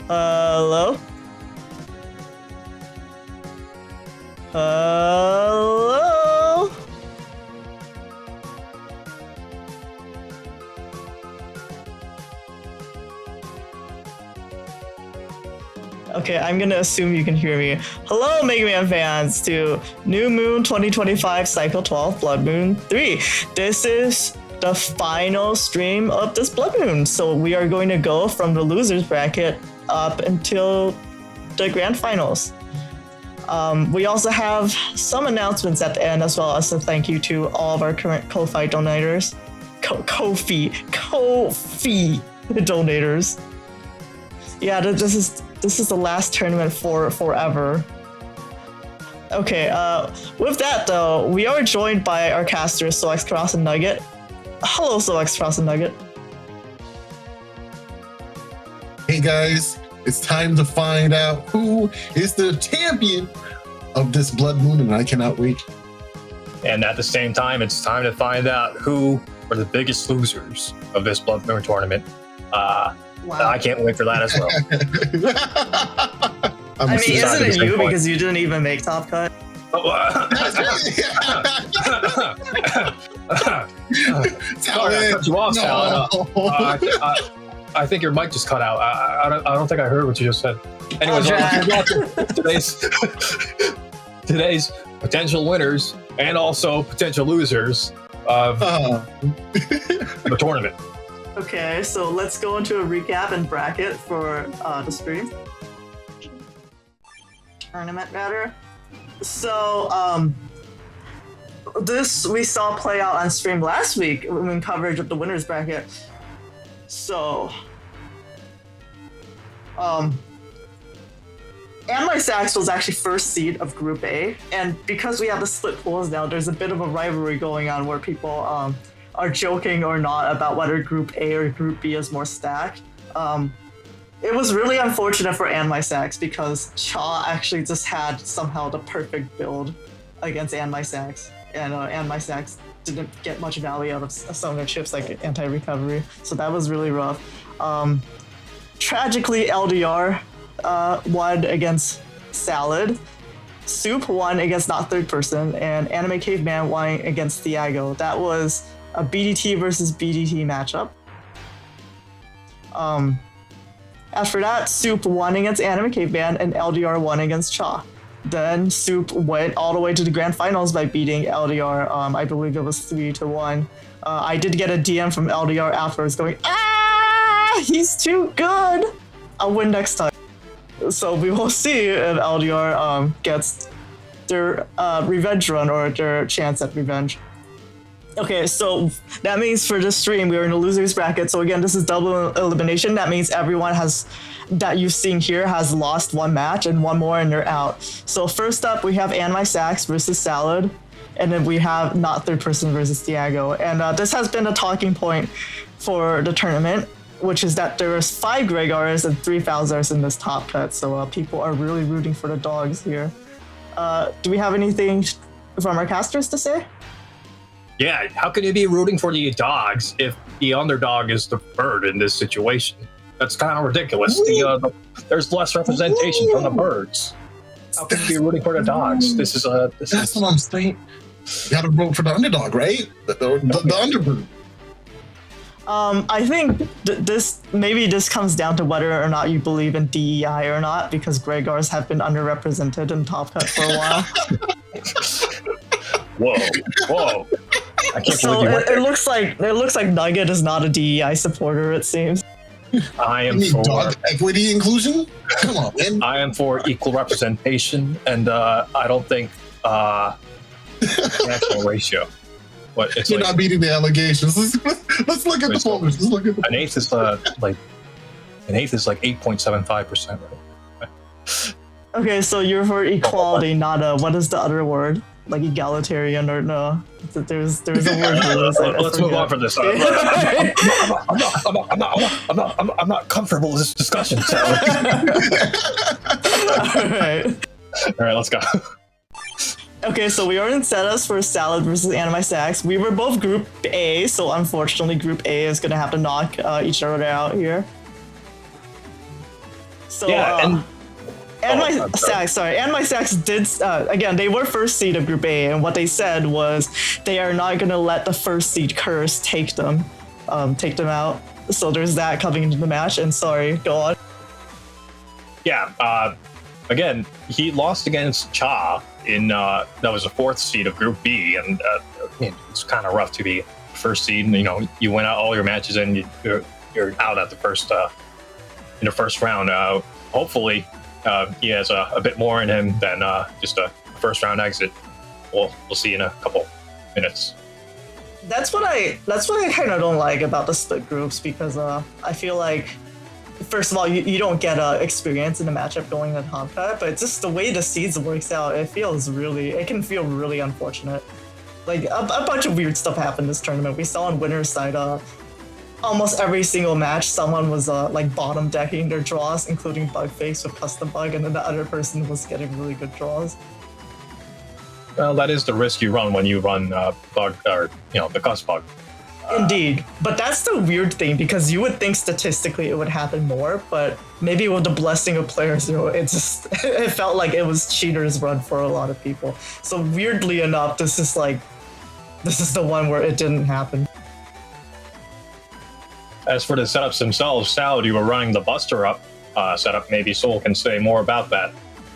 Hello? Hello? Okay, I'm gonna assume you can hear me. Hello, Mega Man fans, to New Moon 2025 Cycle 12 Blood Moon 3. This is the final stream of this Blood Moon, so we are going to go from the losers bracket up until the grand finals. We also have some announcements at the end, as well as a thank you to all of our current Ko-Fi donators. Ko-Fi donators. Yeah, this is the last tournament for forever. Okay, with that though, we are joined by our casters, Solex Cross and Nugget. Hello, Solex Cross and Nugget. Hey guys, it's time to find out who is the champion of this Blood Moon, and I cannot wait. And at the same time, it's time to find out who are the biggest losers of this Blood Moon tournament. Wow. I can't wait for that as well. I mean, isn't it you because you didn't even make top cut? Sorry, I cut you off, Salad. I think your mic just cut out. I don't think I heard what you just said. Anyways, today's potential winners and also potential losers of the tournament. Okay, so let's go into a recap and bracket for the stream. Tournament matter. So, this we saw play out on stream last week in coverage of the winners bracket. So, Anti-Sax was actually first seed of Group A, and because we have the split pools now, there's a bit of a rivalry going on where people are joking or not about whether Group A or Group B is more stacked. It was really unfortunate for Anti-Sax because Cha actually just had somehow the perfect build against Anti-Sax, and Anti-Sax didn't get much value out of some of their chips like anti-recovery, so that was really rough. Tragically, LDR won against Salad, Soup won against Not Third Person, and Anime Caveman won against Thiago. That was a BDT versus BDT matchup. After that, Soup won against Anime Caveman and LDR won against Cha. Then Soup went all the way to the grand finals by beating LDR. I believe it was 3-1. I did get a DM from LDR afterwards going, he's too good! I'll win next time. So we will see if LDR gets their revenge run or their chance at revenge. Okay, so that means for this stream, we are in the losers bracket. So again, this is double elimination. That means everyone that you've seen here has lost one match and one more and they're out. So first up, we have Anti-Sax versus Salad. And then we have Not Third Person versus Thiago. And this has been a talking point for the tournament, which is that there is 5 Gregars and 3 Falzars in this top cut. So people are really rooting for the dogs here. Do we have anything from our casters to say? Yeah, how can you be rooting for the dogs if the underdog is the bird in this situation? That's kind of ridiculous. There's less representation from the birds. How can you be rooting for the dogs? That's what I'm saying. You gotta vote for the underdog, right? The underbird. I think this comes down to whether or not you believe in DEI or not, because Gregars have been underrepresented in Top Cut for a while. Whoa! I can't so believe you went there. It looks like Nugget is not a DEI supporter. It seems. I am for dog equity inclusion. Come on, man. I am for equal representation, and I don't think national ratio. What it's You're like, not beating the allegations. Let's look at the folders. Let's look at an eighth is like 8.75%. Right? Okay, so you're for equality, not what is the other word? Like egalitarian or no? There's a word for this. Let's move on from this. I'm not comfortable with this discussion. So. All right, let's go. Okay, so we are in setups for Salad versus Anti-Sax. We were both Group A, so unfortunately Group A is going to have to knock each other out here. So Yeah, and my I'm sorry. Sacks did again. They were first seed of Group A, and what they said was they are not going to let the first seed curse take them out. So there's that coming into the match. And sorry, go on. Yeah, again, he lost against Cha in that was the fourth seed of Group B, and it's kind of rough to be first seed. You know, you win out all your matches and you're out at the first in the first round. Hopefully, he has a bit more in him than just a first round exit. We'll see in a couple minutes. That's what I kind of don't like about the split groups, because I feel like, first of all, you don't get experience in the matchup going to top cut, but just the way the seeds works out, it can feel really unfortunate. Like a bunch of weird stuff happened this tournament. We saw on winner's side, almost every single match, someone was like bottom decking their draws, including bug face with custom bug, and then the other person was getting really good draws. Well, that is the risk you run when you run bug, or the cusp bug. Indeed, but that's the weird thing, because you would think statistically it would happen more, but maybe with the blessing of players, it felt like it was cheaters run for a lot of people. So weirdly enough, this is the one where it didn't happen. As for the setups themselves, Sal, you were running the Buster Up setup. Maybe Soul can say more about that.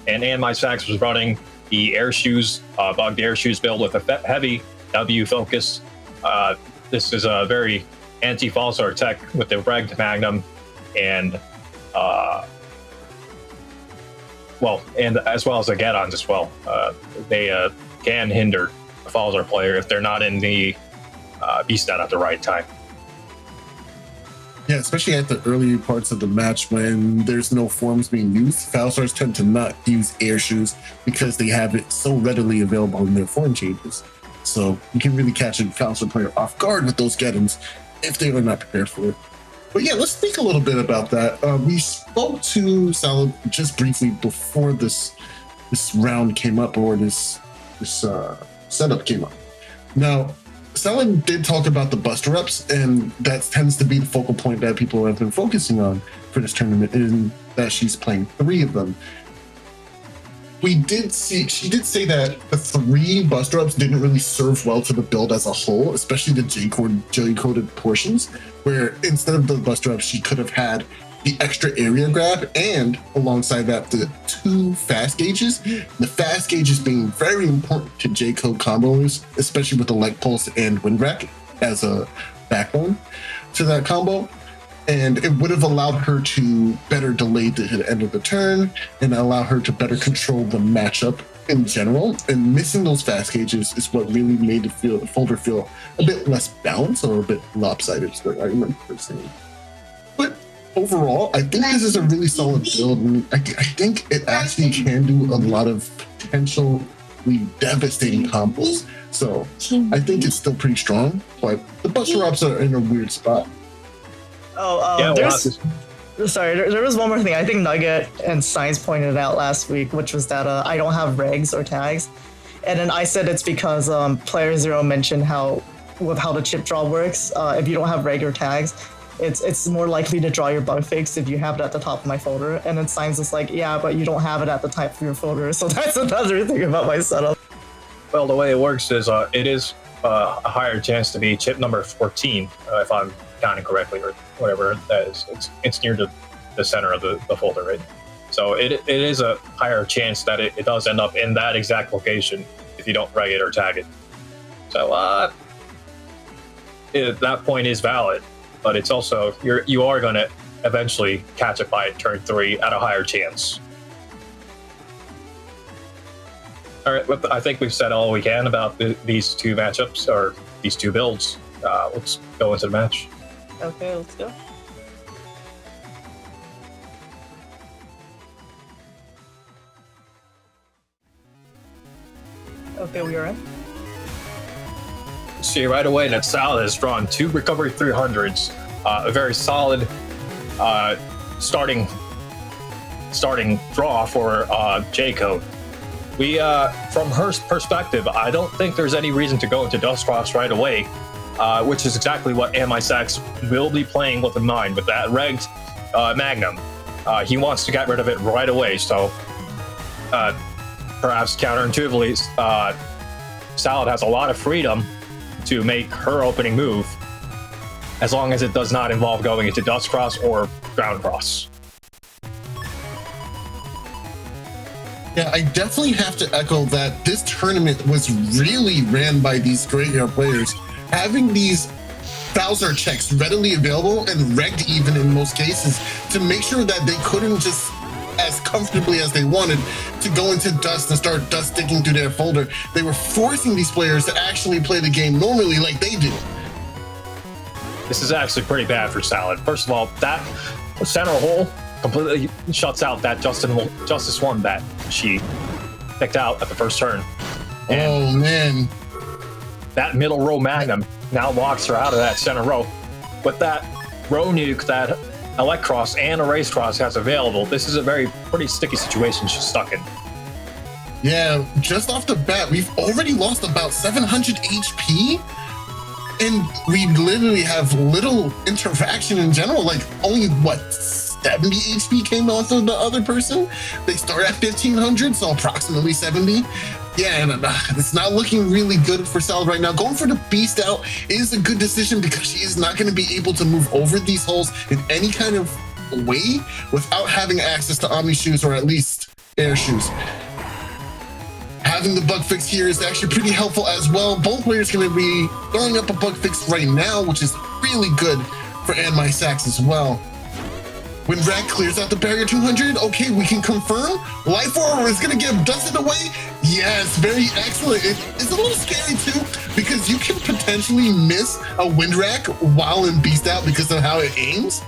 And my Sax was running the Air Shoes, bug the Air Shoes build with a heavy W focus. This is a very anti-Falsar tech with the Regged Magnum, and and as well as the Gadons as well. They can hinder a Falsar player if they're not in the beast stat at the right time. Yeah, especially at the early parts of the match when there's no forms being used, Falsars tend to not use Air Shoes because they have it so readily available in their form changes. So you can really catch a Falsar player off guard with those get-ins if they are not prepared for it. But yeah, let's speak a little bit about that. We spoke to Salad just briefly before this round came up, or this setup came up. Now, Salad did talk about the Buster Ups, and that tends to be the focal point that people have been focusing on for this tournament, in that she's playing 3 of them. She did say that the 3 Buster Ups didn't really serve well to the build as a whole, especially the J-coded portions, where instead of the Buster Ups, she could have had the extra area grab, and alongside that, the 2 fast gauges. The fast gauges being very important to J-code combos, especially with the Leg Pulse and Wind Rack as a backbone to that combo. And it would have allowed her to better delay the end of the turn and allow her to better control the matchup in general. And missing those fast gauges is what really made the folder feel a bit less balanced, or a bit lopsided, is what I remember saying. But overall, I think this is a really solid build. And I think it actually can do a lot of potentially devastating combos. So I think it's still pretty strong, but the Buster Ups are in a weird spot. There was one more thing. I think Nugget and Science pointed out last week, which was that I don't have regs or tags. And then I said it's because Player Zero mentioned how the chip draw works. If you don't have reg or tags, it's more likely to draw your bug fix if you have it at the top of my folder. And then Science is like, yeah, but you don't have it at the top of your folder. So that's another thing about my setup. Well, the way it works is it is a higher chance to be chip number 14, if I'm counting correctly, or whatever that is. It's near the center of the folder, right? So it is a higher chance that it does end up in that exact location if you don't reg it or tag it. So that point is valid, but it's also you are going to eventually catch it by turn 3 at a higher chance. All right, I think we've said all we can about these 2 matchups, or these 2 builds. Let's go into the match. Okay, let's go. Okay, we are in. See right away that Sal has drawn 2 recovery 300s, a very solid starting draw for J-code. We, from her perspective, I don't think there's any reason to go into Dustcross right away, which is exactly what Sax will be playing with in mind, with that regged Magnum. He wants to get rid of it right away. So perhaps counterintuitively, Salad has a lot of freedom to make her opening move, as long as it does not involve going into Dust Cross or Ground Cross. Yeah, I definitely have to echo that this tournament was really ran by these graveyard players. Having these Bowser checks readily available and regged even in most cases to make sure that they couldn't just as comfortably as they wanted to go into Dust and start Dust digging through their folder. They were forcing these players to actually play the game normally like they do. This is actually pretty bad for Salad. First of all, that center hole completely shuts out that Justice 1 that she picked out at the first turn. And oh man. That middle row Magnum now locks her out of that center row. With that row nuke that Electros and Erase Cross has available, this is a pretty sticky situation she's stuck in. Yeah, just off the bat, we've already lost about 700 HP, and we literally have little interaction in general. Like, only, 70 HP came off of the other person? They start at 1,500, so approximately 70. Yeah, and it's not looking really good for Salad right now. Going for the Beast out is a good decision because she is not going to be able to move over these holes in any kind of way without having access to Omni Shoes or at least Air Shoes. Having the bug fix here is actually pretty helpful as well. Both players going to be throwing up a bug fix right now, which is really good for My Sacks as well. When Rack clears out the barrier 200, okay, we can confirm. Life Orb is going to get dusted away. Yes, very excellent. It's a little scary too, because you can potentially miss a Wind Rack while in Beast Out because of how it aims.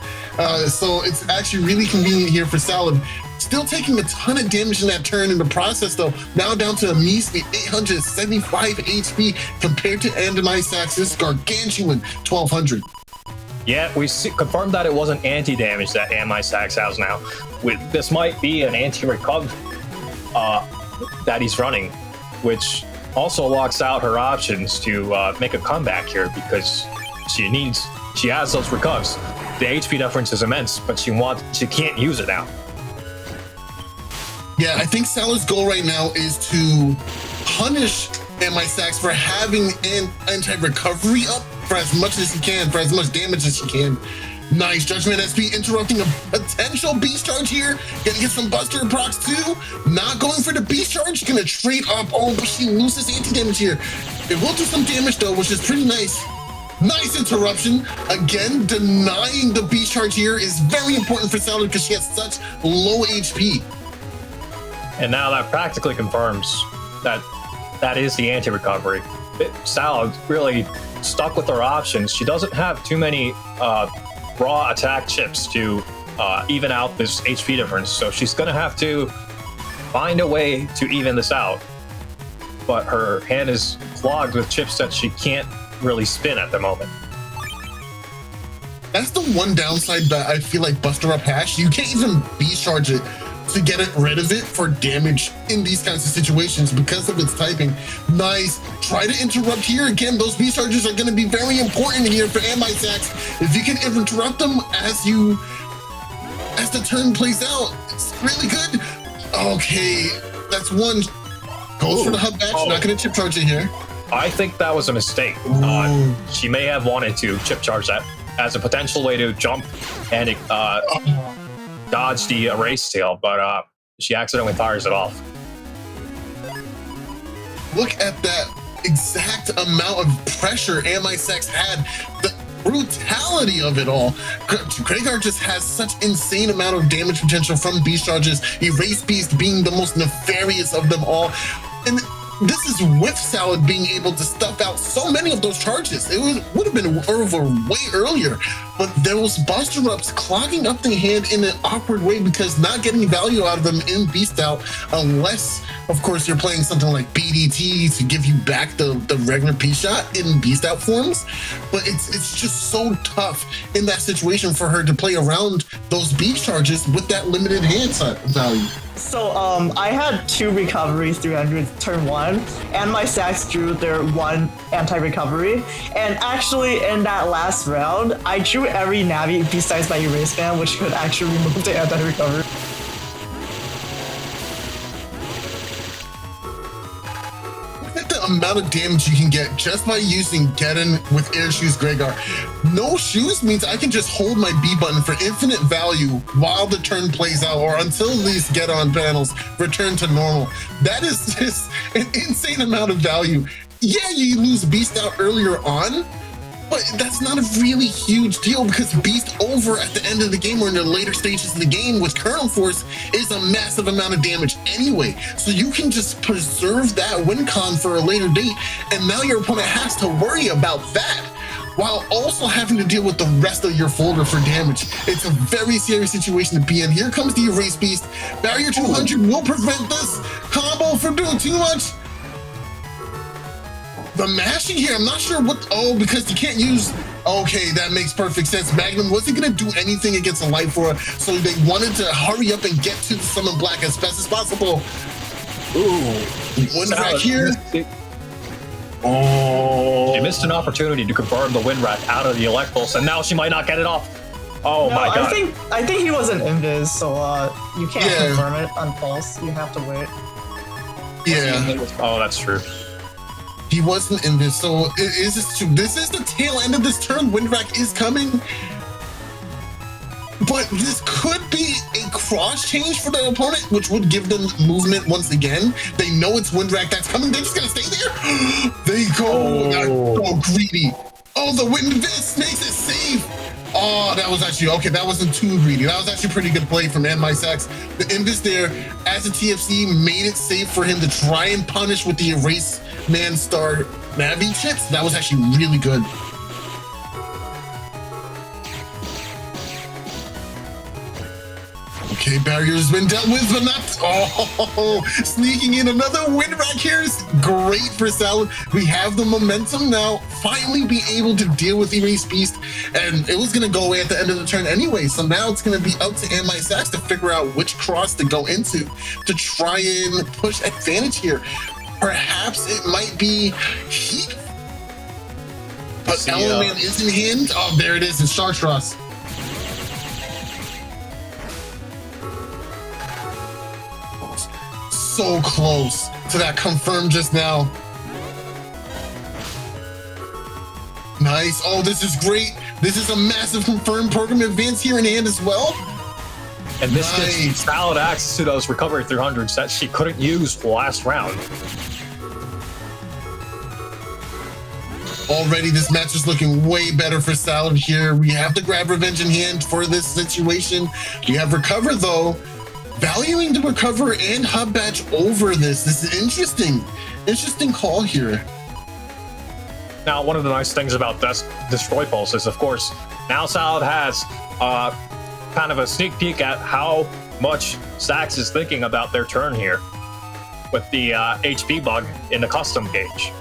So it's actually really convenient here for Salad. Still taking a ton of damage in that turn in the process though. Now down to a measly 875 HP compared to My Sacks' gargantuan 1200. Yeah, we confirmed that it wasn't anti-damage that My Sacks has now. This might be an anti-recover that he's running, which also locks out her options to make a comeback here because she has those recovs. The HP difference is immense, but she can't use it now. Yeah, I think Salad's goal right now is to punish My Sacks for having an anti-recovery up for as much as he can, for as much damage as he can. Nice Judgment SP interrupting a potential Beast Charge here. Gonna get some Buster procs too. Not going for the Beast Charge. Gonna trade up. Oh, but she loses anti-damage here. It will do some damage though, which is pretty nice. Nice interruption. Again, denying the Beast Charge here is very important for Salad because she has such low HP. And now that practically confirms that is the anti-recovery. Salad really stuck with her options. She doesn't have too many raw attack chips to even out this HP difference, so she's gonna have to find a way to even this out. But her hand is clogged with chips that she can't really spin at the moment. That's the one downside that I feel like Buster Up has. You can't even Beast Charge it to get rid of it for damage in these kinds of situations because of its typing. Nice. Try to interrupt here. Again, those Beast Charges are going to be very important here for My Sacks. If you can interrupt them as the turn plays out, it's really good. Okay, that's one. Goes for the hub bash. Not going to chip charge it here. I think that was a mistake. She may have wanted to chip charge that as a potential way to jump and dodge the erase tail, but she accidentally fires it off. Look at that exact amount of pressure My Sacks had. The brutality of it all. Graveyard just has such insane amount of damage potential from Beast Charges, Erase Beast being the most nefarious of them all. And this is with Salad being able to stuff out so many of those charges. It would have been over way earlier, but those Buster Ups clogging up the hand in an awkward way because not getting value out of them in Beast Out unless Of course, you're playing something like BDT to give you back the regular P shot in beast out forms, but it's just so tough in that situation for her to play around those beast charges with that limited hand value. So I had 2 recovery 300 turn 1, and my Sax drew their 1 anti-recovery. And actually, in that last round, I drew every Navi besides my Erase Band, which could actually remove the anti-recovery. The amount of damage you can get just by using Geddon with Air Shoes Gregar. No shoes means I can just hold my B button for infinite value while the turn plays out, or until these get on panels return to normal. That is just an insane amount of value. Yeah, you lose Beast out earlier on, but that's not a really huge deal because Beast over at the end of the game or in the later stages of the game with Kernel Force is a massive amount of damage anyway. So you can just preserve that win con for a later date, and now your opponent has to worry about that while also having to deal with the rest of your folder for damage. It's a very serious situation to be in. Here comes the Erase Beast. Barrier 200 will prevent this combo from doing too much. The mashing here, I'm not sure what, because you can't use, okay, that makes perfect sense. Magnum wasn't gonna do anything against a Life Aura, so they wanted to hurry up and get to the Summon Black as best as possible. Ooh, Wind Rack here. She missed an opportunity to confirm the Wind Rack out of the Electals, and now she might not get it off. Oh no, my god. I think he was an invis, so you can't confirm it on pulse. You have to wait. Yeah. Oh, that's true. He wasn't in this, so is this true? This is the tail end of this turn. Wind Rack is coming, but this could be a cross change for the opponent, which would give them movement once again. They know it's Wind Rack that's coming. They're just gonna stay there. They go greedy. Oh, the Wind Vis makes it safe. Oh, that was actually, okay, that wasn't too greedy. That was actually a pretty good play from my Sax. The Invis there, as a TFC, made it safe for him to try and punish with the Erase Man Star Navi chips. That was actually really good. Okay, barrier's been dealt with, but not, sneaking in another Wind Rack here is great for Salad. We have the momentum now, finally be able to deal with Erase Beast, and it was gonna go away at the end of the turn anyway, so now it's gonna be up to my Sax to figure out which cross to go into to try and push advantage here. Perhaps it might be Heat, but Element is in hand. Oh, there it is, it's Chartreuse. So close to that confirmed just now. Nice. Oh, this is great. This is a massive confirmed program advance here in hand as well. And this gives Salad access to those recovery 300s that she couldn't use last round. Already this match is looking way better for Salad here. We have to grab Revenge in hand for this situation. We have Recover though. Valuing the Recover and Hub Batch over this. This is interesting call here. Now, one of the nice things about this Destroy Pulse is, of course, now Salad has kind of a sneak peek at how much Sax is thinking about their turn here with the HP bug in the custom gauge.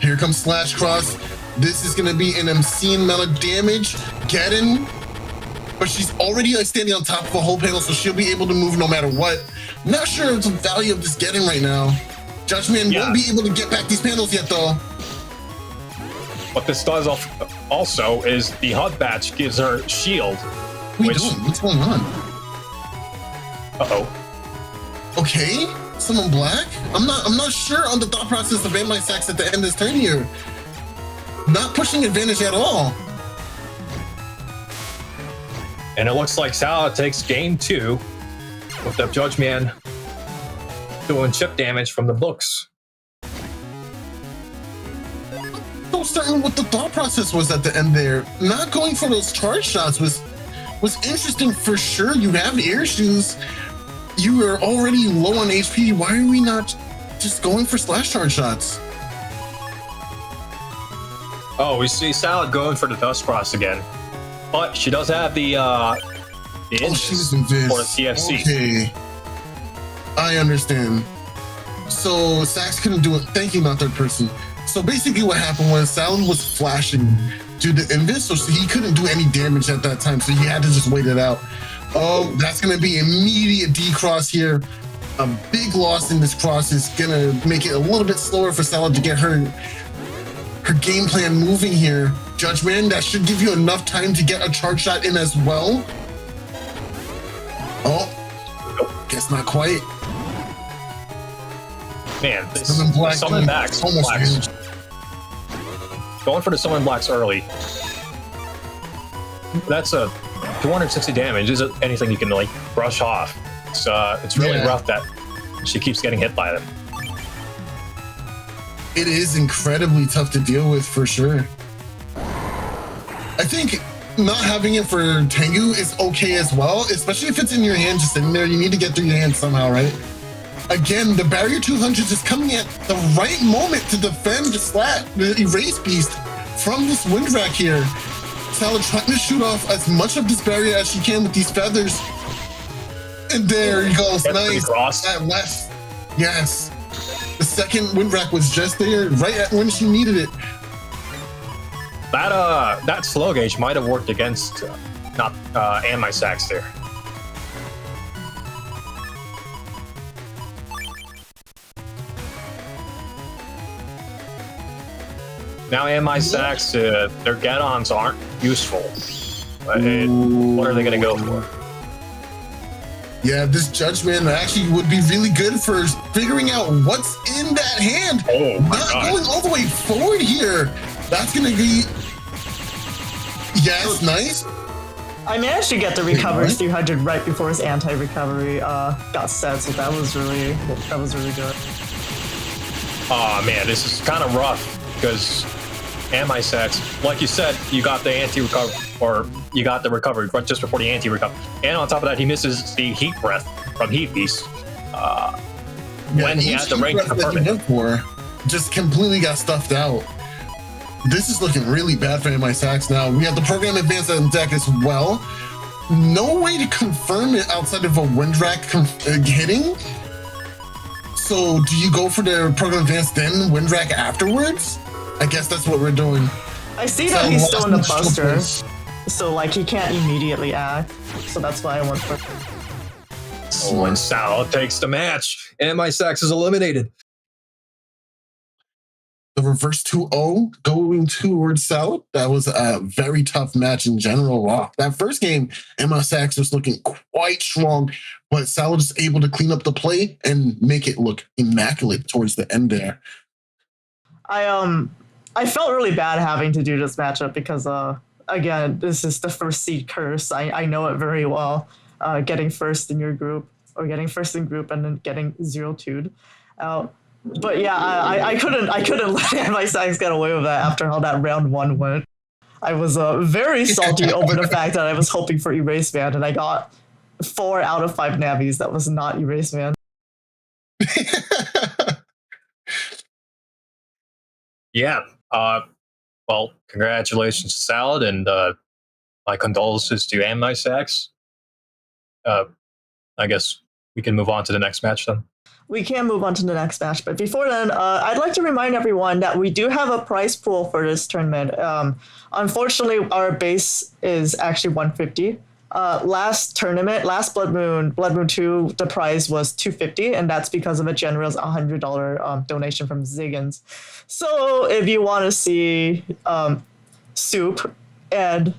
Here comes Slash Cross. This is going to be an obscene amount of damage. Geddon, but she's already standing on top of a whole panel, so she'll be able to move no matter what. Not sure of the value of this Geddon right now. Judgment won't be able to get back these panels yet, though. What this does also is the HUD Batch gives her shield. What's going on? Okay, someone black? I'm not sure on the thought process of my Sax at the end of this turn here. Not pushing advantage at all. And it looks like Salad takes game 2 with the Judge Man doing chip damage from the books. So certain what the thought process was at the end there. Not going for those charge shots was interesting for sure. You have air shoes. You are already low on HP. Why are we not just going for slash charge shots? Oh, we see Salad going for the Dust Cross again. But she does have the she's invis Invis. for TFC. Okay. I understand. So Sax couldn't do it. Thank you, not third person. So basically what happened was Salad was flashing due to Invis, so he couldn't do any damage at that time, so he had to just wait it out. Oh, that's going to be immediate D-cross here. A big loss in this cross is going to make it a little bit slower for Salad to get her game plan moving here. Judgment, that should give you enough time to get a charge shot in as well. Oh, guess not quite. Man, this summon backs. Almost Blacks. Going for the summon blacks early. That's a 260 damage. Isn't anything you can like brush off. It's really rough that she keeps getting hit by them. It is incredibly tough to deal with for sure. I think not having it for Tengu is okay as well, especially if it's in your hand just sitting there. You need to get through your hand somehow, right? Again, the barrier 200 is coming at the right moment to defend the Erase Beast from this wind rack here. Salad trying to shoot off as much of this barrier as she can with these feathers. And there he goes. Nice. That last. Yes. The second wind rack was just there right at when she needed it. That slow gauge might have worked against and my Sax there. Now and my Sax, their get-ons aren't useful. What are they going to go for? Yeah, this Judgment actually would be really good for figuring out what's in that hand. Oh my Not God. going all the way forward here. That's going to be... Yes, nice. I managed to get the recovery 300 right before his anti-recovery got set, so that was really good. Oh man, this is kind of rough because my Sax, like you said, you got the anti-recovery, or you got the recovery right just before the anti-recovery, and on top of that, he misses the heat breath from Heat Beast when he had the range to confirm it. Just completely got stuffed out. This is looking really bad for MI Sax now. We have the program advance on deck as well. No way to confirm it outside of a wind rack hitting. So do you go for the program advance then wind rack afterwards? I guess that's what we're doing. I see that he's still in the buster, so like he can't immediately act. So that's why I went for. Oh, and Salad takes the match, and my Sax is eliminated. The reverse 2-0 going towards Salad. That was a very tough match in general. Wow. That first game, Emma Sachs was looking quite strong, but Salad is able to clean up the play and make it look immaculate towards the end there. I felt really bad having to do this matchup because again, this is the first seed curse. I know it very well. Getting first in your group, or getting first in group and then getting 0-2'd out. But yeah, I couldn't let my Sags get away with that after how that round one went. I was very salty over the fact that I was hoping for Erase Man, and I got 4 out of 5 Navis that was not Erase Man. Yeah. Well, congratulations to Salad, and my condolences to my Sags. I guess we can move on to the next match then. We can move on to the next match, but before then, I'd like to remind everyone that we do have a prize pool for this tournament. Unfortunately, our base is actually 150. Last tournament, last Blood Moon 2, the prize was 250, and that's because of a generous $100 donation from Ziggins. So if you want to see Soup and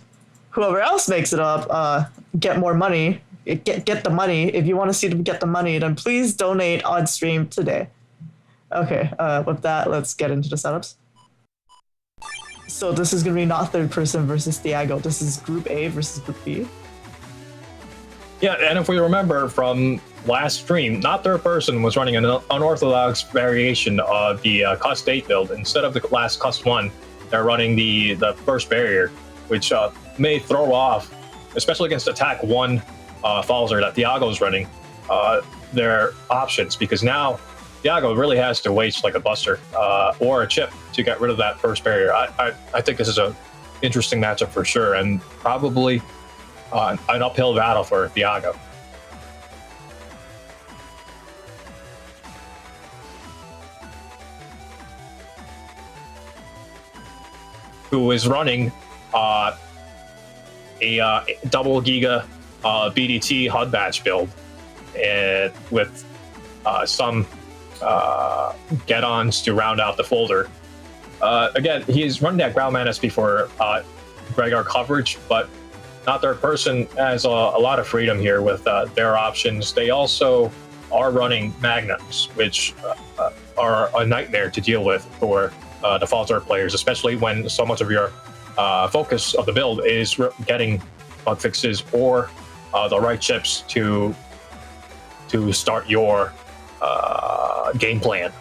whoever else makes it up get more money, get the money. If you want to see them get the money, then please donate on stream today. Okay, with that, let's get into the setups. So this is going to be not third person versus Thiago. This is Group A versus Group B. Yeah, and if we remember from last stream, not third person was running an unorthodox variation of the Cust 8 build. Instead of the last Cust 1, they're running the first barrier, which may throw off, especially against attack 1 Falzer that Thiago's running, their options, because now Thiago really has to waste like a buster or a chip to get rid of that first barrier. I think this is a interesting matchup for sure, and probably an uphill battle for Thiago. Who is running a double Giga BDT HUD batch build with some get-ons to round out the folder. Again, he's running that Ground SP for Gregor coverage, but not third person has a lot of freedom here with their options. They also are running Magnums, which are a nightmare to deal with for the Falter players, especially when so much of your focus of the build is getting bug fixes or the right chips to start your game plan.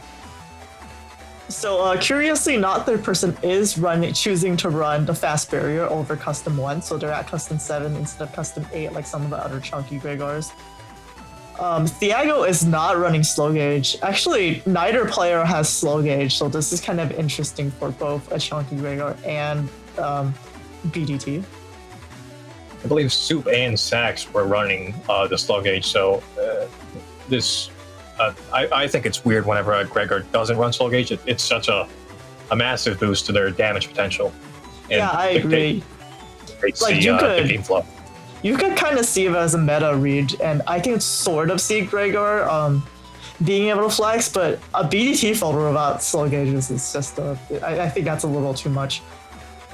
So curiously, not third person is choosing to run the fast barrier over custom 1, so they're at custom 7 instead of custom 8 like some of the other chunky Gregors. Thiago is not running slow gauge. Actually, neither player has slow gauge, so this is kind of interesting for both a chunky Gregor and BDT. I believe Soup and Sax were running the slow gauge, so this I think it's weird whenever a Gregor doesn't run slow gauge. It's such a massive boost to their damage potential. And yeah, I agree. Like the game flow. You could kind of see it as a meta read, and I can sort of see Gregor being able to flex, but a BDT folder without slow gauges is just I think that's a little too much.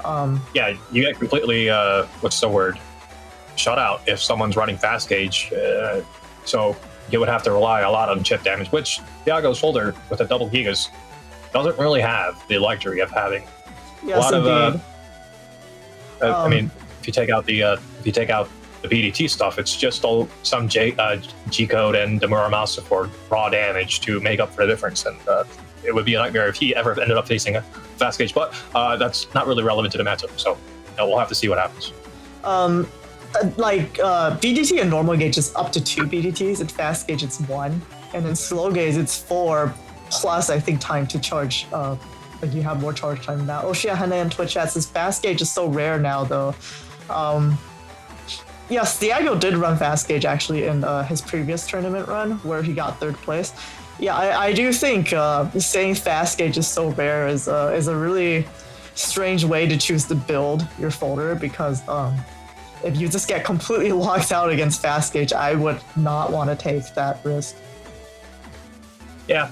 Yeah, you get completely what's the word? Shut out if someone's running fast gauge. So you would have to rely a lot on chip damage, which Thiago's folder with the double gigas doesn't really have the luxury of having yes, a lot indeed. of. I mean, if you take out the BDT stuff, it's just some G code and the Muramasa for raw damage to make up for the difference, and it would be a nightmare if he ever ended up facing a fast gauge. But that's not really relevant to the matchup, so we'll have to see what happens. BDT and normal gauge is up to 2 BDTs, and fast gauge it's 1, and then slow gauge it's 4 plus I think time to charge. Like you have more charge time now. Oshia Hana in Twitch chat says fast gauge is so rare now though. Yes, Thiago did run fast gauge actually in his previous tournament run where he got 3rd place. Yeah, I do think saying fast gauge is so rare is a really strange way to choose to build your folder, because if you just get completely locked out against fast gauge, I would not want to take that risk. Yeah.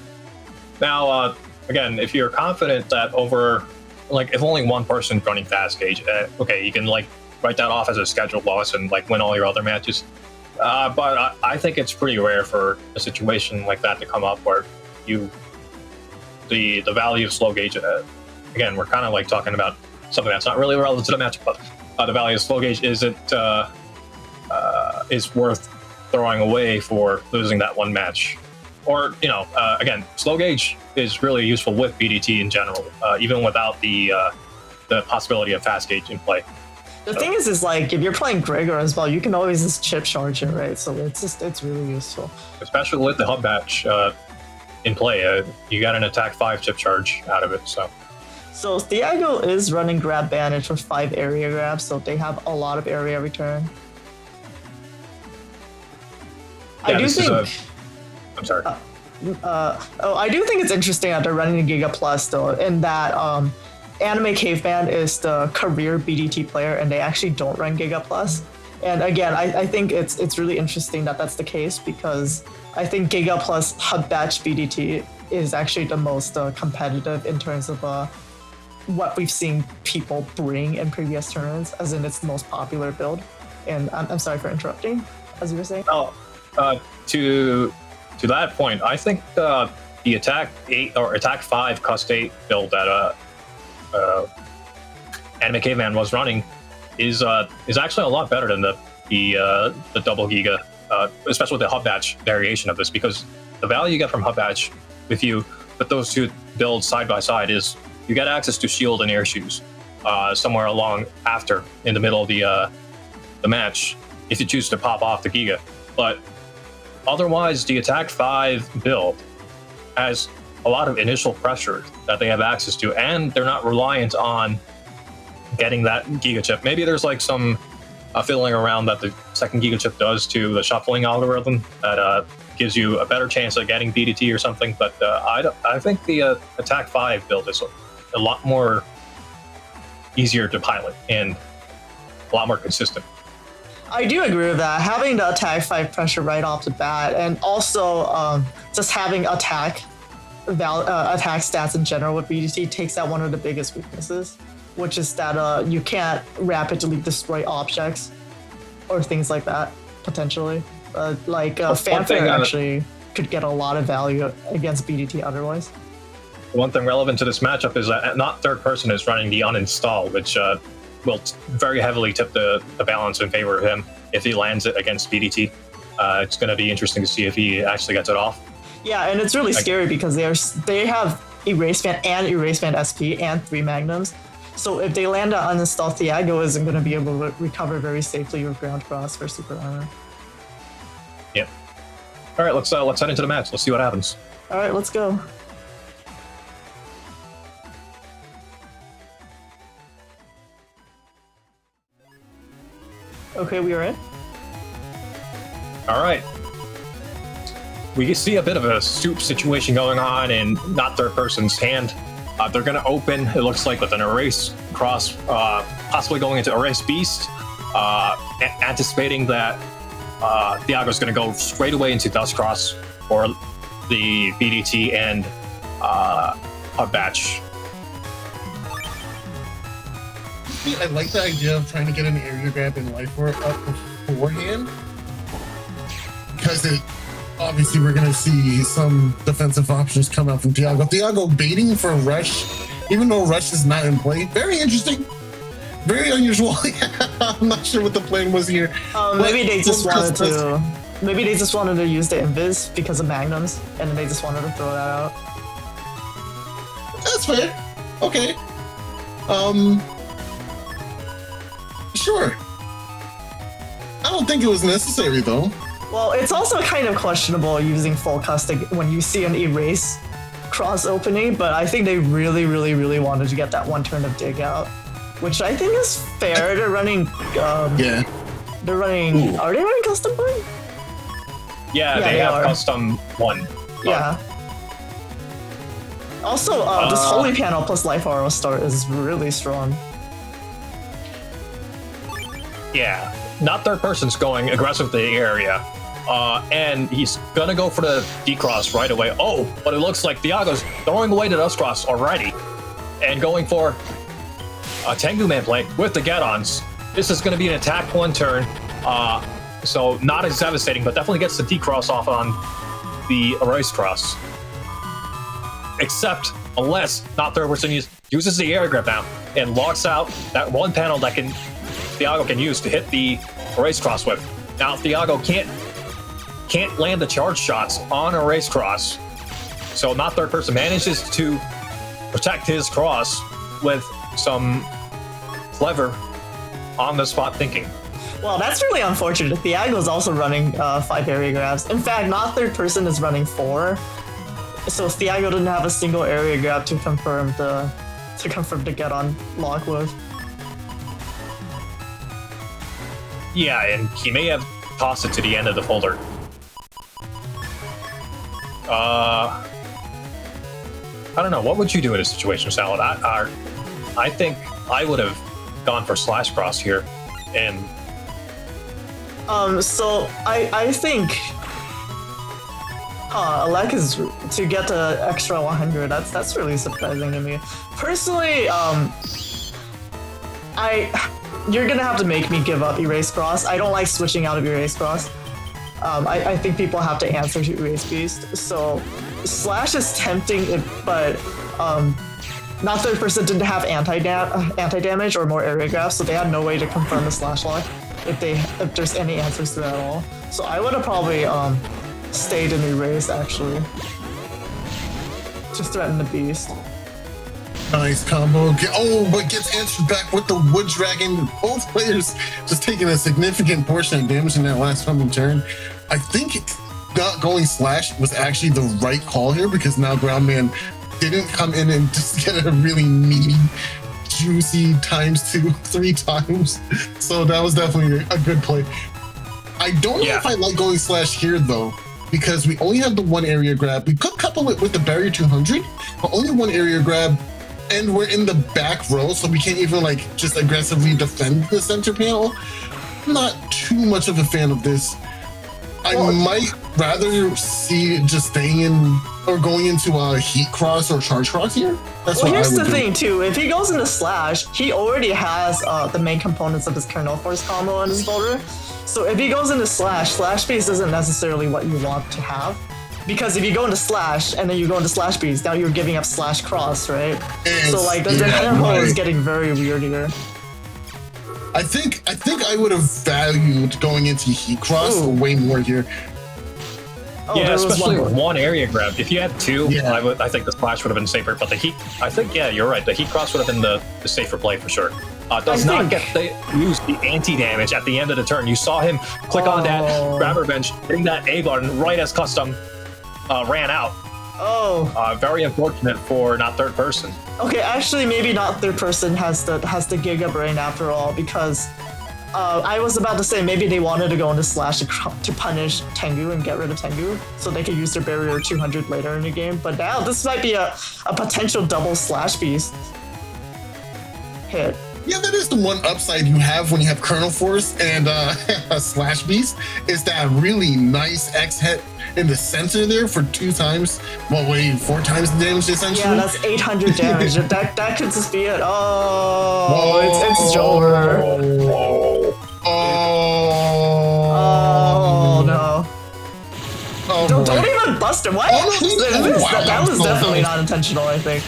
Now, again, if you're confident that if only one person's running fast gauge, okay, you can write that off as a scheduled loss and win all your other matches. But I think it's pretty rare for a situation like that to come up where the value of slow gauge. Again, we're kind of talking about something that's not really relevant to the matchup, but the value of slow gauge is worth throwing away for losing that one match. Or again, slow gauge is really useful with BDT in general, even without the possibility of fast gauge in play. The thing is if you're playing Gregor as well, you can always just chip charge it, right? So it's really useful. Especially with the hub batch in play, you got an attack 5 chip charge out of it. So Thiago is running grab bandage for 5 area grabs, so they have a lot of area return. Yeah, I'm sorry. I do think it's interesting that they're running a Giga Plus though, in that Anime Caveman is the career BDT player, and they actually don't run Giga Plus. And again, I think it's really interesting that that's the case, because I think Giga Plus Hub Batch BDT is actually the most competitive in terms of what we've seen people bring in previous tournaments, as in it's the most popular build. And I'm sorry for interrupting, as you were saying. To that point, I think the attack 8 or attack 5 cust 8 build that Anime Caveman was running is actually a lot better than the double Giga, especially with the hub batch variation of this, because the value you get from hub batch if you put those two builds side by side is you get access to shield and air shoes somewhere along after in the middle of the match if you choose to pop off the Giga. But otherwise, the attack 5 build has a lot of initial pressure that they have access to, and they're not reliant on getting that Giga Chip. Maybe there's like some fiddling around that the second Giga Chip does to the shuffling algorithm that gives you a better chance of getting BDT or something. But I think the Attack 5 build is a lot more easier to pilot and a lot more consistent. I do agree with that. Having the Attack 5 pressure right off the bat, and also just having attack stats in general with BDT takes out one of the biggest weaknesses, which is that you can't rapidly destroy objects or things like that, potentially. Fanfare actually could get a lot of value against BDT otherwise. One thing relevant to this matchup is that not third person is running the uninstall, which will very heavily tip the balance in favor of him if he lands it against BDT. It's going to be interesting to see if he actually gets it off. Yeah, and it's really scary because they have Erase Band and Erase Band SP and 3 Magnums. So if they land on uninstall, Thiago isn't going to be able to recover very safely with Ground Cross for Super Armor. Yep. All right, let's head into the match. Let's see what happens. All right, let's go. Okay, we are in. All right. We can see a bit of a soup situation going on in not third person's hand. They're going to open, it looks like, with an Erase Cross, possibly going into Erase Beast, anticipating that Thiago's going to go straight away into Dust Cross for the BDT and a batch. I like the idea of trying to get an area grab and life orb up beforehand, because obviously we're going to see some defensive options come out from Thiago. Thiago baiting for Rush, even though Rush is not in play. Very interesting. Very unusual. I'm not sure what the plan was here. Maybe they just wanted to. Maybe they just wanted to use the Invis because of Magnums, and then they just wanted to throw that out. That's fair. Okay. Sure. I don't think it was necessary though. Well, it's also kind of questionable using full custom when you see an Erase Cross opening, but I think they really, really, really wanted to get that one turn of Dig out, which I think is fair. They're running. Yeah. They're running. Ooh. Are they running custom 1? Yeah, they have custom 1. Yeah. Also, this Holy Panel plus Life Aura start is really strong. Yeah, not third person's going aggressive to the area. And he's gonna go for the D-Cross right away. Oh, but it looks like Thiago's throwing away the Dust Cross already and going for a Tengu Man play with the get-ons. This is gonna be an attack 1 turn. So not as devastating, but definitely gets the D-Cross off on the Erase Cross. Except unless not third person uses the air grip now and locks out that one panel that Thiago can use to hit the Erase Cross with. Now Thiago can't land the charge shots on Erase Cross, so not third person manages to protect his cross with some clever on the spot thinking. Well, that's really unfortunate. Thiago's also running 5 area grabs. In fact, not third person is running 4, so Thiago didn't have a single area grab to confirm the get on lock with. Yeah, and he may have tossed it to the end of the folder. I don't know. What would you do in a situation, Salad? I think I would have gone for Slash Cross here, and so I think Alec is to get the extra 100. That's really surprising to me. Personally, you're gonna have to make me give up Erase Cross. I don't like switching out of Erase Cross. I think people have to answer to Erase Beast. So Slash is tempting, but not third person didn't have anti-damage or more area grabs, so they had no way to confirm the Slash lock if there's any answers to that at all. So I would have probably stayed in Erase actually to threaten the Beast. Nice combo. But gets answered back with the Wood Dragon. Both players just taking a significant portion of damage in that last coming turn. I think not going Slash was actually the right call here, because now Groundman didn't come in and just get a really meaty juicy ×2 3 times. So that was definitely a good play. I don't know if I like going slash here though, because we only have the one area grab. We could couple it with the barrier 200, but only one area grab, and we're in the back row, so we can't even like just aggressively defend the center panel. I'm not too much of a fan of this. I might rather see it just staying in or going into a heat cross or charge cross here. That's what I would do. Here's the thing too, if he goes into slash, he already has the main components of his kernel force combo on his folder. So if he goes into slash base isn't necessarily what you want to have. Because if you go into slash and then you go into slash base, now you're giving up slash cross, right? So like the kernel is getting very weird here. I think I would have valued going into heat cross way more here. Yeah, especially with one area grab. If you had two, I think the splash would have been safer. But the heat, I think, you're right. The heat cross would have been the safer play for sure. Does not use the anti-damage at the end of the turn. You saw him click on that grabber bench, hitting that A button right as custom ran out. Very unfortunate for not third person. Okay, actually, maybe not third person has the Giga Brain after all, because I was about to say maybe they wanted to go into slash to punish Tengu and get rid of Tengu, so they could use their barrier 200 later in the game. But now this might be a potential double slash beast hit. Yeah, that is the one upside you have when you have Kernel Force and a Slash Beast, is that really nice X hit in the center there for 2 times. Well, wait, 4 times the damage essentially? Yeah, that's 800 damage. that could just be it. It's Jover. No. Don't even bust him. What? That was definitely not intentional, I think.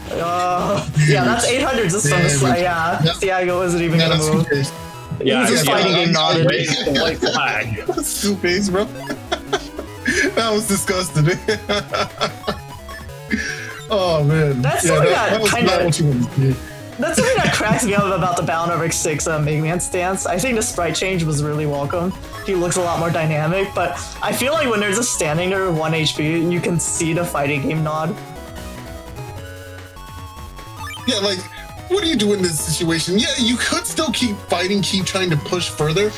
Yeah, that's 800 just from the slide. Yeah, Thiago wasn't even gonna move. Yeah, he was just fighting game nodded. White flag. That's 2 base, bro. That was disgusting. Oh man. That's something that kind of. That's something that cracks me up about the Bound over 6 Mega Man stance. I think the sprite change was really welcome. He looks a lot more dynamic, but I feel like when they're just standing there with 1 HP, you can see the fighting game nod. Yeah, like, what do you do in this situation? Yeah, you could still keep fighting, keep trying to push further,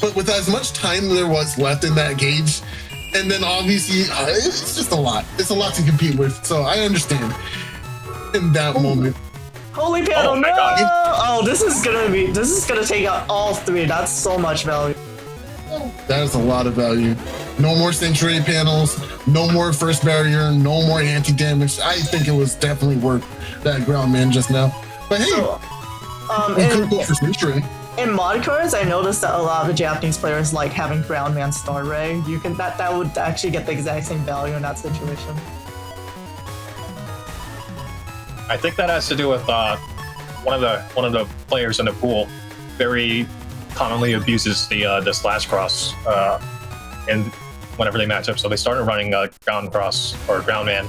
but with as much time there was left in that gauge, and then obviously, it's just a lot. It's a lot to compete with, so I understand in that moment. Holy panel, no! God. This is gonna take out all 3. That's so much value. That is a lot of value. No more Century panels, no more first barrier, no more anti-damage. I think it was definitely worth that ground man just now. But hey, we could go for Century. In mod cards, I noticed that a lot of the Japanese players like having ground man Star Ray. You can that would actually get the exact same value in that situation. I think that has to do with one of the players in the pool very commonly abuses the slash cross and whenever they match up, so they started running ground cross or ground man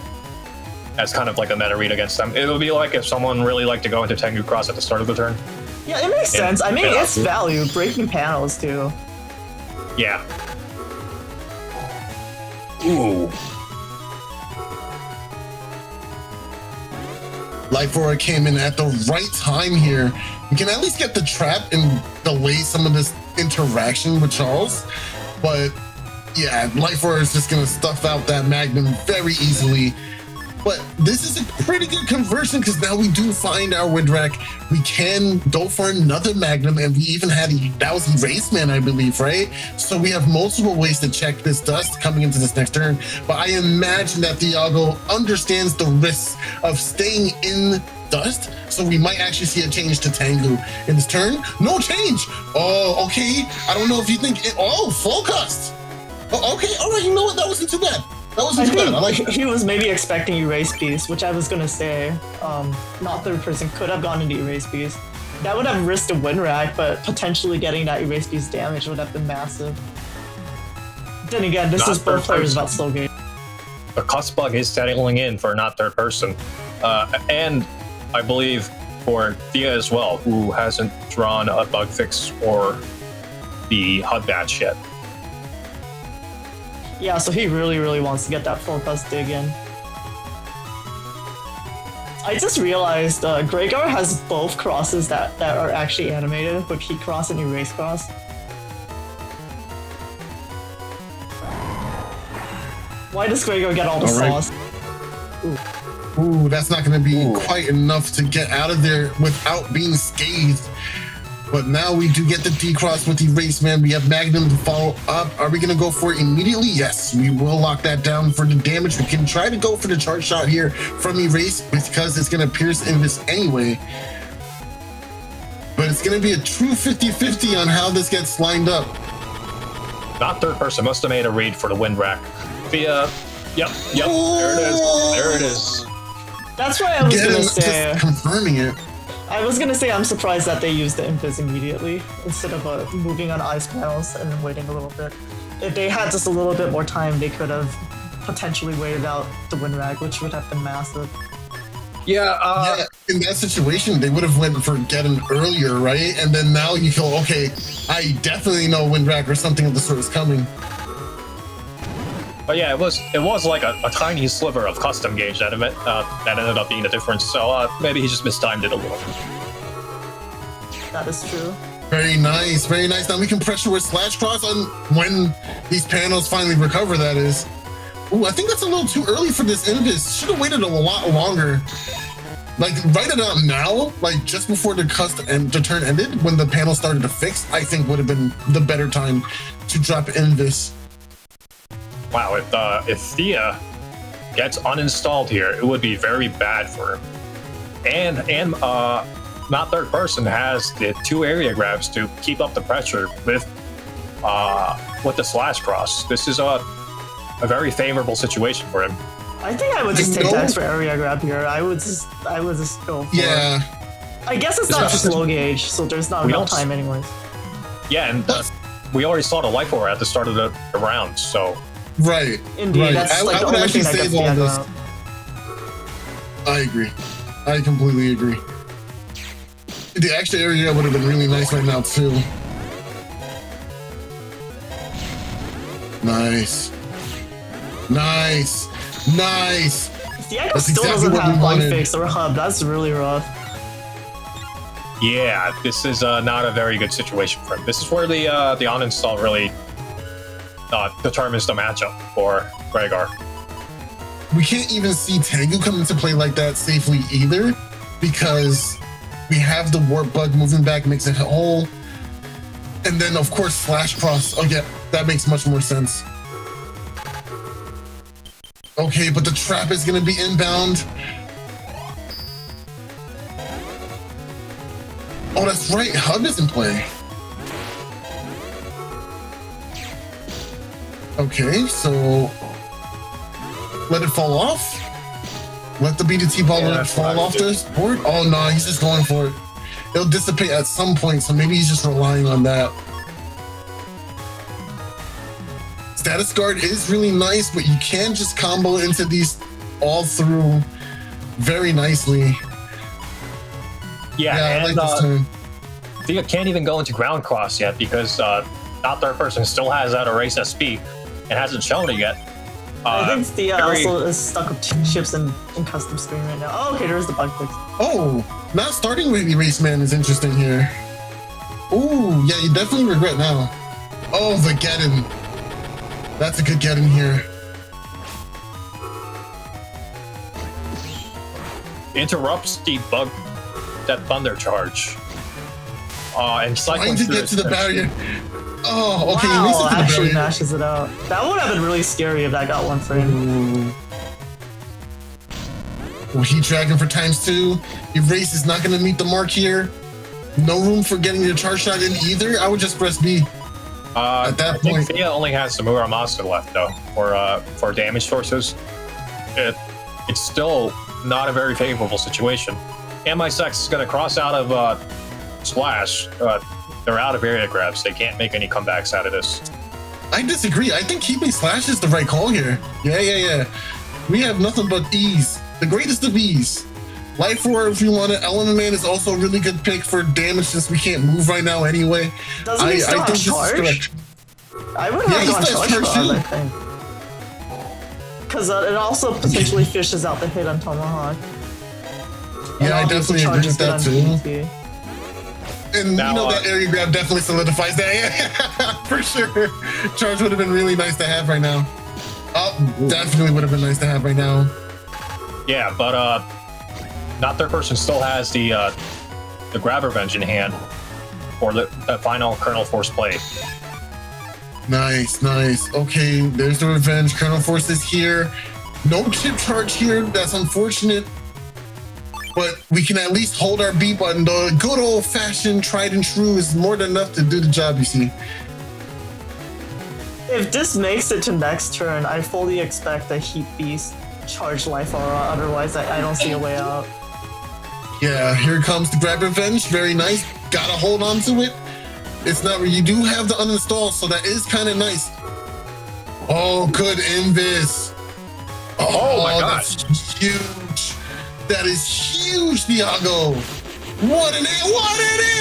as kind of like a meta read against them. It would be like if someone really liked to go into Tengu cross at the start of the turn. Yeah, it makes sense. I mean, it's value breaking panels too. Yeah. Ooh. Life Aura came in at the right time here. You can at least get the trap and delay some of this interaction with Charles. But yeah, Life Aura is just going to stuff out that Magnum very easily. But this is a pretty good conversion because now we do find our wind rack. We can go for another Magnum, and we even had that was Erase Man, I believe, right? So we have multiple ways to check this dust coming into this next turn. But I imagine that Thiago understands the risks of staying in dust, so we might actually see a change to Tengu in this turn. No change. Oh, okay. I don't know if you think it. Oh, full cast. Oh, okay. All right. You know what? That wasn't too bad. I like he was maybe expecting Erase Beast, which I was gonna say, not third person could have gone into Erase Beast. That would have risked a win rack, but potentially getting that Erase Beast damage would have been massive. Then again, this is both players about slow game. The cost bug is settling in for not third person, and I believe for Thea as well, who hasn't drawn a bug fix or the HUD batch yet. Yeah, so he really, really wants to get that full bust dig in. I just realized Gregar has both crosses that are actually animated, with Heat Cross and Erase Cross. Why does Gregar get all the sauce? Ooh, that's not going to be quite enough to get out of there without being scathed. But now we do get the D-Cross with Erase Man. We have Magnum to follow up. Are we going to go for it immediately? Yes, we will lock that down for the damage. We can try to go for the charge shot here from Erase because it's going to pierce Invis anyway. But it's going to be a true 50-50 on how this gets lined up. Not third person. Must have made a read for the wind rack. Yep. There it is. That's why I was going to say. Just confirming it. I was gonna say I'm surprised that they used the Invis immediately instead of moving on ice panels and waiting a little bit. If they had just a little bit more time, they could have potentially waited out the wind rag, which would have been massive. Yeah, in that situation, they would have went for getting earlier, right? And then now you go, okay, I definitely know wind rag or something of the sort is coming. But yeah, it was like a tiny sliver of custom gauge that ended up being the difference. So maybe he just mistimed it a little. That is true. Very nice, very nice. Now we can pressure with Slash Cross on when these panels finally recover, that is. Ooh, I think that's a little too early for this Invis. Should have waited a lot longer. Like, write it out now, like just before the turn ended, when the panel started to fix, I think would have been the better time to drop Invis. Wow, if Thea gets uninstalled here, it would be very bad for him. And not third person has the 2 area grabs to keep up the pressure with the Slash Cross. This is a very favorable situation for him. I think I would just take tags for area grab here. I would just go for it. I guess it's not slow gauge, so there's not enough time anyways. Yeah, and we already saw the life order at the start of the round, so. Right. Indeed, right. that's like I the would only actually thing that gets save all the this. I agree. I completely agree. The extra area would have been really nice right now too. Nice. Nice. Nice. The Echo still doesn't have bug fix or hub. That's really rough. Yeah, this is not a very good situation for him. This is where the uninstall really determines the matchup for Gregar. We can't even see Tengu come into play like that safely either, because we have the warp bug moving back, makes it whole. And then of course Slash Cross. Oh yeah, that makes much more sense. Okay, but the trap is gonna be inbound. Oh, that's right, hub is in play. Okay, so let it fall off. Let the BDT ball fall off this board. Oh no, he's just going for it. It'll dissipate at some point, so maybe he's just relying on that. Status guard is really nice, but you can just combo into these all through very nicely. Yeah, I like this turn. Thea can't even go into ground cross yet because not third person still has that erase SP and hasn't shown it yet. I think Thea also is stuck with chips in custom screen right now. Oh, okay, there's the bug fix. Oh, not starting with Erase Man is interesting here. Ooh, yeah, you definitely regret now. Oh, the get-in. That's a good get-in here. Interrupts the bug, that thunder charge. And trying to get to the barrier. Oh, okay. Wow, actually mashes it out. That would have been really scary if that got one frame. Well, Heat Dragon for ×2. Erase is not going to meet the mark here. No room for getting your charge shot in either. I would just press B. At that point, Thea only has some Muramasa left though for damage sources. It's still not a very favorable situation. And my Sex is going to cross out of Splash. They're out of area grabs. They can't make any comebacks out of this. I disagree. I think keeping Slash is the right call here. Yeah. We have nothing but ease. The greatest of ease. Life Orb, if you want it. Element Man is also a really good pick for damage since we can't move right now anyway. Doesn't he still have charge? I would have gone charge too. I think. Because it also potentially fishes out the hit on Tomahawk. Yeah, I definitely agree with that too. BT. And Now, you know that area grab definitely solidifies that. Yeah, for sure. Charge would have been really nice to have right now. Definitely would have been nice to have right now. Yeah, but not third person still has the grab revenge in hand for the final Colonel Force play. Nice, nice. Okay, there's the revenge. Colonel Force is here. No chip charge here. That's unfortunate. But we can at least hold our B button. The good old fashioned tried and true is more than enough to do the job, you see. If this makes it to next turn, I fully expect a Heat Beast charge life aura. Otherwise, I don't see a way out. Yeah, here comes the grab revenge. Very nice. Gotta hold on to it. It's not, you do have the uninstall, so that is kind of nice. Oh, good invis. Oh my gosh. That's huge. That is huge, Thiago. What an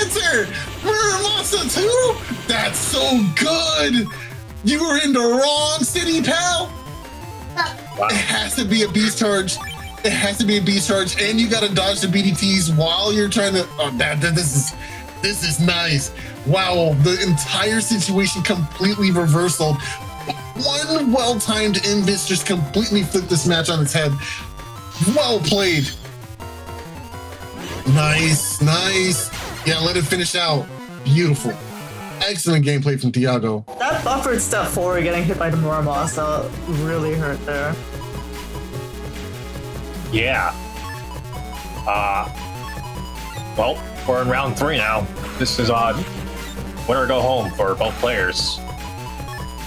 answer. Muramasa too? That's so good. You were in the wrong city, pal. Wow. It has to be a beast charge. It has to be a beast charge, and you gotta dodge the BDTs while you're trying to. Oh, this is nice. Wow, the entire situation completely reversal. One well-timed invis just completely flipped this match on its head. Well played. Nice, nice. Yeah, let it finish out. Beautiful. Excellent gameplay from Thiago. That buffered step forward getting hit by the Muramasa really hurt there. Yeah. Well, we're in round 3 now. This is winner go home for both players.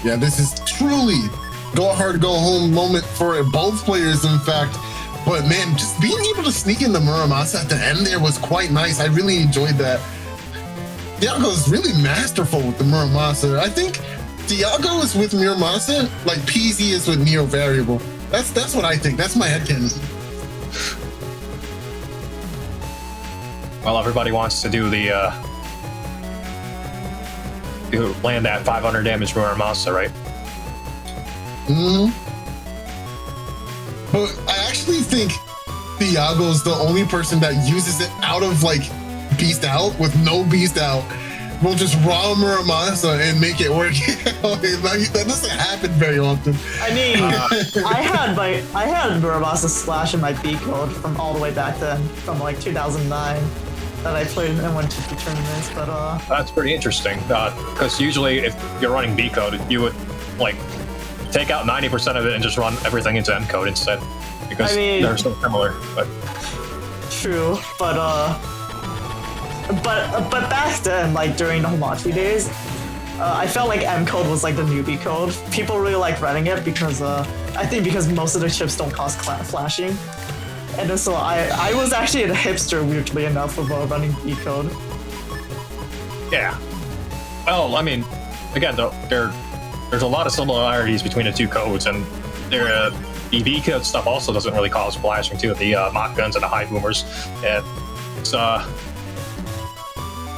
Yeah, this is truly go hard, go home moment for both players, in fact. But man, just being able to sneak in the Muramasa at the end there was quite nice. I really enjoyed that. Thiago is really masterful with the Muramasa. I think Thiago is with Muramasa like PZ is with Neo Variable. That's what I think. That's my headcanon. Well, everybody wants to do the land that 500 damage Muramasa, right? But I actually think Thiago's the only person that uses it out of like beast out with no beast out. We'll just raw Muramasa and make it work. That doesn't happen very often. I mean, I had Muramasa Splash in my B code from all the way back then, from like 2009, that I played and went to the tournaments. But That's pretty interesting, because usually if you're running B code, you would like take out 90% of it and just run everything into M code instead, because they're so similar. But true, but back then, like during the Hamachi days, I felt like M code was like the newbie code. People really like running it because I think because most of the chips don't cost flashing, and so I was actually a hipster, weirdly enough, of running B code. yeah, well, I mean, again, there's a lot of similarities between the two codes, and the B code stuff also doesn't really cause flashing too. The mock guns and the high boomers, and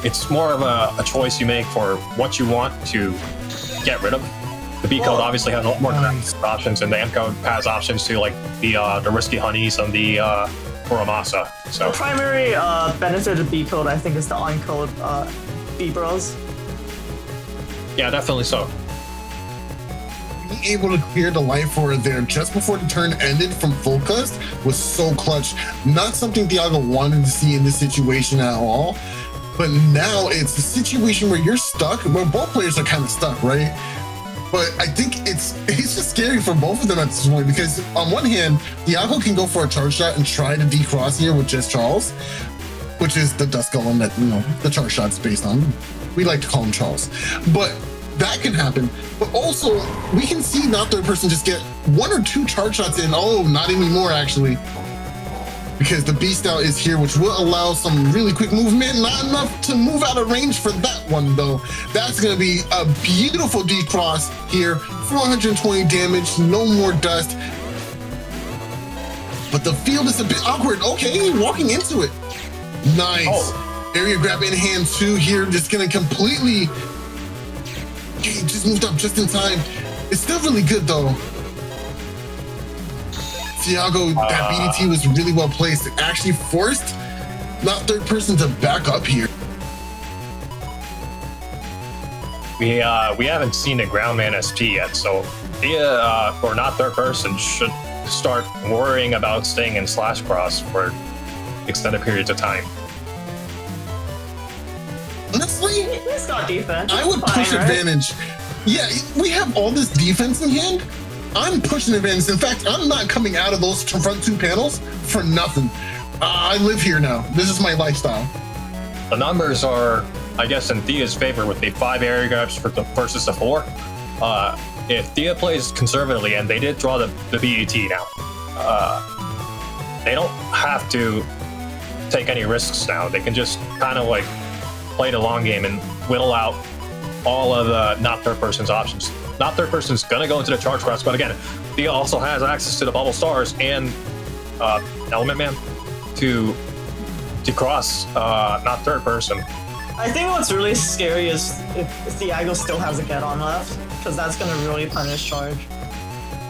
it's more of a choice you make for what you want to get rid of. The B code obviously has a lot more options, and the M code has options to like the risky honeys and the Muramasa. So The primary benefit of B code, I think, is the on code B bros. yeah, definitely so. Being able to clear the life order there just before the turn ended from full cust was so clutch. Not something Thiago wanted to see in this situation at all. But now it's a situation where you're stuck, where both players are kind of stuck, right? But I think it's just scary for both of them at this point, because on one hand, Thiago can go for a charge shot and try to decross here with just Charles, which is the dust golem that, you know, the charge shot's based on. We like to call him Charles. But that can happen. But also, we can see not third person just get 1 or 2 charge shots in. Oh, not anymore, actually. Because the beast out is here, which will allow some really quick movement. Not enough to move out of range for that one, though. That's going to be a beautiful decross here. 420 damage, no more dust. But the field is a bit awkward. Okay, walking into it. Nice. Oh. Area grab in hand too here. Just going to completely... Okay, just moved up just in time. It's still really good, though. Thiago, that BDT was really well placed. It actually forced not third person to back up here. We haven't seen a groundman SP yet, so Thea or not third person should start worrying about staying in slash cross for extended periods of time. Honestly, He's got defense. I would Fine, push right? advantage. Yeah, we have all this defense in hand. I'm pushing advantage. In fact, I'm not coming out of those front two panels for nothing. I live here now. This is my lifestyle. The numbers are, I guess, in Thea's favor with the 5 area grabs versus the 4. If Thea plays conservatively, and they did draw the BAT now, they don't have to take any risks now. They can just kind of like play the long game and whittle out all of the not third person's options. Not third person's gonna go into the charge cross, but again, Thea also has access to the bubble stars and Element Man to cross not third person. I think what's really scary is if Thiago still has a get on left, because that's gonna really punish charge.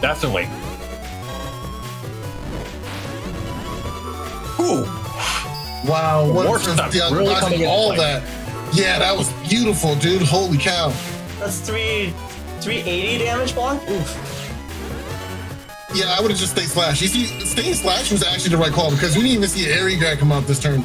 Definitely. Ooh. Wow, what Warp stuff really coming into all play. that. Yeah, that was beautiful, dude. Holy cow. That's 380 damage block? Oof. Yeah, I would have just stayed slash. You see, staying slash was actually the right call because we didn't even see an area guy come out this turn.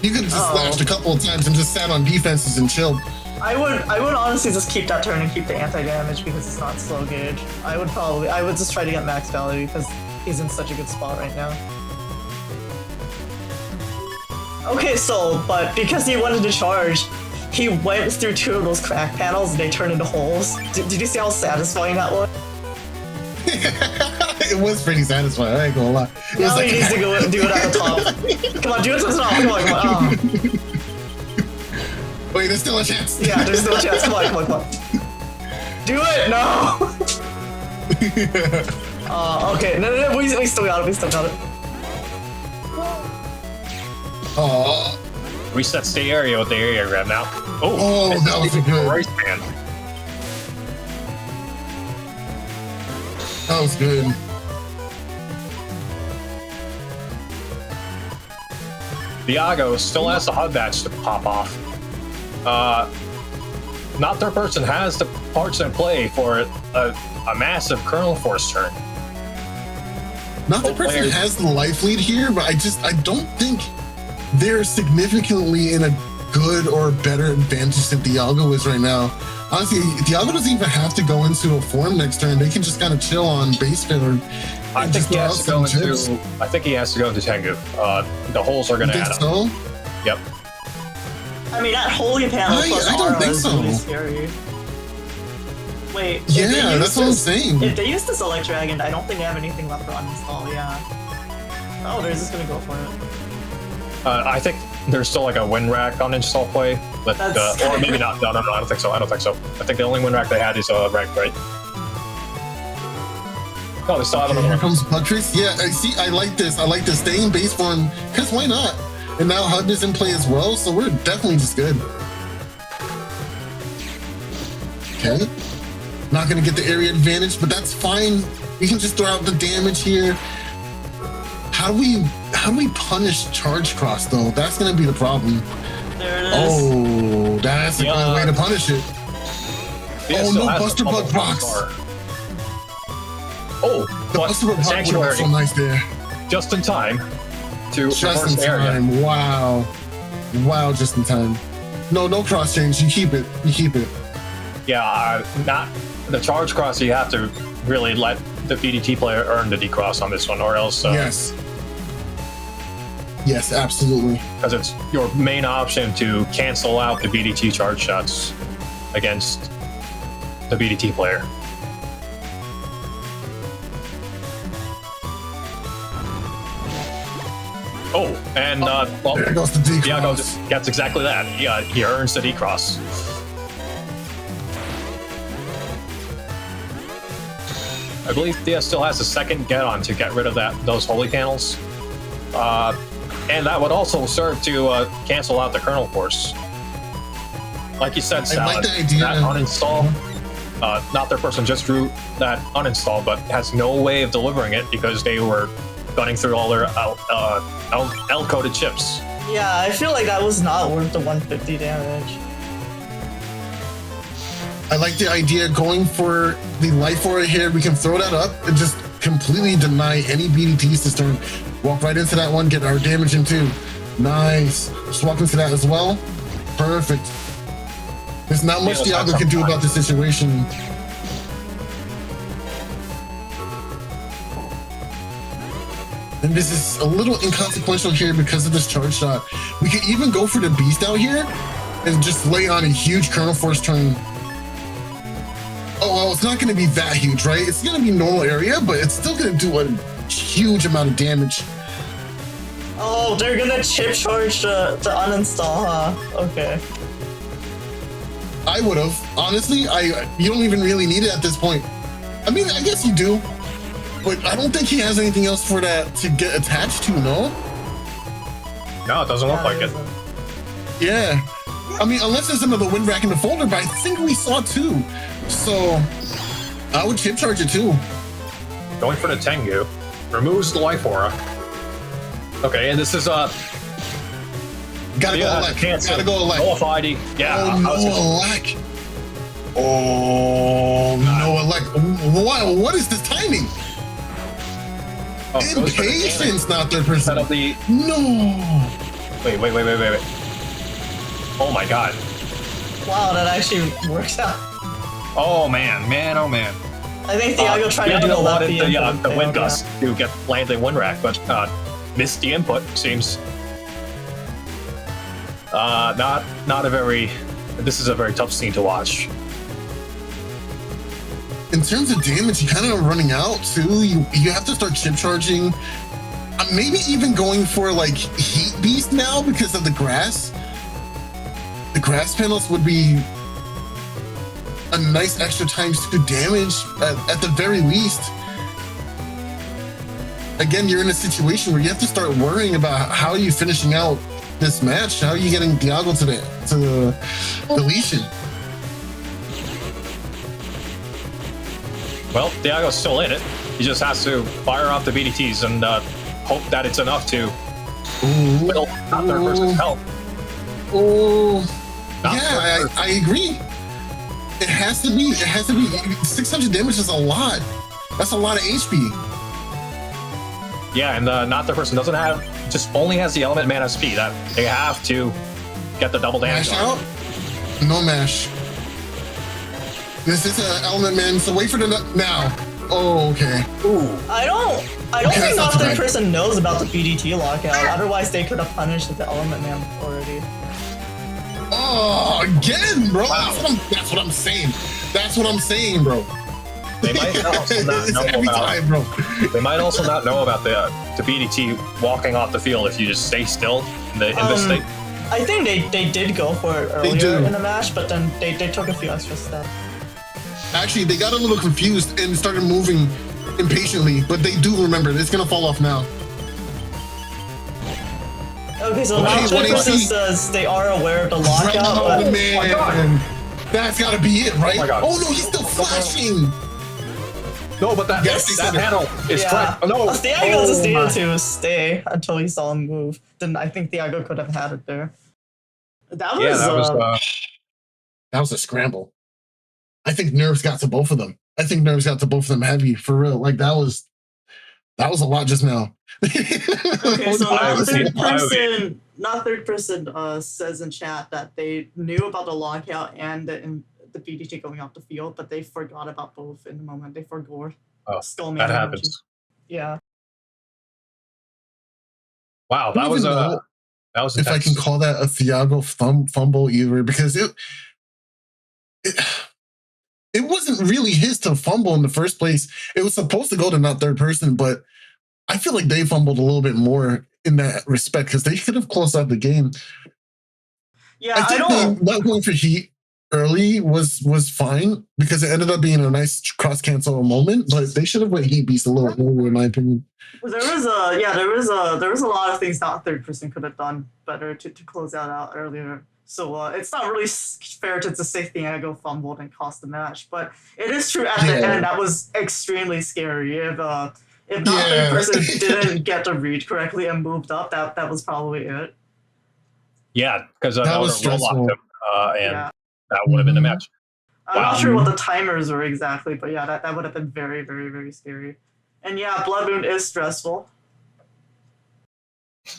You could have just slashed a couple of times and just sat on defenses and chilled. I would honestly just keep that turn and keep the anti-damage because it's not slow gauge. I would just try to get max value because he's in such a good spot right now. Okay, but because he wanted to charge, he went through 2 of those crack panels and they turned into holes. Did you see how satisfying that was? It was pretty satisfying, I ain't gonna lie. It Now was he needs to go do it at the top. Come on, do it to the top. Come on. Wait, there's still a chance. Yeah, there's no chance. Come on. Do it! No! Okay. No, we still got it. Oh, Resets the area with the area grab now. Oh, that was a good. Race man. That was good. Diago still has the HUD badge to pop off. Not third person has the parts in play for a massive Kernel Force turn. Not the person players- has the life lead here, but I don't think they're significantly in a good or better advantage than Diago is right now. Honestly, Diago doesn't even have to go into a form next turn. They can just kind of chill on base fit or. I think he has to go into. I think he has to go into Tengu. The holes are going to add up. So? Yep. I mean, that holy panel plus I don't aura think is so. really scary. Wait. if Yeah, they use that's what I'm this- saying. If they use this Elect Dragon, I don't think they have anything left for uninstall. Yeah. Oh, they're just gonna go for it. I think there's still like a win rack on install play, but That's or maybe not. No, I don't think so. I think the only win rack they had is rank, right? No, they still have Okay, another here one. comes Buttress. Yeah, I like this. I like this. Stay in base form, because why not? And now HUD is in play as well, so we're definitely just good. Okay. Not going to get the area advantage, but that's fine. We can just throw out the damage here. How do we punish charge cross, though? That's going to be the problem. There it is. Oh, that's a Yeah. good way to punish it. Yeah, Oh, still no has Buster the Bug bubble box. star. Oh, The but Buster Bug box would have been Sanctuary so nice there. just in time to Just reverse in the area. time. Wow, just in time. No cross change. You keep it. Yeah, not the charge cross. You have to really let the BDT player earn the decross on this one, or else Yes, absolutely. because it's your main option to cancel out the BDT charge shots against the BDT player. Oh, and well, There goes the Diago decross. gets exactly that. Yeah, he earns the decross. I believe Thea still has a second get on to get rid of those holy panels. And that would also serve to cancel out the Kernel Force. Like you said, I like Salad, the idea. that uninstall, not their person just drew that uninstall, but has no way of delivering it because they were gunning through all their L-coded chips. Yeah, I feel like that was not worth the 150 damage. I like the idea going for the life aura here. We can throw that up and just completely deny any BDTs this turn. Walk right into that one, get our damage in too. Nice. Just walk into that as well. Perfect. There's not much Diago can do about the situation. And this is a little inconsequential here because of this charge shot. We could even go for the beast out here and just lay on a huge Kernel Force turn. Oh, well, it's not going to be that huge, right? It's going to be normal area, but it's still going to do a huge amount of damage. Oh, they're gonna chip charge to uninstall, huh? Okay. I would have. Honestly, you don't even really need it at this point. I mean, I guess you do. But I don't think he has anything else for that to get attached to, no? No, it doesn't look like it. Yeah. I mean, unless there's another wind rack in the folder, but I think we saw two. So I would chip charge it too. Going for the Tengu. Removes the life aura. Okay, and this is gotta go elect. Gotta go elect. Nullified. Yeah. Oh, no elect. Oh, no elect. What is this timing? Oh, Impatience, not third person. No. Wait. Oh my god. Wow, that actually works out. Oh man. I think Diago tried to do a wanted lefty the wind gust to get landed wind rack, but missed the input. Seems not a very. This is a very tough scene to watch. In terms of damage, you kind of running out too. You have to start chip charging. Maybe even going for like Heat Beast now because of the grass. The grass panels would be a nice extra times 2 damage at the very least. Again, you're in a situation where you have to start worrying about how are you finishing out this match. How are you getting Diago to the deletion? Well, Diago's still in it. He just has to fire off the BDTs and hope that it's enough to whittle out their person's health. Yeah, I agree. It has to be. 600 damage is a lot. That's a lot of HP. Yeah, and not their person doesn't have, just only has the element mana speed. That they have to get the double damage. Mash out? No mash. This is an element man, so wait for the now. Oh, okay. Ooh. I don't think not third person knows about the BDT lockout. Otherwise, they could have punished the element man already. Oh, again, bro. Wow. That's what I'm saying. That's what I'm saying, bro. They might also not know every about. time, bro. They might also not know about the BDT walking off the field if you just stay still in this state. I think they did go for it earlier in the match, but then they took a few extra steps. Actually, they got a little confused and started moving impatiently, but they do remember. It's gonna fall off now. Okay, so now third person says they are aware of the lockout, but man, that's gotta be it, right? Oh no, he's still flashing. No, but that panel is correct. Oh, no. Diago just needed to stay until he saw him move. Then I think Diago could have had it there. That was a scramble. I think nerves got to both of them. Heavy, for real. Like that was a lot just now. Okay, so not third person says in chat that they knew about the lockout and the BDT going off the field, but they forgot about both in the moment. They forgot skull that happens. Yeah. Wow, that was if intense. I can call that a Diago fumble either, because it wasn't really his to fumble in the first place. It was supposed to go to not third person, but I feel like they fumbled a little bit more in that respect because they could have closed out the game. Yeah, I think not going for Heat early was fine because it ended up being a nice cross cancel moment, but they should have went Heat Beast a little earlier, in my opinion. There was a lot of things not third person could have done better to close that out earlier. So it's not really fair to say Diago fumbled and cost the match, but it is true at the end that was extremely scary. If not third person didn't get the read correctly and moved up, that was probably it. Yeah, because That Elder was stressful. roll-locked him, and Yeah. that would have been the Mhm. match. I'm Wow. not sure what the timers were exactly, but yeah, that would have been very, very, very scary. And yeah, Blood Moon is stressful.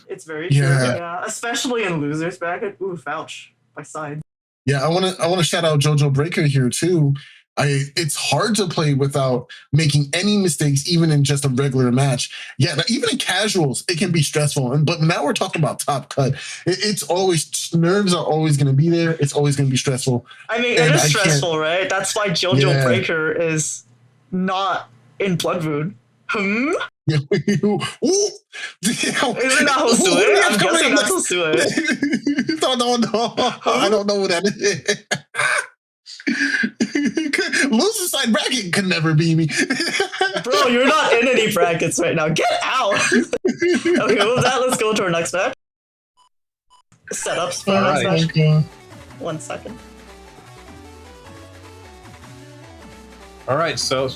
It's very true. Yeah. Yeah, especially in losers bracket. Oof, ouch. My side. Yeah, I want to shout out JoJo Breaker here too. It's hard to play without making any mistakes, even in just a regular match. Yeah, even in casuals, it can be stressful. But now we're talking about top cut. It's always nerves are always going to be there. It's always going to be stressful. I mean, it is stressful, right? That's why JoJo Breaker is not in Blood Moon. Yeah. Ooh. Isn't that Hosue? I'm guessing that's Hosue. No. I don't know what that is. Loser side bracket could never be me. Bro, you're not in any brackets right now. Get out. Okay, with that, let's go to our next match. Setups for our next match. 1 second. All right, so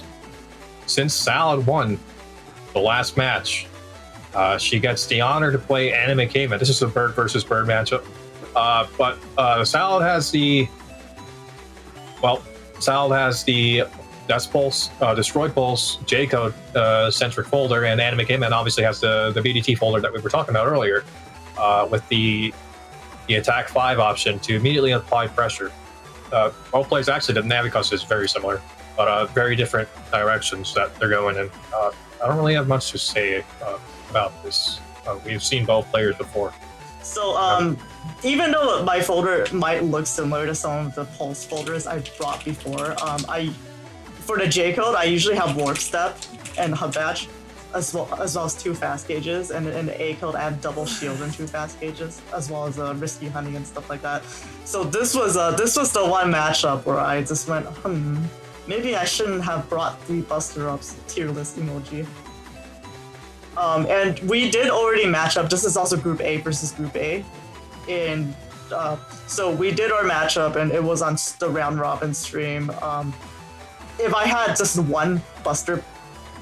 since Salad won the last match, she gets the honor to play Anime Caveman. This is a bird versus bird matchup. But Salad has the Death Pulse, Destroy Pulse, J-Code centric folder, and Anime Caveman obviously has the BDT folder that we were talking about earlier, with the attack 5 option to immediately apply pressure. Both players actually, the Navicus is very similar, but very different directions that they're going in. I don't really have much to say about this. We've seen both players before. So, even though my folder might look similar to some of the Pulse folders I brought before, for the J-Code, I usually have Warp Step and Hub Batch, as well as 2 fast gauges, and in the A-Code, I have Double Shield and 2 fast gauges, as well as Risky Hunting and stuff like that. So this was the one matchup where I just went, maybe I shouldn't have brought 3 Buster Ups tier list emoji. And we did already match up. This is also Group A versus Group A. And so we did our matchup, and it was on the round robin stream. If I had just 1 Buster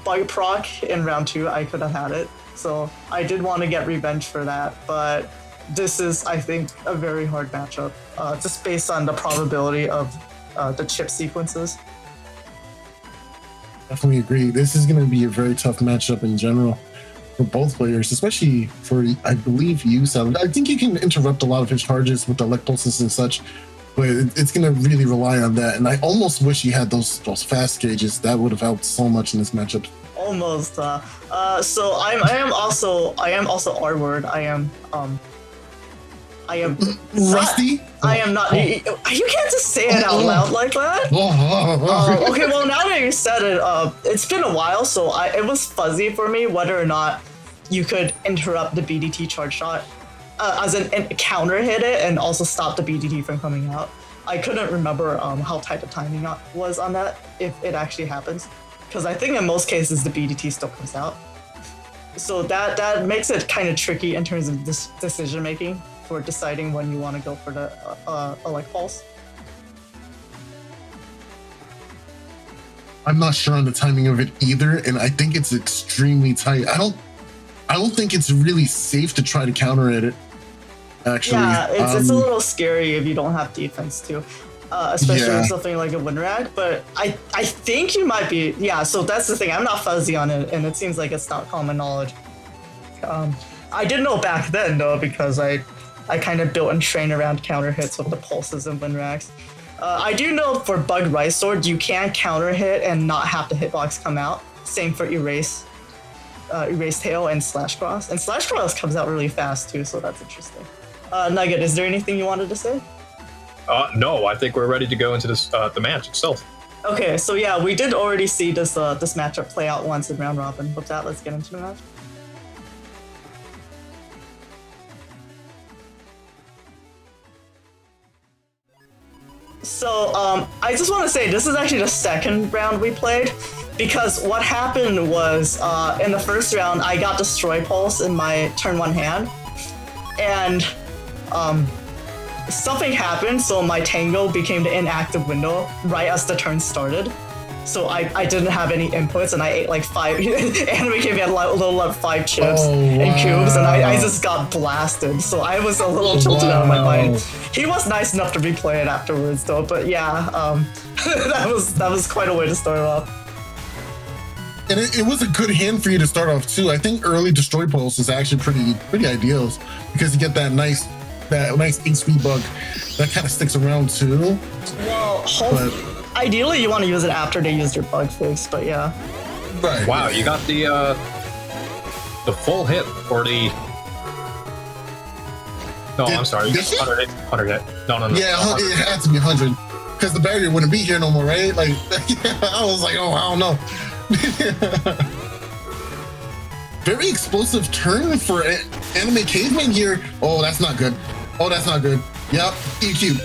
Bite proc in round 2, I could have had it. So I did want to get revenge for that. But this is, I think, a very hard matchup, just based on the probability of the chip sequences. Definitely agree. This is going to be a very tough matchup in general for both players, especially for, I believe, you, Salad. I think you can interrupt a lot of his charges with the elect pulses and such, but it's going to really rely on that. And I almost wish he had those fast gauges. That would have helped so much in this matchup. Almost. So I am also R-word. I am Rusty? I am not. You can't just say it out loud like that. Okay, well, now that you said it, it's been a while, so it was fuzzy for me whether or not you could interrupt the BDT charge shot, as in counter hit it and also stop the BDT from coming out. I couldn't remember how tight the timing was on that, if it actually happens, because I think in most cases the BDT still comes out. So that makes it kind of tricky in terms of this decision making for deciding when you want to go for the elect pulse. I'm not sure on the timing of it either, and I think it's extremely tight. I don't think it's really safe to try to counter it. Actually, yeah, it's a little scary if you don't have defense too, especially with something like a wind rag. But I think you might be. Yeah, so that's the thing. I'm not fuzzy on it, and it seems like it's not common knowledge. I did know back then though, because I kind of built and trained around counter hits with the pulses and wind rags. I do know for Bug Rice Sword, you can counter hit and not have the hitbox come out. Same for Erase Tail and Slash Cross. And Slash Cross comes out really fast too, so that's interesting. Nugget, is there anything you wanted to say? No, I think we're ready to go into this the match itself. Okay, so yeah, we did already see this matchup play out once in round robin. With that, let's get into the match. So, I just want to say this is actually the second round we played, because what happened was, in the first round, I got Destroy Pulse in my turn 1 hand, and something happened, so my Tango became the inactive window right as the turn started. so I didn't have any inputs, and I ate like 5. Anime Caveman had a little like 5 chips and cubes, and I just got blasted. So I was a little tilted out of my mind. He was nice enough to replay it afterwards, though. But yeah, that was quite a way to start off. And it was a good hand for you to start off too. I think early Destroy Pulse is actually pretty ideal because you get that nice HP bug that kind of sticks around too. Well, ideally you want to use it after they use their bug fix, but yeah. Right. Wow, you got the full hit for the. No, I'm sorry. 100 hit. No. Yeah, it had to be 100 because the barrier wouldn't be here no more, right? Like, I was like, oh, I don't know. Very explosive turn for Anime Caveman here. Oh, that's not good. Yep, EQ.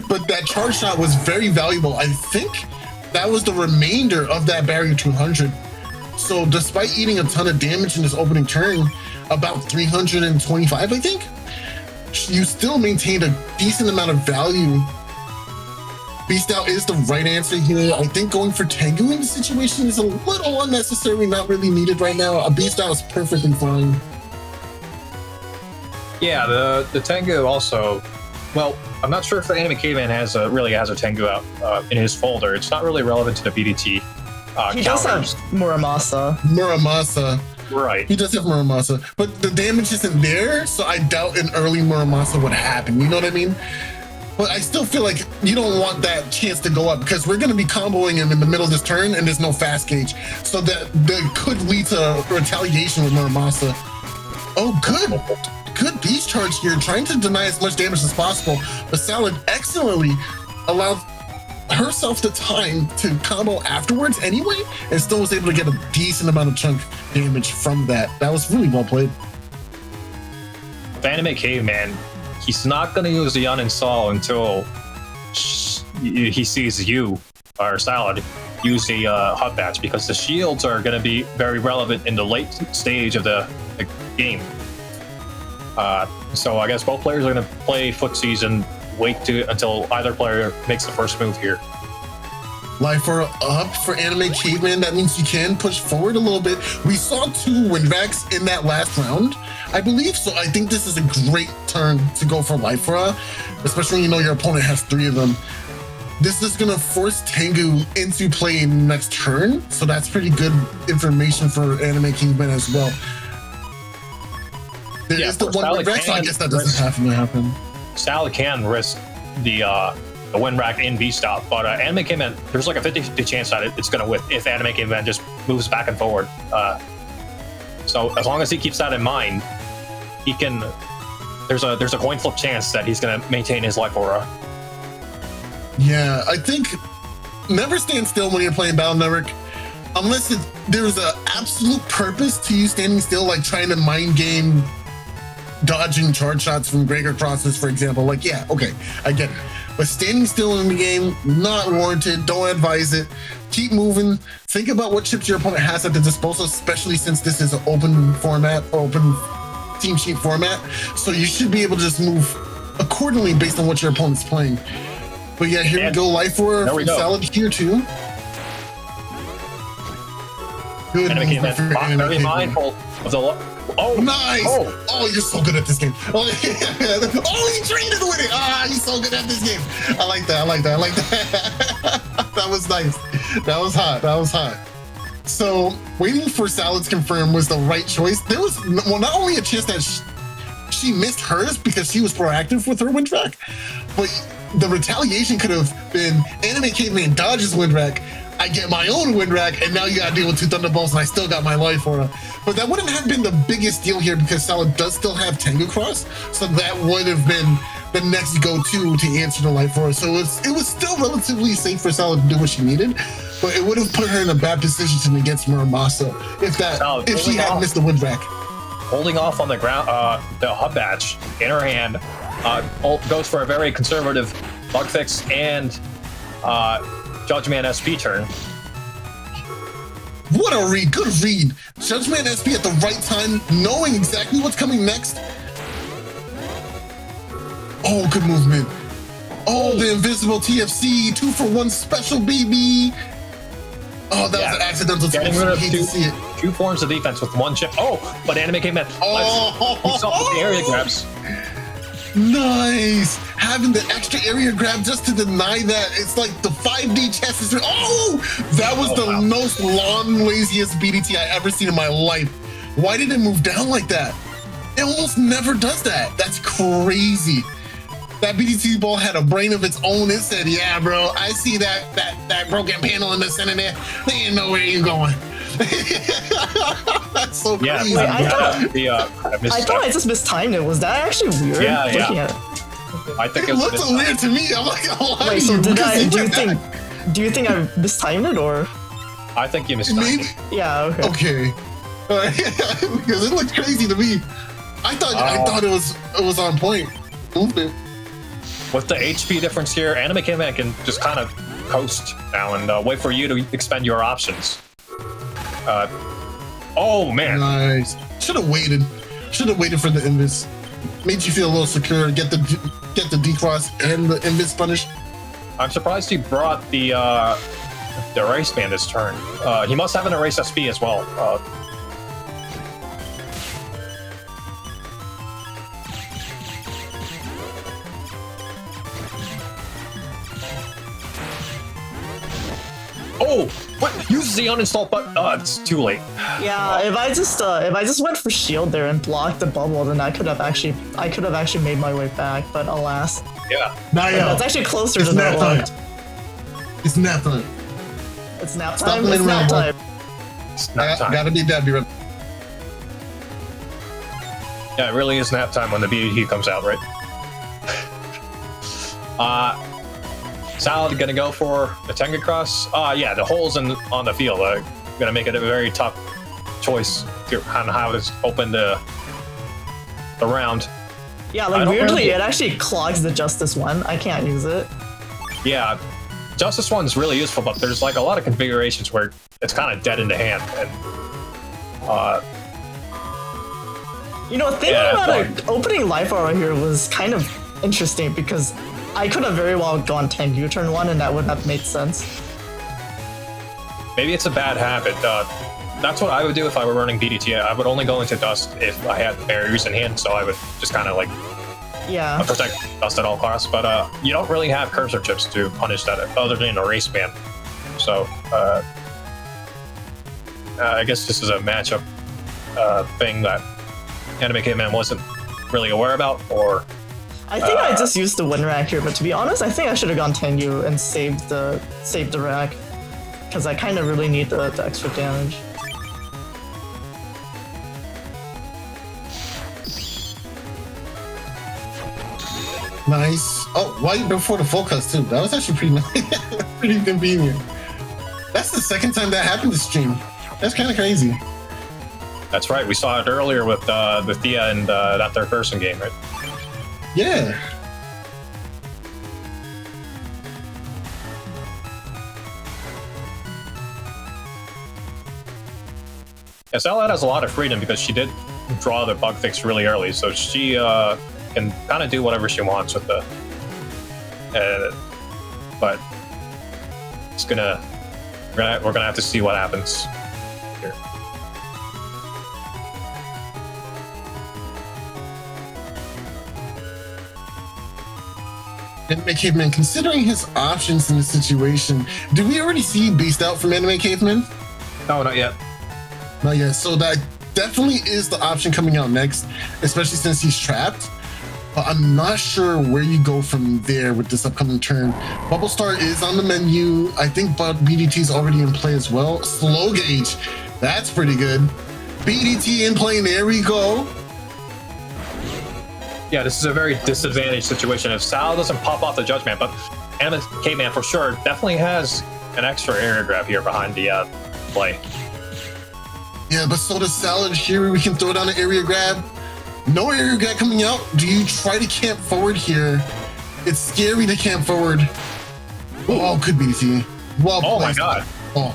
But that charge shot was very valuable. I think that was the remainder of that barrier 200. So despite eating a ton of damage in this opening turn, about 325, I think, you still maintained a decent amount of value. Beast Out is the right answer here. I think going for Tengu in the situation is a little unnecessary, not really needed right now. A Beast Out is perfectly fine. Yeah, the Tengu also. Well, I'm not sure if the Anime Caveman really has a Tengu out in his folder. It's not really relevant to the BDT. He does have Muramasa. Right. He does have Muramasa, but the damage isn't there, so I doubt an early Muramasa would happen. You know what I mean? But I still feel like you don't want that chance to go up because we're going to be comboing him in the middle of this turn and there's no fast gauge. So that could lead to retaliation with Muramasa. Oh, good beast charge here, trying to deny as much damage as possible. But Salad excellently allowed herself the time to combo afterwards anyway and still was able to get a decent amount of chunk damage from that. That was really well played. The Anime Caveman, he's not going to use the uninstall until he sees you, or Salad, use the hot batch because the shields are going to be very relevant in the late stage of the game. So I guess both players are going to play footsies and wait until either player makes the first move here. Life are up for Anime Caveman. That means you can push forward a little bit. We saw 2 win backs in that last round, I believe. So I think this is a great turn to go for Life Aura, especially when you know your opponent has 3 of them. This is going to force Tengu into play in the next turn. So that's pretty good information for Anime Caveman as well. There is the one win back, so I guess that doesn't have to happen. Salad can risk the win rack in Beast Out, but Anime Caveman, there's like a 50-50 chance that it's going to win if Anime Caveman just moves back and forward. So as long as he keeps that in mind, he can. There's a coin flip chance that he's going to maintain his life aura. Yeah, I think never stand still when you're playing Battle Network, unless there's an absolute purpose to you standing still, like trying to mind game dodging charge shots from Gregor crosses, for example. Like, yeah, okay, I get it. But standing still in the game, not warranted. Don't advise it. Keep moving. Think about what chips your opponent has at the disposal, especially since this is an open format, open team sheet format. So you should be able to just move accordingly based on what your opponent's playing. But yeah, here we go. Life Aura from Salad here too. Good. Very mindful of the. Oh, nice! Oh, you're so good at this game. Oh, yeah. Oh, he traded with it. Ah, you're so good at this game. I like that. That was nice. That was hot. So waiting for Salad's confirm was the right choice. There was not only a chance that she missed hers because she was proactive with her win track, but the retaliation could have been Anime Caveman dodges win rack. I get my own win rack, and now you gotta deal with 2 Thunderbolts, and I still got my life aura. But that wouldn't have been the biggest deal here because Salad does still have Tengu Cross, so that would have been the next go-to to answer the life aura. So it was still relatively safe for Salad to do what she needed, but it would have put her in a bad position against Muramasa if she had missed the win rack. Holding off on the ground, the hub batch in her hand, goes for a very conservative bug fix and Judgment SP turn. What a read. Good read. Judgment SP at the right time, knowing exactly what's coming next. Oh, good movement. Oh, the invisible TFC 2-for-1 special, baby. Oh, that was an accidental Getting rid of hate to see it. two forms of defense with one chip. Oh, but Anime Caveman. Oh, He's off with the area grabs. Nice. Having the extra area grab just to deny that. It's like the 5D chess is. Oh, that was the most laziest BDT I ever seen in my life. Why did it move down like that? It almost never does that. That's crazy. That BDT ball had a brain of its own. It said, yeah, bro, I see that broken panel in the center there. They didn't know where you're going. That's so crazy. Wait, I thought I just mistimed it. Was that actually weird? Yeah. I think it looked weird to me. I'm like, wait, so do you think I mistimed it, or? I think you mistimed it. Yeah, okay. Because it looked crazy to me. I thought it was on point. Movement. With the HP difference here, Anime Caveman can just kind of coast now and wait for you to expend your options. Oh man! Nice. Should have waited. Should have waited for the invis. Made you feel a little secure. Get the decross and the invis punish. I'm surprised he brought the erase band this turn. He must have an erase SB as well. Oh, what? Use the uninstall button. It's too late. Yeah, if I just went for shield there and blocked the bubble, then I could have actually made my way back. But alas. Yeah. That's actually closer than I looked. It's nap time. It's nap time. It's nap time. It's nap time. Gotta be Debbie. Yeah, it really is nap time when the BDT comes out, right? Salad gonna go for the Tenga Cross. Yeah, the holes on the field gonna make it a very tough choice on how to open the round. Yeah, like weirdly, it actually clogs the Justice one. I can't use it. Yeah, Justice one's really useful, but there's like a lot of configurations where it's kind of dead in the hand. And thinking about it, opening Life Aura here was kind of interesting because I could have very well gone Tengu turn 1 and that would have made sense. Maybe it's a bad habit. That's what I would do if I were running BDT. I would only go into Dust if I had barriers in hand, so I would just kind of like protect Dust at all costs. But you don't really have cursor chips to punish that other than a race ban. So I guess this is a matchup thing that Anime Caveman wasn't really aware about, or I think I just used the win rack here, but to be honest, I think I should have gone Tengu and saved the rack because I kind of really need the extra damage. Nice. Oh, right before the full cuts too. That was actually pretty nice. Pretty convenient. That's the second time that happened to stream. That's kind of crazy. That's right. We saw it earlier with the Thea and that third-person game, right? Yeah. Salad has a lot of freedom because she did draw the bug fix really early, so she can kind of do whatever she wants with the. But it's we're gonna have to see what happens here. Anime Caveman, considering his options in this situation, did we already see Beast Out from Anime Caveman? No, not yet. Not yet. So that definitely is the option coming out next, especially since he's trapped. But I'm not sure where you go from there with this upcoming turn. Bubble Star is on the menu. I think BDT is already in play as well. Slow Gauge, that's pretty good. BDT in play, there we go. Yeah, this is a very disadvantaged situation. If Sal doesn't pop off the Judgment, but Anime Caveman for sure definitely has an extra area grab here behind the play. Yeah, but so does Salad here. We can throw down an area grab. No area grab coming out. Do you try to camp forward here? It's scary to camp forward. Oh, could be BDT. Well oh placed. My god. Oh,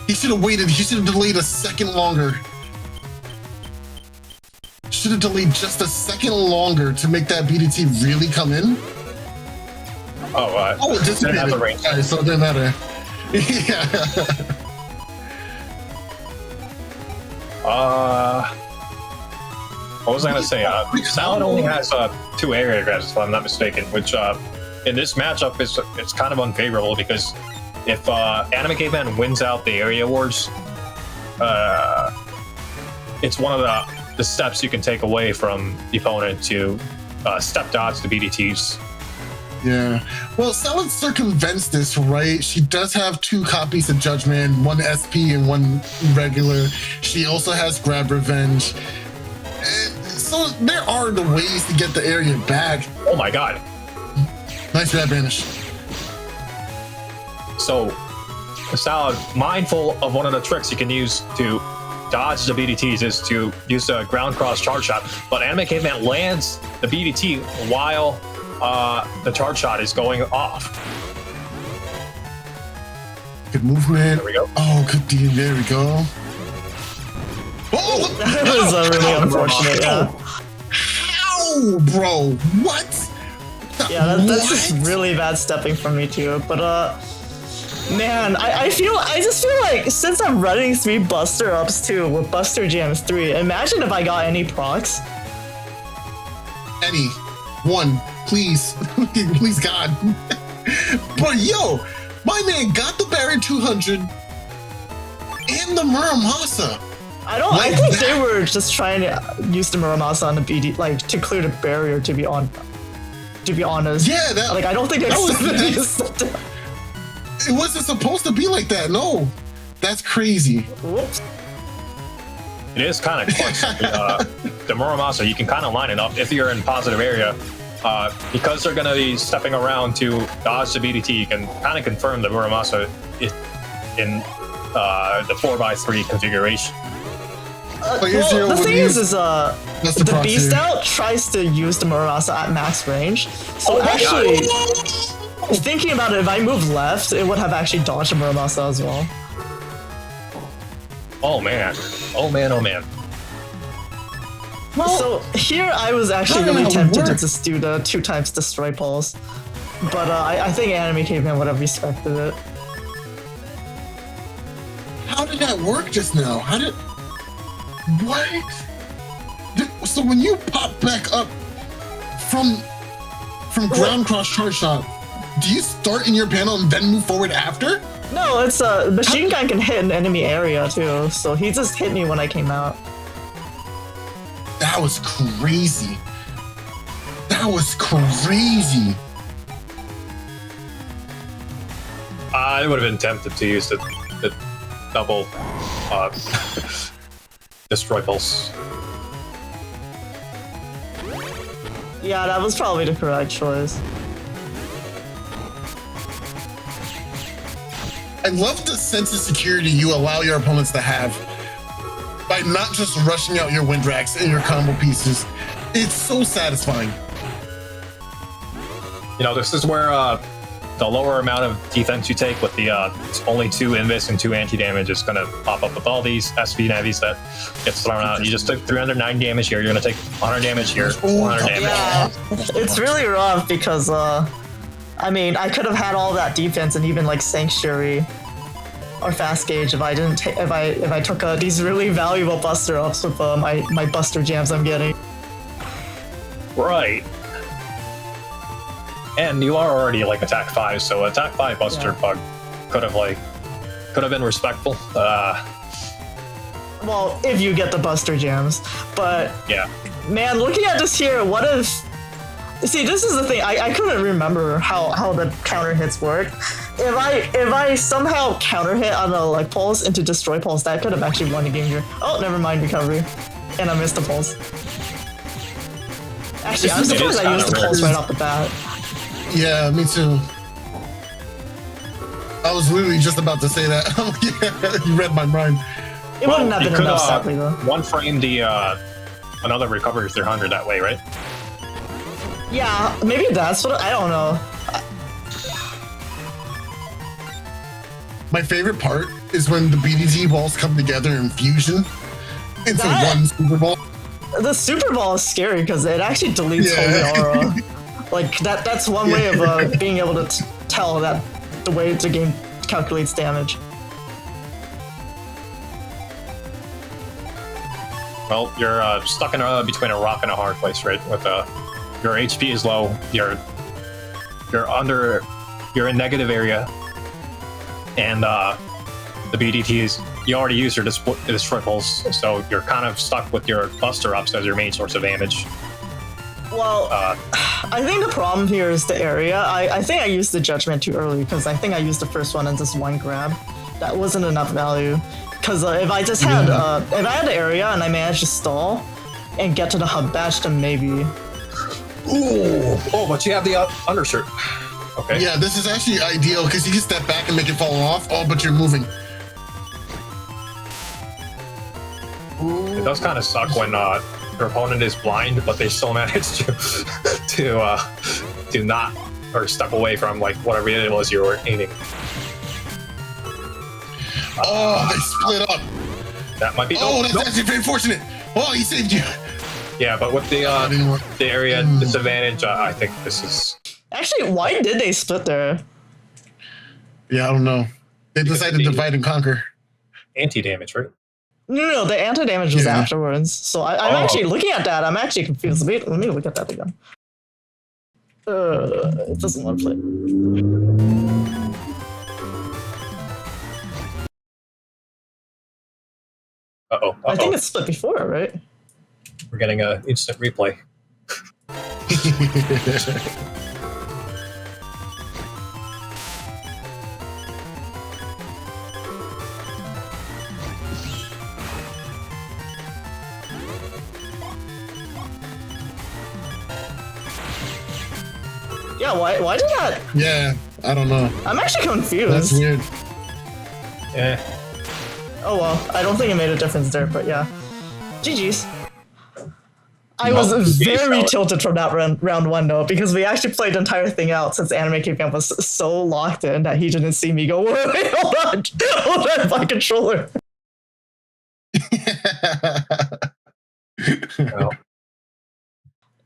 he should have waited. He should have delayed a second longer. Should have delayed just a second longer to make that BDT really come in. Oh, it didn't have the range. Alright, so it didn't matter. Yeah. What was I going to say? Salad only has 2 area grabs, if I'm not mistaken, which in this matchup it's kind of unfavorable because if Anime Caveman wins out the area wars, it's one of the steps you can take away from the opponent to step dodge the BDTs. Yeah. Well, Salad circumvents this, right? She does have 2 copies of Judgment, 1 SP and 1 regular. She also has Grab Revenge. So there are the ways to get the area back. Oh my god. Nice grab banish. So, Salad, mindful of one of the tricks you can use to dodge the BDTs is to use a ground cross charge shot, but Anime Caveman lands the BDT while the charge shot is going off. Good movement. There we go. Oh, good deal. There we go. Oh, That was really unfortunate. Yeah. How, bro? What? Yeah, that's just really bad stepping from me too. But man, I just feel like since I'm running 3 Buster Ups too with Buster Jams 3, imagine if I got any procs. Any one, please, please, God. But yo, my man got the Baron 200 and the Muramasa. I think they were just trying to use the Muramasa on the BD, like to clear the barrier. To be honest. Yeah, that. Like I don't think it wasn't supposed to be like that. No, that's crazy. Whoops. It is kind of clutch. The Muramasa, you can kind of line it up if you're in positive area. Because they're going to be stepping around to dodge the BDT, you can kind of confirm the Muramasa in the 4x3 configuration. Well, the thing is the Beast Out tries to use the Muramasa at max range. So actually, thinking about it, if I move left, it would have actually dodged the Muramasa as well. Oh man. Oh man, oh man. Well, so here I was actually really tempted to just do the 2 times destroy pulse. But I think Anime Caveman would have respected it. How did that work just now? How did... What? So when you pop back up from ground cross charge shot, do you start in your panel and then move forward after? No, it's machine gun can hit an enemy area too, so he just hit me when I came out. That was crazy. That was crazy. I would have been tempted to use the double destroy pulse. Yeah, that was probably the correct choice. I love the sense of security you allow your opponents to have by not just rushing out your wind racks and your combo pieces. It's so satisfying. You know, this is where the lower amount of defense you take with the only 2 invis and 2 anti-damage is going to pop up with all these SP navies that gets thrown out. You just took 309 damage here, you're going to take 100 damage here, 100 damage. Yeah, it's really rough because, I mean, I could have had all that defense and even like Sanctuary or Fast Gauge if I didn't if I took these really valuable Buster Ups with my Buster Jams I'm getting. Right. And you are already like attack 5, so attack 5 Buster Bug could have been respectful. Well, if you get the Buster Jams, but yeah, man, looking at this here, what if? See, this is the thing. I couldn't remember how the counter hits work. If I somehow counter hit on the like pulse into destroy pulse, that could have actually won the game here. Oh, never mind, recovery, and I missed the pulse. Actually, I'm surprised I used the pulse right off the bat. Yeah, me too. I was literally just about to say that. Yeah, you read my mind. It wouldn't have been enough, sadly, though. One frame the another recovery 300 that way, right? Yeah, maybe that's what I don't know. My favorite part is when the BDT balls come together in fusion into one Super Ball. The Super Ball is scary because it actually deletes Holy Aura. Like that's one way of being able to tell that the way the game calculates damage. Well, you're stuck in between a rock and a hard place, right? With your HP is low, you're in negative area, and the BDTs, you already used your destroy pulse, so you're kind of stuck with your buster ups as your main source of damage. Well, I think the problem here is the area. I think I used the judgment too early because I think I used the first one and just one grab. That wasn't enough value. Because if I just had if I had the area and I managed to stall and get to the hub badge, then maybe. Ooh. Oh, but you have the undershirt. Okay. Yeah, this is actually ideal because you can step back and make it fall off. Oh, but you're moving. It does kind of suck when your opponent is blind, but they still manage to not or step away from like whatever it was you were aiming. Oh, they split up. That might be. Oh, that's actually very fortunate. Oh, he saved you. Yeah, but with the area disadvantage, I think this is. Actually, why did they split there? Yeah, I don't know. They decided to divide and conquer. Anti-damage, right? No, the anti-damage was afterwards. So I'm actually looking at that. I'm actually confused. Wait, let me look at that again. It doesn't want to play. Uh-oh. I think it's split before, right? We're getting an instant replay. Yeah, why did that? Yeah, I don't know. I'm actually confused. That's weird. Yeah. Oh well, I don't think it made a difference there, but yeah. GG's. I was very tilted from that round one though, because we actually played the entire thing out since Anime Caveman was so locked in that he didn't see me go, wait, hold on, my controller. Well,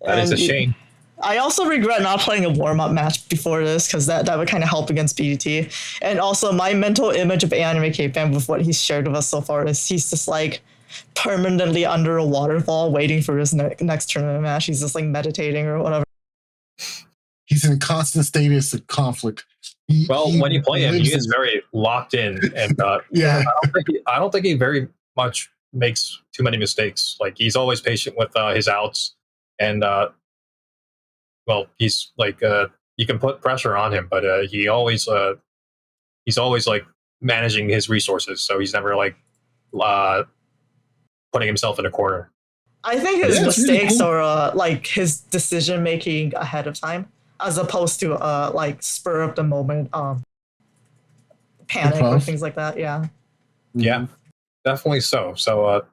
that is a shame. I also regret not playing a warm-up match before this because that would kind of help against BDT. And also my mental image of Anime Caveman with what he's shared with us so far is he's just like permanently under a waterfall waiting for his next tournament match. He's just like meditating or whatever. He's in constant status of conflict. When you play him, he is very locked in, and yeah, I don't think he very much makes too many mistakes. Like he's always patient with his outs, and well, he's like you can put pressure on him, but he's always like managing his resources, so he's never like putting himself in a corner. I think his mistakes are like his decision making ahead of time, as opposed to like spur of the moment panic or things like that. Yeah. Yeah, definitely so. So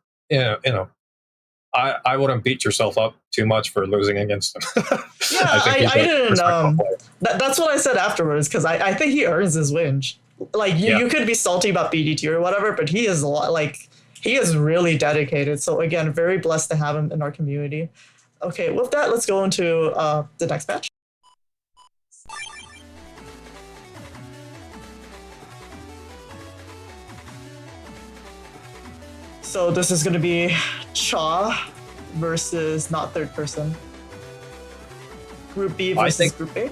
I wouldn't beat yourself up too much for losing against him. Yeah, I didn't. That's what I said afterwards because I think he earns his win. Like you could be salty about BDT or whatever, but he is he is really dedicated. So again, very blessed to have him in our community. Okay, with that, let's go into the next match. So this is going to be Cha versus not third person. Group B versus Group A.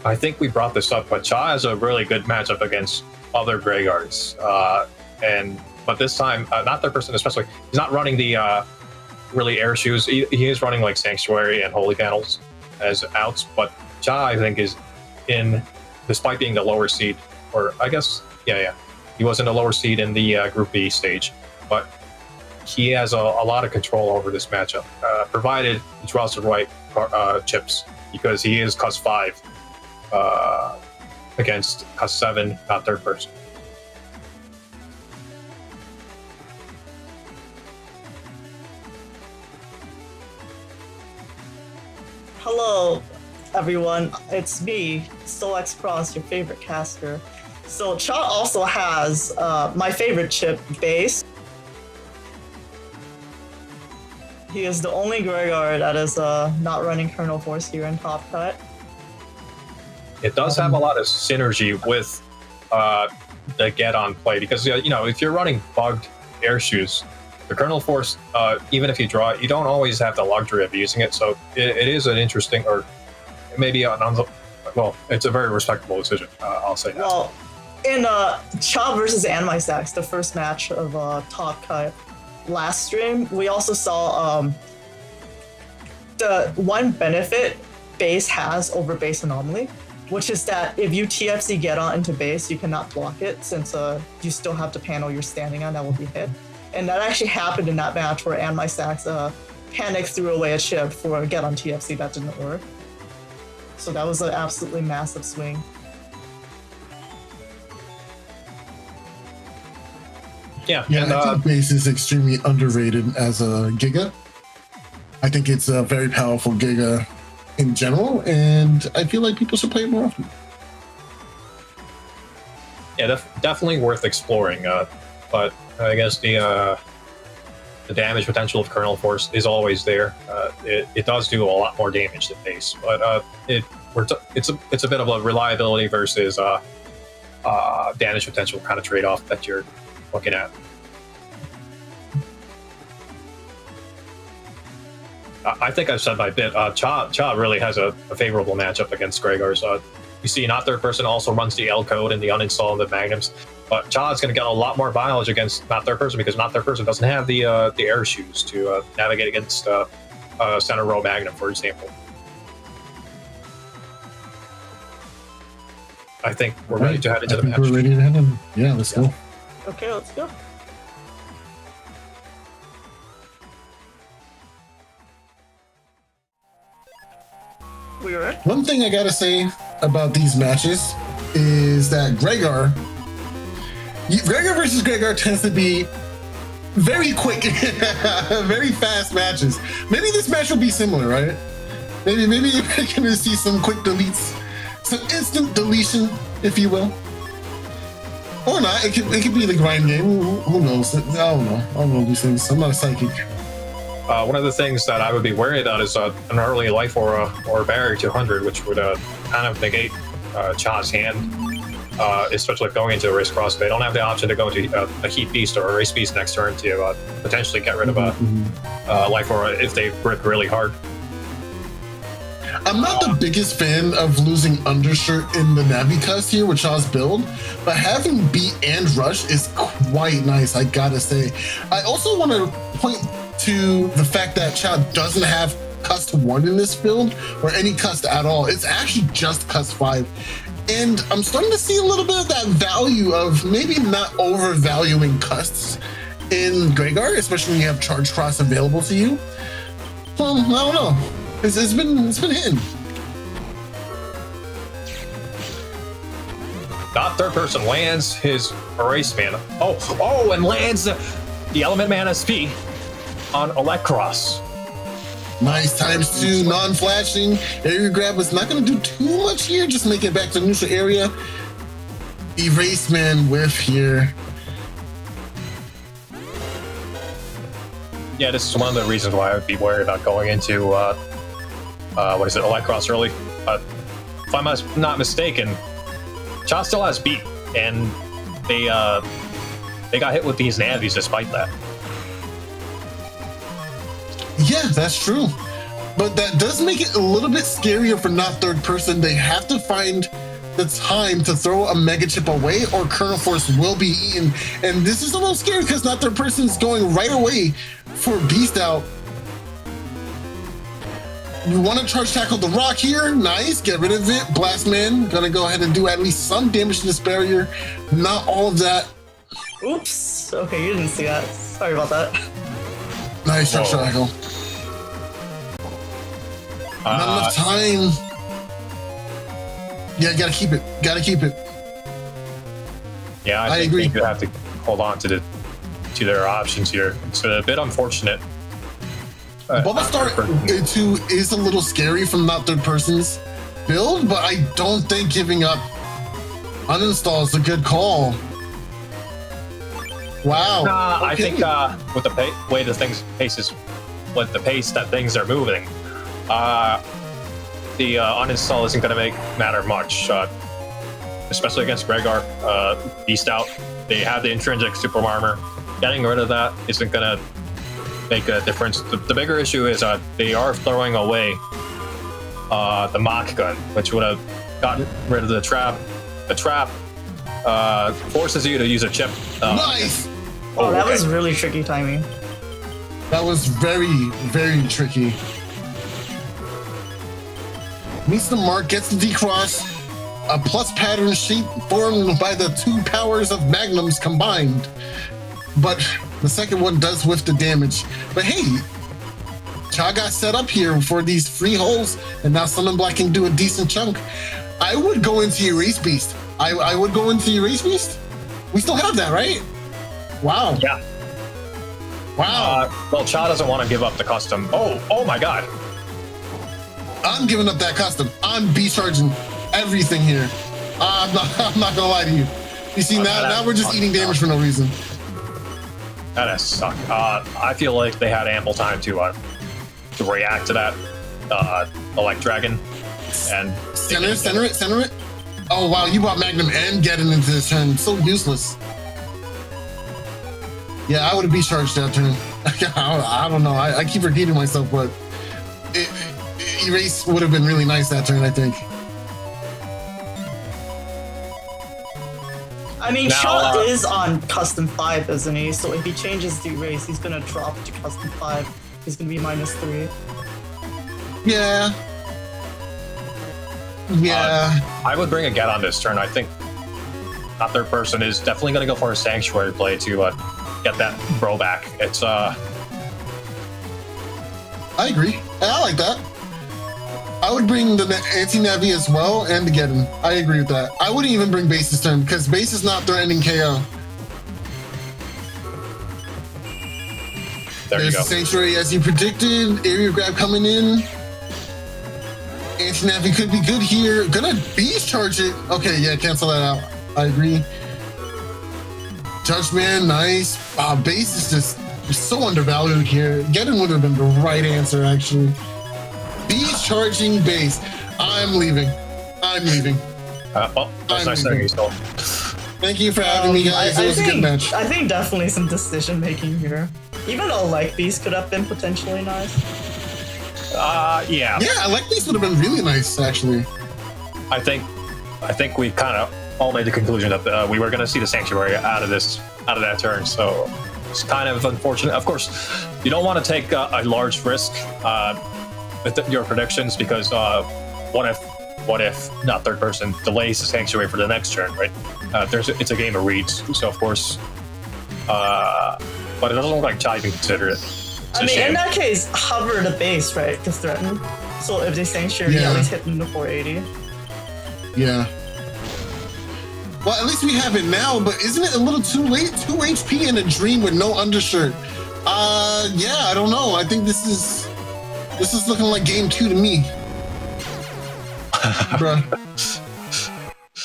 I think we brought this up, but Cha has a really good matchup against other Greyguards. But this time, not third person especially, he's not running the really air shoes. He is running like Sanctuary and Holy Panels as outs, but Cha, I think, is in, despite being the lower seed, or I guess, he was in the lower seed in the Group B stage, but he has a lot of control over this matchup, provided he draws the right chips, because he is Cuss 5 against Cuss 7, not third person. Hello, everyone. It's me, Solex Cross, your favorite caster. So Cha also has my favorite chip, Base. He is the only Gregor that is not running Kernel Force here in Top Cut. It does have a lot of synergy with the get on play because if you're running bugged air shoes, the Kernel Force, even if you draw it, you don't always have the luxury of using it. So it is an interesting, or maybe it's a very respectable decision. I'll say that. Well, in Cha versus Animisax, the first match of Top Cut last stream, we also saw the one benefit base has over base anomaly, which is that if you TFC get on into base, you cannot block it since you still have the panel you're standing on that will be hit. And that actually happened in that match where Animisax panicked threw away a chip for a get on TFC that didn't work. So that was an absolutely massive swing. Yeah, I think base is extremely underrated as a Giga. I think it's a very powerful Giga in general, and I feel like people should play it more often. Yeah, definitely worth exploring. But I guess the damage potential of Kernel Force is always there. It does do a lot more damage than base, but it's a bit of a reliability versus damage potential kind of trade-off that you're looking at. I think I've said my bit. Cha really has a favorable matchup against Gregors. You see, not third person also runs the L code and the uninstall and the magnums, but Cha is going to get a lot more mileage against not third person because not third person doesn't have the air shoes to navigate against center row magnum, for example. I think we're ready to head into the match. We're ready to head in. Yeah, let's go. Okay, let's go. We ready? One thing I gotta say about these matches is that Gregor versus Gregor tends to be very quick, very fast matches. Maybe this match will be similar, right? Maybe you're gonna see some quick deletes, some instant deletion, if you will. Or not. It could be the grind game. Who knows? I don't know these things. I'm not a psychic. One of the things that I would be wary about is an early life or barrier 200, which would kind of negate Cha's hand, especially if going into a race cross. They don't have the option to go into a heat beast or a race beast next turn to potentially get rid of a life aura if they grip really hard. I'm not the biggest fan of losing undershirt in the Navi-Cuss here with Cha's build, but having beat and rush is quite nice, I gotta say. I also want to point to the fact that Cha doesn't have Cust 1 in this build, or any Cust at all. It's actually just Cust 5. And I'm starting to see a little bit of that value of maybe not overvaluing Custs in Gregor, especially when you have Charge Cross available to you. Well, I don't know. It's been hitting. Not third person lands his erase mana. And lands the element mana SP on Electros. Nice ×2, non-flashing. Area grab is not going to do too much here. Just make it back to the neutral area. Erase man whiff here. Yeah, this is one of the reasons why I would be worried about going into Electros early. If I'm not mistaken, Cha still has beat, and they got hit with these Navis despite that. Yeah, that's true. But that does make it a little bit scarier for not third person. They have to find the time to throw a mega chip away or Kernel Force will be eaten. And this is a little scary because not third person is going right away for Beast Out. You want to charge tackle the rock here. Nice. Get rid of it. Blast Man gonna go ahead and do at least some damage to this barrier. Not all of that. Oops. Okay, you didn't see that. Sorry about that. Nice charge tackle. Not enough time. Yeah, you gotta keep it. Yeah, I agree. You have to hold on to their options here. It's a bit unfortunate. Bubble Start 2 is a little scary from not third person's build, but I don't think giving up uninstall is a good call. Wow. I think with the way the thing's pace is with the pace that things are moving, the uninstall isn't going to matter much, especially against Rhaegar, Beast out. They have the intrinsic super armor. Getting rid of that isn't going to make a difference. The bigger issue is they are throwing away the mock gun, which would have gotten rid of the trap. The trap forces you to use a chip. Nice! Oh, that was really tricky timing. That was very, very tricky. Meets the mark, gets the decross. A plus pattern shape formed by the two powers of magnums combined. But the second one does whiff the damage. But hey, Cha got set up here for these free holes, and now Sun and Black can do a decent chunk. I would go into Erase Beast. I would go into Erase Beast. We still have that, right? Wow. Yeah. Wow. Well, Cha doesn't want to give up the custom. Oh my god. I'm giving up that custom. I'm B-charging everything here. I'm not gonna lie to you. You see, now we're just eating damage for no reason. That has sucked. I feel like they had ample time to react to that Elect Dragon. And Center it. Oh wow, you brought Magnum and getting into this turn. So useless. Yeah, I would have B-charged that turn. I don't know. I keep repeating myself, but Erase would have been really nice that turn, I think. I mean, Shaw is on custom 5, isn't he? So if he changes the Erase, he's gonna drop to custom 5. He's gonna be -3. Yeah. I would bring a Get on this turn. I think that third person is definitely going to go for a Sanctuary play to get that bro back. It's I agree. I like that. I would bring the anti-Navi as well and the Geddon. I agree with that. I wouldn't even bring Base this turn because Base is not threatening KO. There's the Sanctuary as you predicted. Area grab coming in. Anti-Navi could be good here. Gonna Beast charge it. Okay, yeah, cancel that out. I agree. Judgment, nice. Base is just so undervalued here. Geddon would have been the right answer, actually. Beast charging Base. I'm leaving. That's nice knowing you still. Thank you for having me, guys. It was a good match. I think definitely some decision making here. Even though like these could have been potentially nice. Yeah. Yeah, I like these would have been really nice, actually. I think we kind of all made the conclusion that we were going to see the Sanctuary out of that turn. So it's kind of unfortunate. Of course, you don't want to take a large risk with your predictions because what if not third person delays the Sanctuary for the next turn, right? It's a game of reads, so of course. But it doesn't look like Chai can consider it. I mean, in that case, hover the base, right, to threaten. So if they Sanctuary, at least hit them to 480. Yeah. Well, at least we have it now, but isn't it a little too late? 2 HP in a dream with no undershirt. Yeah, I don't know. I think this is looking like game 2 to me. Bruh.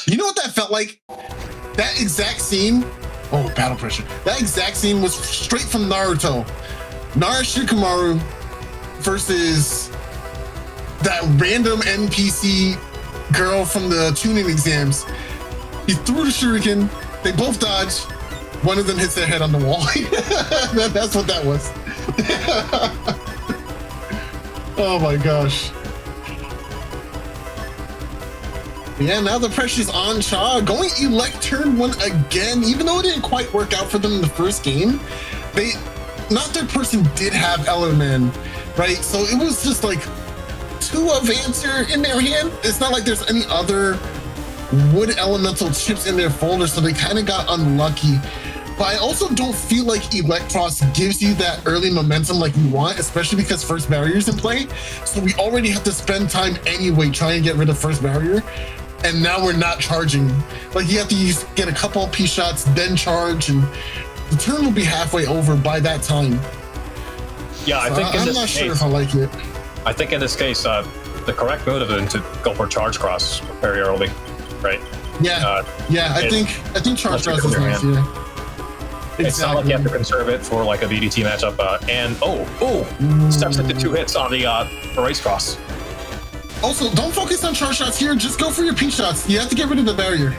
You know what that felt like? That exact scene. Oh, battle pressure. That exact scene was straight from Naruto. Nara Shikamaru versus that random NPC girl from the tuning exams. He threw the shuriken, they both dodge, one of them hits their head on the wall. That's what that was. Oh my gosh. Yeah, now the pressure's on Cha. Going Elect turn 1 again, even though it didn't quite work out for them in the first game. Not their person did have Ellerman, right? So it was just like 2 of answer in their hand. It's not like there's any other wood elemental chips in their folder, so they kind of got unlucky. But I also don't feel like Electros gives you that early momentum like you want, especially because first barrier's in play. So we already have to spend time anyway trying to get rid of first barrier. And now we're not charging. Like you have to get a couple of P shots, then charge, and the turn will be halfway over by that time. Yeah, I think I'm not sure if I like it. I think in this case, the correct move is to go for charge cross very early, right? Yeah, I think charge cross is nice. Yeah. It's not like you have to conserve it for like a VDT matchup. Steps into 2 hits on the race cross. Also, don't focus on charge shots here. Just go for your P shots. You have to get rid of the barrier.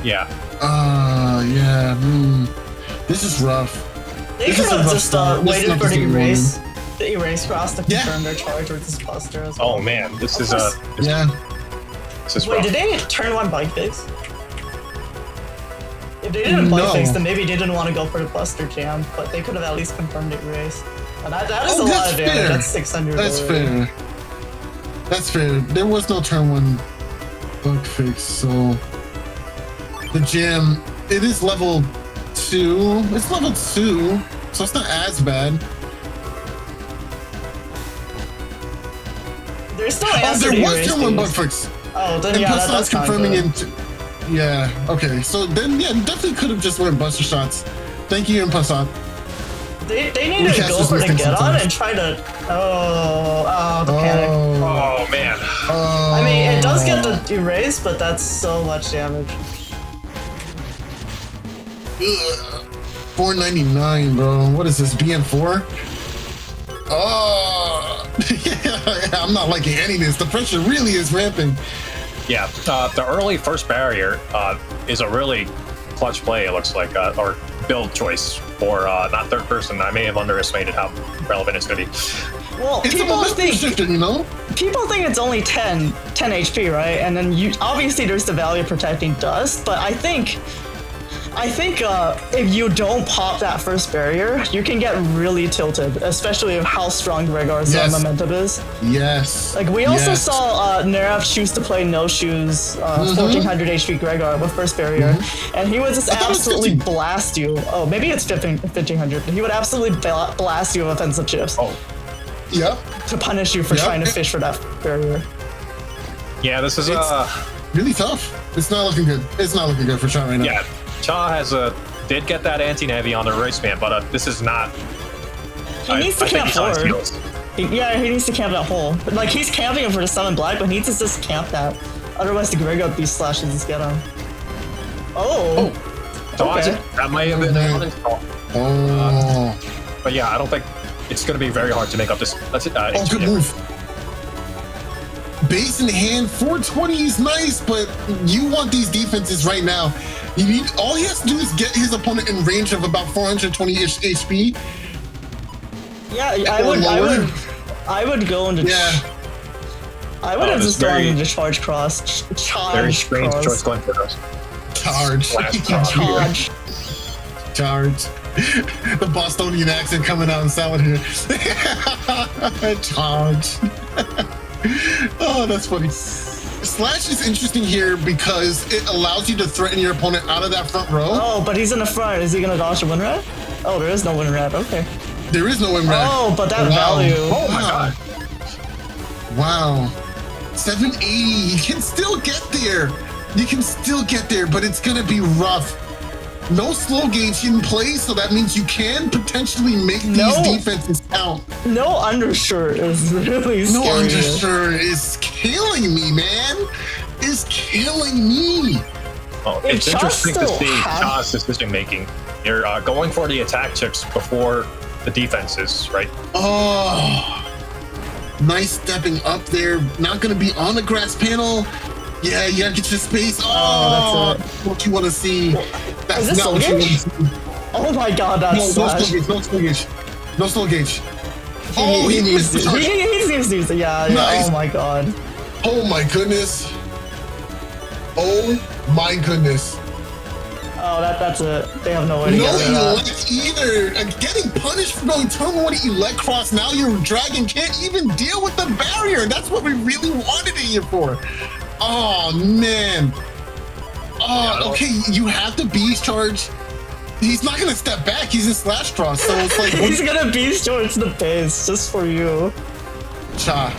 Yeah. Yeah. This is rough. They could have just waited for the erase cross to confirm their charge with this cluster as well. Oh man, this is yeah. This is Wait, rough. did they turn 1 bike fix? If they didn't bike fix, then maybe they didn't want to go for the cluster jam, but they could have at least confirmed the erase. And that is a lot of damage. Fair. That's 600. That's already. fair. That's fair. There was no turn 1 bug fix, so the jam, it is level 2. It's level 2, so it's not as bad. There's no answer there to was erase turn 1 bug these. fix. Oh, then And yeah, plus that's confirming confirming it. Yeah, okay. So then, yeah, definitely could have just went buster shots. Thank you, Impassat. They need to go for the get on and try to. The panic. Oh man. I mean, it does get the erase, but that's so much damage. 499, bro. What is this, BN4? Oh, yeah, I'm not liking any of this. The pressure really is ramping. Yeah, the early first barrier is a really clutch play, it looks like, or build choice for not third person. I may have underestimated how relevant it's going to be. Well, It's people a think shifter, you know? people think it's only 10 HP, right? And then obviously there's the value of protecting dust, but I think if you don't pop that first barrier, you can get really tilted, especially with how strong Rhaegar's momentum is. Yes. Like we also saw Nerf choose to play no shoes 1400 HP Rhaegar with first barrier, and he would just absolutely blast you. Oh, maybe it's 1500. He would absolutely blast you with offensive chips. Oh. Yep. To punish you for trying to fish for that barrier. Yeah, this is really tough. It's not looking good. It's not looking good for Cha right now. Yeah, Cha did get that anti-navy on the race man, but this is not. He needs to camp forward. He needs to camp that hole. Like he's camping him for the summon black, but he needs to just camp that. Otherwise, the Grego beast slashes just get him. Oh. Okay. That might have been an but yeah, I don't think it's going to be very hard to make up this. That's it. Good move. Base in hand, 420 is nice, but you want these defenses right now. You need all he has to do is get his opponent in range of about 420-ish HP. Yeah, I would go into. Yeah. I would have just gone into charge cross. Very strange choice going for us. Charge. Charge. The Bostonian accent coming out and sound here. Charge. Oh, that's funny. Slash is interesting here because it allows you to threaten your opponent out of that front row. Oh, but he's in the front. Is he gonna dodge the win rat? Oh, there is no win rat. Okay. There is no win rat. Oh, but that value. Oh my god. Wow. 780. You can still get there. You can still get there, but it's gonna be rough. No slow gauge in play, so that means you can potentially make these defenses count. No undershirt is really scary. No undershirt is killing me, man. Is killing me. Oh, it's interesting to see Cha's decision making. You're going for the attack chips before the defenses, right? Oh, nice stepping up there. Not going to be on the grass panel. Yeah, you gotta get your space. Oh, that's what you want to see. That's is this not what you want to see. Oh my god, that's no slow gauge. No slow gauge. Oh, he needs to use it. Yeah, nice. Oh my god. Oh my goodness. Oh my goodness. Oh, that's it. They have no way to get rid of elect either. Getting punished for going turn 1 elect cross. Now your dragon can't even deal with the barrier. That's what we really wanted it here for. Oh man. Oh, okay. You have to beast charge. He's not gonna step back. He's in slash cross, so it's like he's gonna beast charge the base just for you. Cha,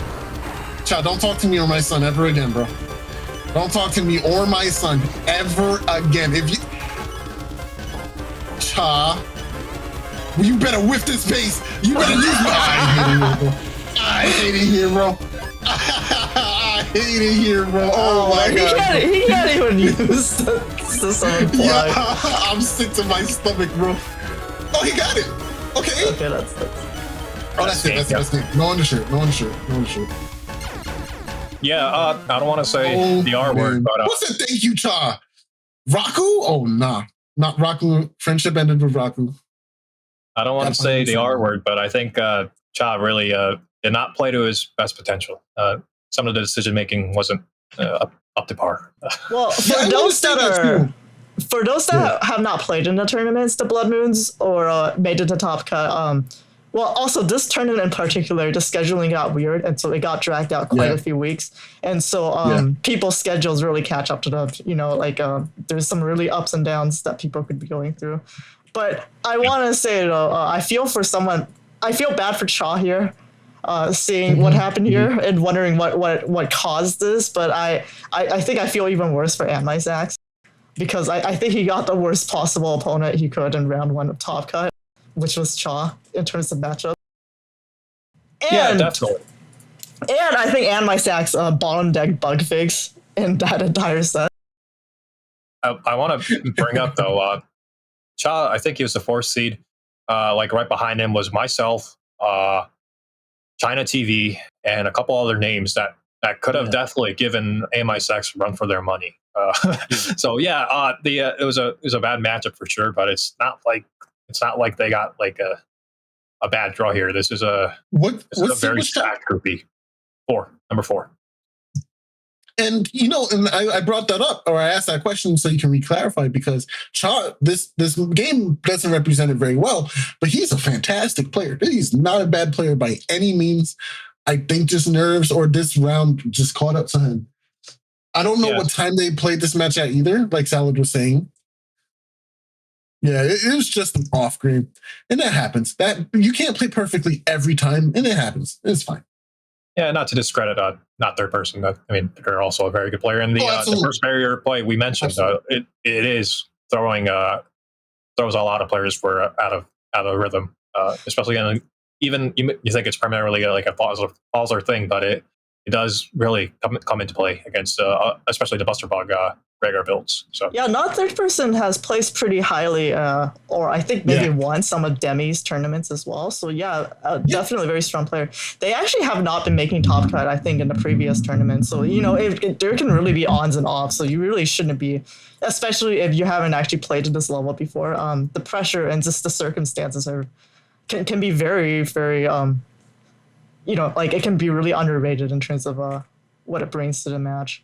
don't talk to me or my son ever again, bro. Don't talk to me or my son ever again. If you, Cha, you better whiff this base. You better use my. I hate it here, bro. I hate it here, bro. Oh my god. He can't even use the summon fly. Yeah, I'm sick to my stomach, bro. Oh, he got it. Okay. Okay, that's Oh, that's it. That's it. No undershirt. Yeah, I don't want to say the R word, but what's it? Thank you, Cha. Raku? Oh, nah, not Raku. Friendship ended with Raku. I don't want to say the R word, but I think Cha really did not play to his best potential. Some of the decision making wasn't up to par. Well, for those that have not played in the tournaments, the Blood Moons, or made it to top cut, well, also this tournament in particular, the scheduling got weird, and so it got dragged out quite a few weeks, and so people's schedules really catch up to the, there's some really ups and downs that people could be going through. But I want to say though, I feel bad for Cha here, seeing what happened here and wondering what caused this. But I think I feel even worse for Anmaisax, because I think he got the worst possible opponent he could in round 1 of Top Cut, which was Cha in terms of matchup. Yeah, definitely. And I think Anmaisax bottom deck bug fix in that entire set. I want to bring up though, Cha, I think he was the 4th seed. Like right behind him was myself, China TV, and a couple other names that could have definitely given Anmaisax a run for their money. So yeah, it was a bad matchup for sure, but it's not like they got like a bad draw here. This is a very stacked groupie. Number 4. And and I brought that up, or I asked that question so you can re-clarify, because Cha, this game doesn't represent it very well, but he's a fantastic player. He's not a bad player by any means. I think just nerves or this round just caught up to him. I don't know what time they played this match at either, like Salad was saying. Yeah, it was just an off game, and that happens. That you can't play perfectly every time, and it happens. It's fine. Yeah, not to discredit not third person. I mean, they're also a very good player. And the first barrier play we mentioned, it is throws a lot of players out of rhythm, especially even you think it's primarily like a pauser thing, but it does really come into play against especially the Buster Bug Gregor builds. So yeah, not third person has placed pretty highly, or I think maybe won some of Demi's tournaments as well. So definitely a very strong player. They actually have not been making top cut, I think, in the previous tournament. So there can really be ons and offs. So you really shouldn't be, especially if you haven't actually played at this level before. The pressure and just the circumstances can be very, very it can be really underrated in terms of what it brings to the match.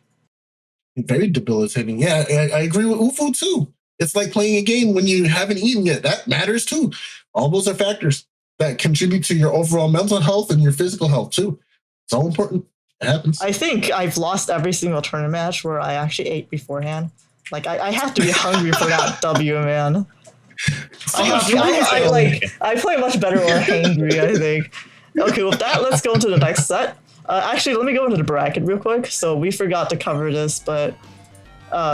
Very debilitating. Yeah, I agree with Ufu too. It's like playing a game when you haven't eaten yet. That matters too. All those are factors that contribute to your overall mental health and your physical health too. It's all important. It happens. I think I've lost every single tournament match where I actually ate beforehand. Like I have to be hungry for that W, man. I play much better when I'm hangry, I think. Okay, with that, let's go into the next set. Actually, let me go into the bracket real quick. So we forgot to cover this, but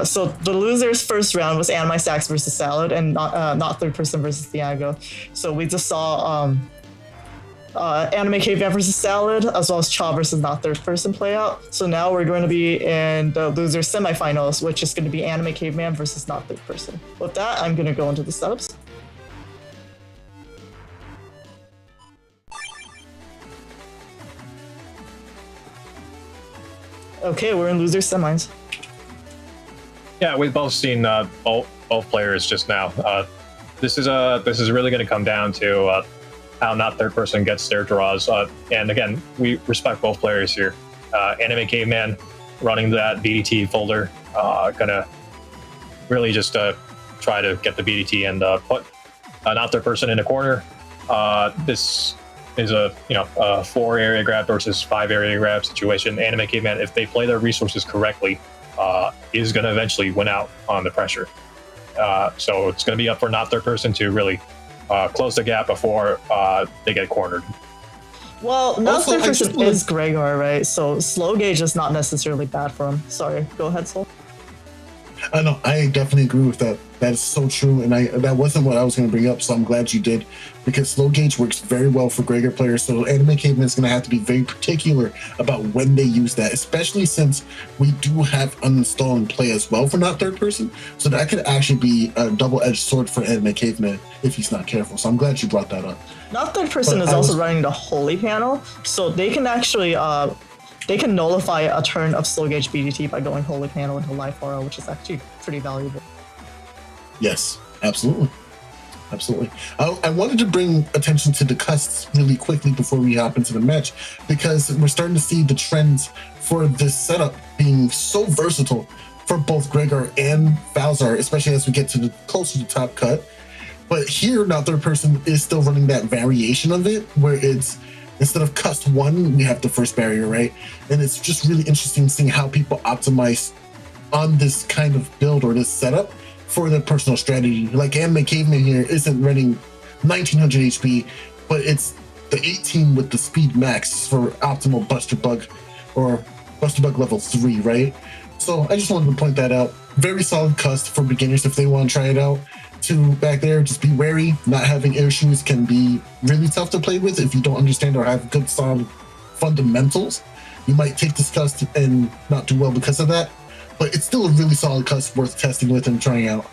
so the loser's first round was Anmaisax versus Salad, and not third person versus Thiago. So we just saw Anime Caveman versus Salad, as well as Cha versus not third person play out. So now we're going to be in the loser semifinals, which is going to be Anime Caveman versus not third person. With that, I'm going to go into the setups. Okay, we're in loser semis. Yeah, we've both seen both players just now. This is really going to come down to how not third person gets their draws. And again, we respect both players here. Anime Caveman running that BDT folder, gonna really just try to get the BDT and put not third person in a corner. This is a 4 area grab versus 5 area grab situation. Anime Caveman, if they play their resources correctly, is going to eventually win out on the pressure. So it's going to be up for not third person to really close the gap before they get cornered. Well, not third person is Gregor, right? So slow gauge is not necessarily bad for him. Sorry, go ahead, Sol. I know, I definitely agree with that. That is so true, and that wasn't what I was going to bring up, so I'm glad you did, because slow gauge works very well for Gregor players, so Anime Caveman is going to have to be very particular about when they use that, especially since we do have uninstall and play as well for not third person, so that could actually be a double-edged sword for Anime Caveman if he's not careful, so I'm glad you brought that up. Not third person is also running the Holy panel, so they can actually they can nullify a turn of slow gauge BDT by going Holy panel into Life Aura, which is actually pretty valuable. Yes, absolutely. Absolutely. I wanted to bring attention to the custs really quickly before we hop into the match, because we're starting to see the trends for this setup being so versatile for both Gregor and Falzar, especially as we get to the closer to top cut. But here, now third person is still running that variation of it, where it's instead of cust 1, we have the first barrier, right? And it's just really interesting seeing how people optimize on this kind of build or this setup for their personal strategy. Like Anime Caveman here isn't running 1900 HP, but it's the 18 with the speed max for optimal Buster Bug or Buster Bug level 3, right? So I just wanted to point that out. Very solid cust for beginners if they want to try it out. To back there, just be wary. Not having air shoes can be really tough to play with if you don't understand or have good solid fundamentals. You might take this cust and not do well because of that. But it's still a really solid cust worth testing with and trying out.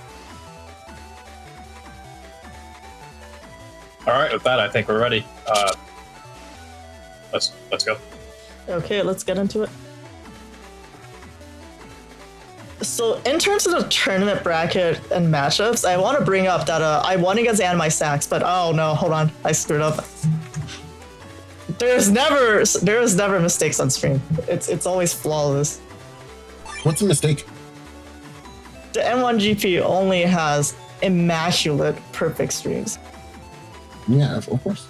All right, with that, I think we're ready. Let's go. Okay, let's get into it. So in terms of the tournament bracket and matchups, I want to bring up that I won against Anime Sax, but oh no, hold on, I screwed up. There is never mistakes on stream. It's always flawless. What's a mistake? The M1GP only has immaculate perfect streams. Yeah, of course.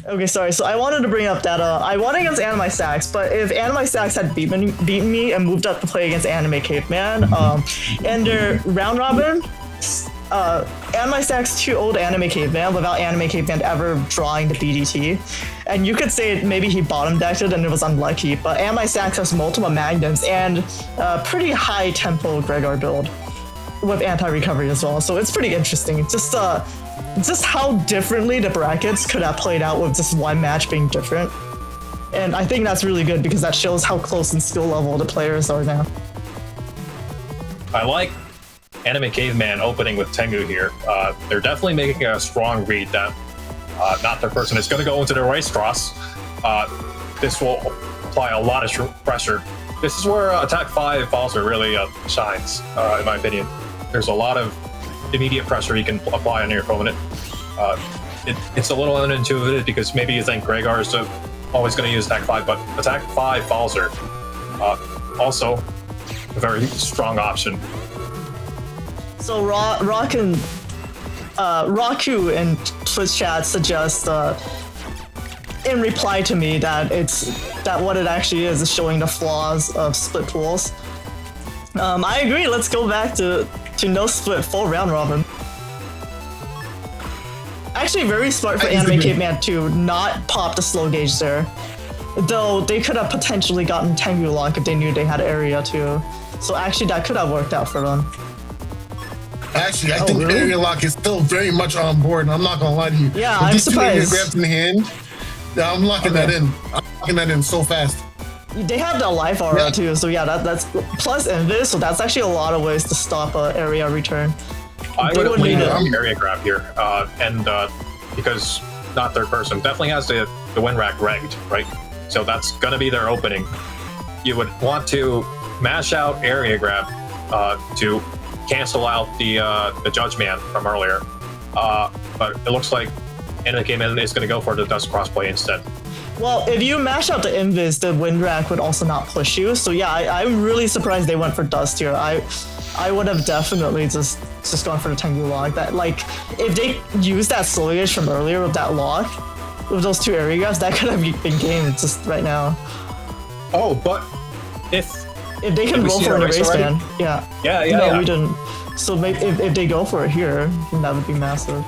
Okay, sorry. So I wanted to bring up that I won against Anime Sax, but if Anime Sax had beaten me and moved up to play against Anime Caveman, and their round robin, Anime Sax too old Anime Caveman without Anime Caveman ever drawing the BDT. And you could say maybe he bottom decked it and it was unlucky, but Anime Sax has multiple magnums and pretty high tempo Gregor build with anti-recovery as well. So it's pretty interesting. Just how differently the brackets could have played out with just one match being different. And I think that's really good because that shows how close in skill level the players are now. I like Anime Caveman opening with Tengu here. They're definitely making a strong read that not their person is going to go into their race cross. This will apply a lot of pressure. This is where Attack 5 Falzar really shines, in my opinion. There's a lot of immediate pressure you can apply on your opponent. It's a little unintuitive because maybe you think Gregor is always going to use Attack 5, but Attack 5 Falzar also a very strong option. So Raku in Twitch chat suggests in reply to me that what it actually is showing the flaws of split pools. I agree. Let's go back to no split full round robin. Actually, very smart for Anime Caveman to not pop the slow gauge there. Though they could have potentially gotten Tengu lock if they knew they had area too. So actually, that could have worked out for them. Actually, I think really? Area lock is still very much on board, and I'm not gonna lie to you. Yeah, with I'm surprised. Grabs in hand, yeah, I'm locking that in. I'm locking that in so fast. They have the life aura too, so yeah, that's plus invis, so that's actually a lot of ways to stop area return. I would lean on area grab here, because not third person definitely has the win rack regged, right? So that's gonna be their opening. You would want to mash out area grab to cancel out the Judge Man from earlier, but it looks like Anime Caveman is going to go for the Dust Crossplay instead. Well, if you mash out the invis, the wind rack would also not push you. So yeah, I'm really surprised they went for Dust here. I would have definitely just gone for the Tengu lock. That, like, if they used that slow gauge from earlier with that lock, with those two area grabs, that could have been game just right now. Oh, but if they can roll for an erase ban, yeah. No, we didn't. So maybe if they go for it here, then that would be massive.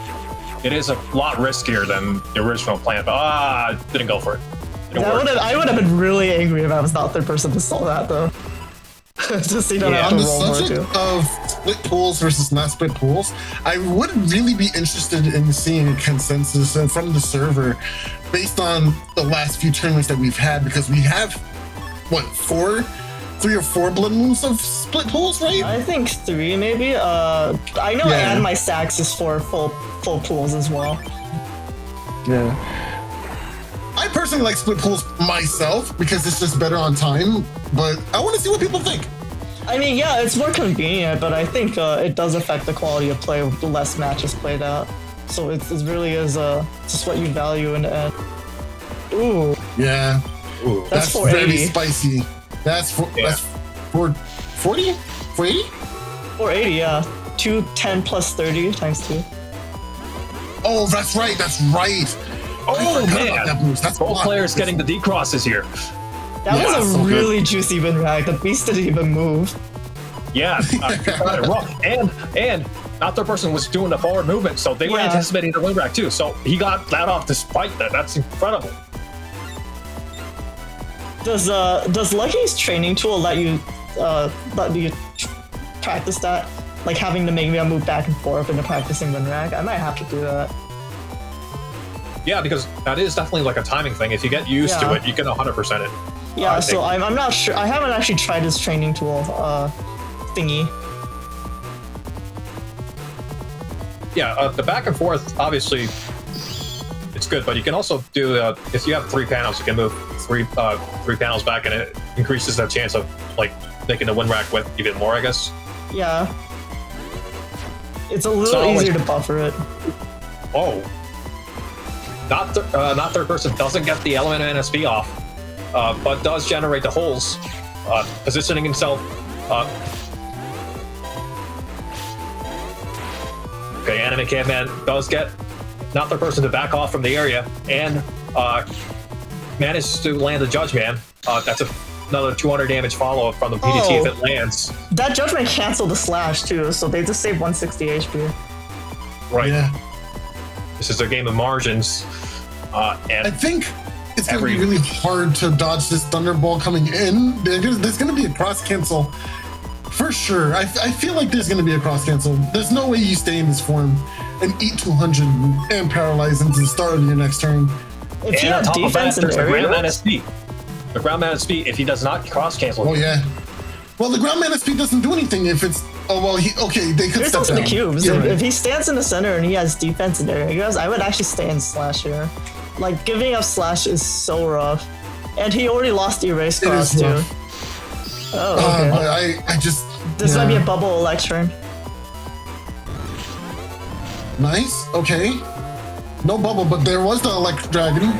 It is a lot riskier than the original plan, but didn't go for it. I would have been really angry if I was not third person to saw that though. Just so you don't Yeah. have On to the roll more subject too. of split pools versus not split pools, I would really be interested in seeing a consensus from the server based on the last few tournaments that we've had, because we have what, 3 or 4 blood moons of split pools, right? I think 3 maybe. I know Yeah. and my stacks is for full pools as well. Yeah. I personally like split pools myself because it's just better on time, but I want to see what people think. I mean, yeah, it's more convenient, but I think it does affect the quality of play with the less matches played out. So it really is just what you value in the end. Ooh, Yeah, Ooh. That's very 480. spicy. That's for Yeah. that's for 40, 480. 480, yeah. 210 plus 30 times 2. Oh, that's right. That's right. Oh, I forgot man. about that boost. That's a Both lot. players getting the decrosses here. That Yeah, was a so good. really juicy win rag. The beast didn't even move. Yeah, got it rough. And not the person was doing the forward movement, so they were Yeah. anticipating the win rack too. So he got that off despite that. That's incredible. Does Lucky's training tool let you practice that? Like having the Mega Man move back and forth into practicing win rag? I might have to do that. Yeah, because that is definitely like a timing thing. If you get used to Yeah. it, you can 100% it. Yeah, I so think. I'm not sure. I haven't actually tried his training tool thingy. Yeah, the back and forth, obviously, it's good, but you can also do, if you have 3 panels, you can move three panels back, and it increases the chance of, like, making the win rack width even more, I guess. Yeah. It's a little So, easier like- to buffer it. Oh. Not third person doesn't get the element NSP off, but does generate the holes, positioning himself. Okay, Anime Caveman does get not third person to back off from the area and managed to land the Judge Man. That's another 200 damage follow up from the PDT if Oh. it lands. That judgment canceled the slash too, so they just saved 160 HP. Right. Yeah, This is a game of margins. I And think it's going to Every- be really hard to dodge this Thunderball coming in. There's going to be a cross cancel for sure. I feel like there's going to be a cross cancel. There's no way you stay in this form and eat 200 and paralyze into the start of your next turn. If you and on have top of that, defense in there's the a ground area, NSP. The ground NSP, if he does not cross cancel, Oh yeah. Well, the ground mana speed doesn't do anything if it's. Oh well, they could there's step also down. the cubes. You're If, right. if he stands in the center and he has defense in areas, I would actually stay in slash here. Like giving up slash is so rough, and he already lost erase It cross is too. rough. Oh, okay. But I just. This yeah. might be a bubble electron. Nice. Okay. No bubble, but there was the electric dragon.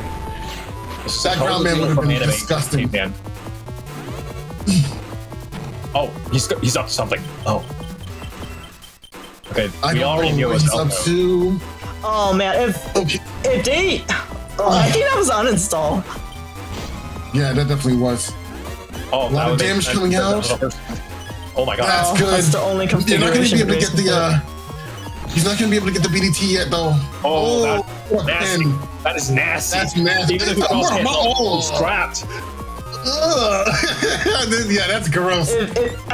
this is That a ground man total would have from been anime. disgusting. Man. Oh, he's up to something. Oh. Okay, I we don't already know knew it what was he's up up to. Oh man, if Okay. they, I think that was uninstall. Yeah, that definitely was. Oh, lot that of would make damage sense. coming out. Oh my god. That's Oh, good. that's the only You're not going to configuration be able to get Grace the. He's not going to be able to get the BDT yet, though. Oh, that's nasty. man. That is nasty. That's nasty. Even if he cross cancels, scrapped. Ugh. Yeah, that's gross. I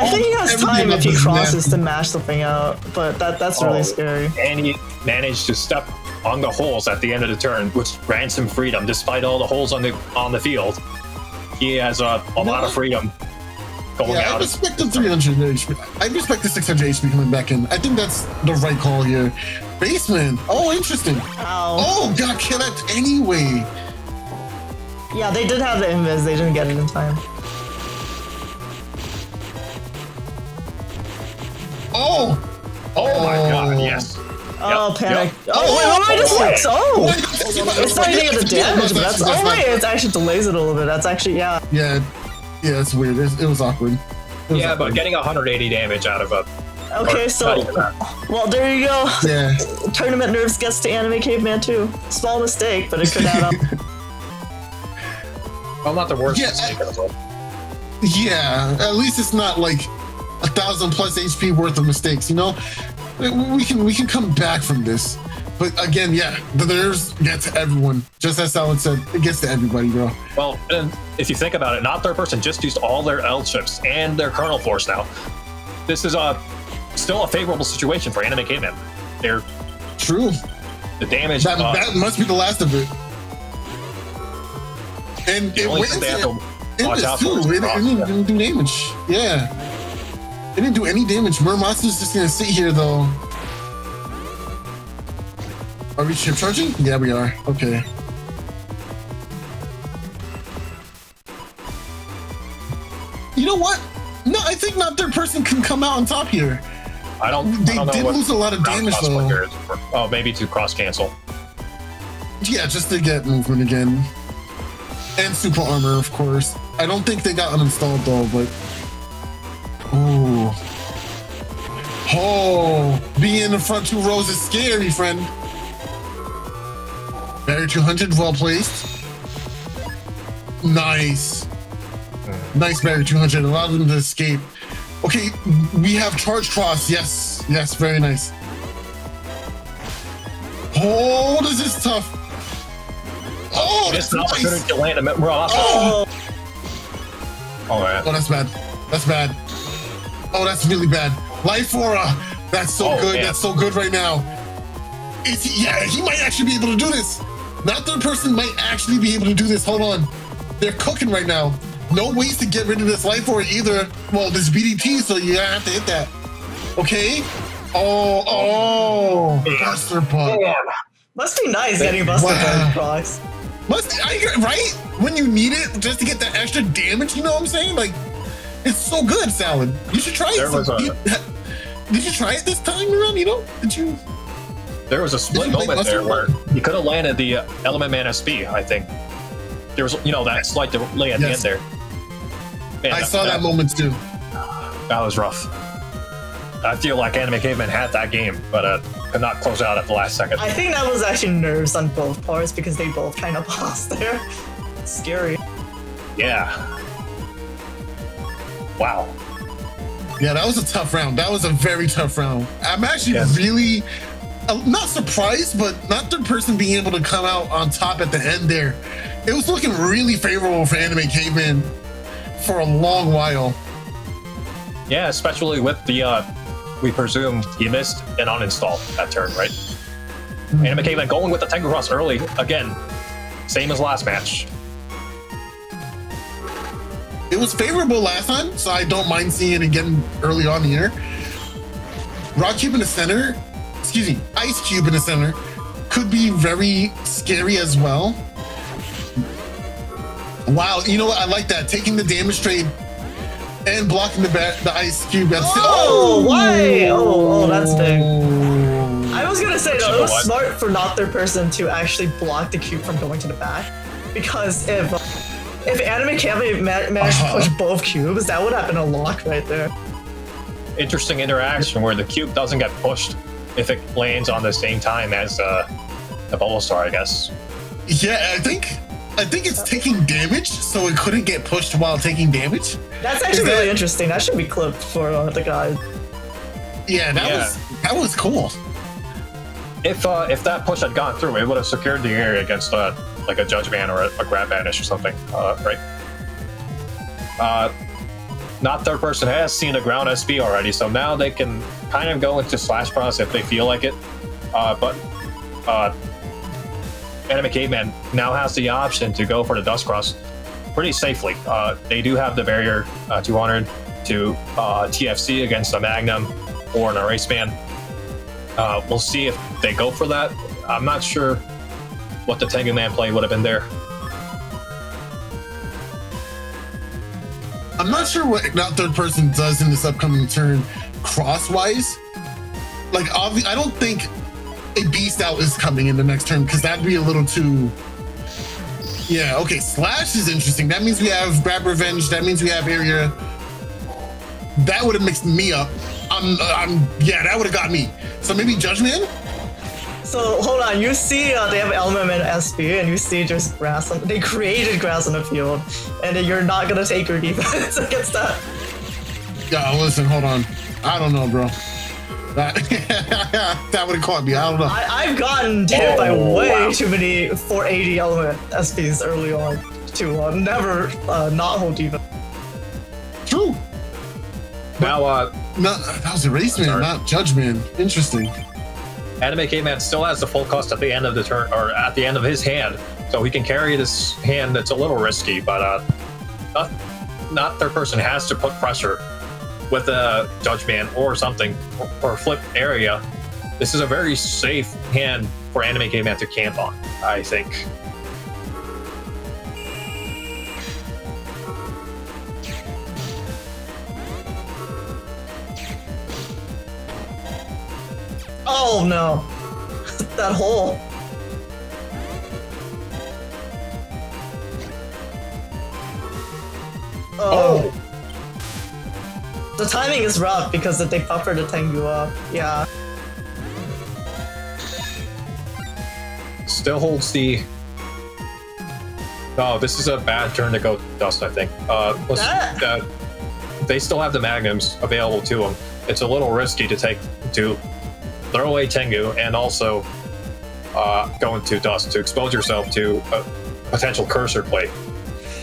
think he has everything time about if he this is crosses nasty. to mash something out, but that's really Oh. scary. And he managed to step on the holes at the end of the turn, which grants him freedom despite all the holes on the field. He has a lot of freedom going Yeah, I out. respect the 300 HP. I respect the 600 HP coming back in. I think that's the right call here. Basement. Oh, interesting. Ow. Oh, got killed anyway. Yeah, they did have the invis, they didn't get it in time. Oh. Oh my god, yes. Oh, Yep, panic. yep. Oh, wait, this works. Oh! It's It's not even the damage, but that's. Oh, wait, it actually delays it a little bit. That's actually, yeah. Yeah, it's weird. It was awkward. It was Yeah, but awkward. getting 180 damage out of a. Okay, or so. not even that. Well, there you go. Yeah. Tournament nerves gets to Anime Caveman too. Small mistake, but it could add up. Well, not the worst Yeah, mistake in the world. Yeah, at least it's not like 1,000 plus HP worth of mistakes. You know, we can come back from this. But again, yeah, the nerves get to everyone. Just as Salad said, it gets to everybody, bro. Well, and if you think about it, not third person just used all their L chips and their kernel force now. This is still a favorable situation for Anime Caveman. They're true. The damage. That must be the last of it. And it went into this too. It didn't do damage. Yeah. It didn't do any damage. Muramasa's just gonna sit here though. Are we chip charging? Yeah, we are. Okay. You know what? No, I think not third person can come out on top here. I don't know did lose a lot of damage though. Oh, maybe to cross cancel. Yeah, just to get movement again. And super armor, of course. I don't think they got uninstalled though, but. Ooh. Oh, being in the front 2 rows is scary, friend. Barrier 200, well placed. Nice. Nice barrier 200, allowed them to escape. Okay, we have charge cross. Yes, yes, very nice. Oh, this is tough. Oh, that's nice. To land a oh, right. Oh, that's bad. That's bad. Oh, that's really bad. Life Aura. That's so good. Man. That's so good right now. Yeah, he might actually be able to do this. Not third person might actually be able to do this. Hold on. They're cooking right now. No ways to get rid of this Life Aura either. Well, this BDT, so you have to hit that. Okay. Oh, Buster Bug. Must be nice getting Buster Bug procs. Right? When you need it just to get that extra damage, you know what I'm saying? Like, it's so good, Salad. You should try it. Did you try it this time around, you know? Did you? There was a split moment there where you could have landed the Element Man SB, I think. There was, that slight delay at the end there. Man, I saw that moment too. That was rough. I feel like Anime Caveman had that game, but could not close out at the last second. I think that was actually nerves on both parts because they both kind of lost there. Scary. Yeah. Wow. Yeah, that was a tough round. That was a very tough round. I'm actually really not surprised, but not the person being able to come out on top at the end there. It was looking really favorable for Anime Caveman for a long while. Yeah, especially with the, we presume he missed an uninstall that turn, right? Mm-hmm. Anime Caveman going with the Tengu Cross early, again, same as last match. It was favorable last time, so I don't mind seeing it again early on here. Rock Cube in the center, Ice Cube in the center could be very scary as well. Wow, you know what? I like that. Taking the damage trade and blocking the Ice Cube. Why? Oh, that's big. I was gonna say, though, it was smart for not their person to actually block the cube from going to the back. Because if Anime Caveman managed to push both cubes, that would have been a lock right there. Interesting interaction where the cube doesn't get pushed if it lands on the same time as the Bubble Star, I guess. Yeah, I think it's taking damage, so it couldn't get pushed while taking damage. That's actually really interesting. That should be clipped for the guys. Yeah, that was cool. If that push had gone through, it would have secured the area against like a Judge Man or a Grab Banish or something, right? Not third person has seen the ground SB already, so now they can kind of go into Slash Cross if they feel like it. But Anime Caveman now has the option to go for the Dust Cross pretty safely. They do have the barrier 200 to TFC against a Magnum or an Erase Man. We'll see if they go for that. I'm not sure what the Tengu Man play would have been there. I'm not sure what not third person does in this upcoming turn crosswise. Like, obviously, I don't think a Beast Out is coming in the next turn because that'd be a little too. Yeah, okay. Slash is interesting. That means we have Grab Revenge. That means we have Area. That would have mixed me up. Yeah, that would have got me. So maybe Judge Man? So hold on, you see they have Element Man SB and you see just grass they created grass on the field and you're not gonna take your defense against that. Yeah, listen, hold on. I don't know, bro. That would have caught me. I don't know. I've gotten hit by way too many 480 element SPs early on to never not hold even. True. Now, That was Erase Man, not Judge Man. Interesting. Anime Caveman still has the full cost at the end of the turn, or at the end of his hand, so he can carry this hand that's a little risky, but not third person has to put pressure with a Judge Man or something, or flip area. This is a very safe hand for Anime Caveman to camp on, I think. Oh no, that hole. Oh. The timing is rough because they buffer the Tengu up. Yeah. Still holds the... Oh, this is a bad turn to go Dust, I think. They still have the Magnums available to them. It's a little risky to throw away Tengu and also go into Dust to expose yourself to a potential cursor play.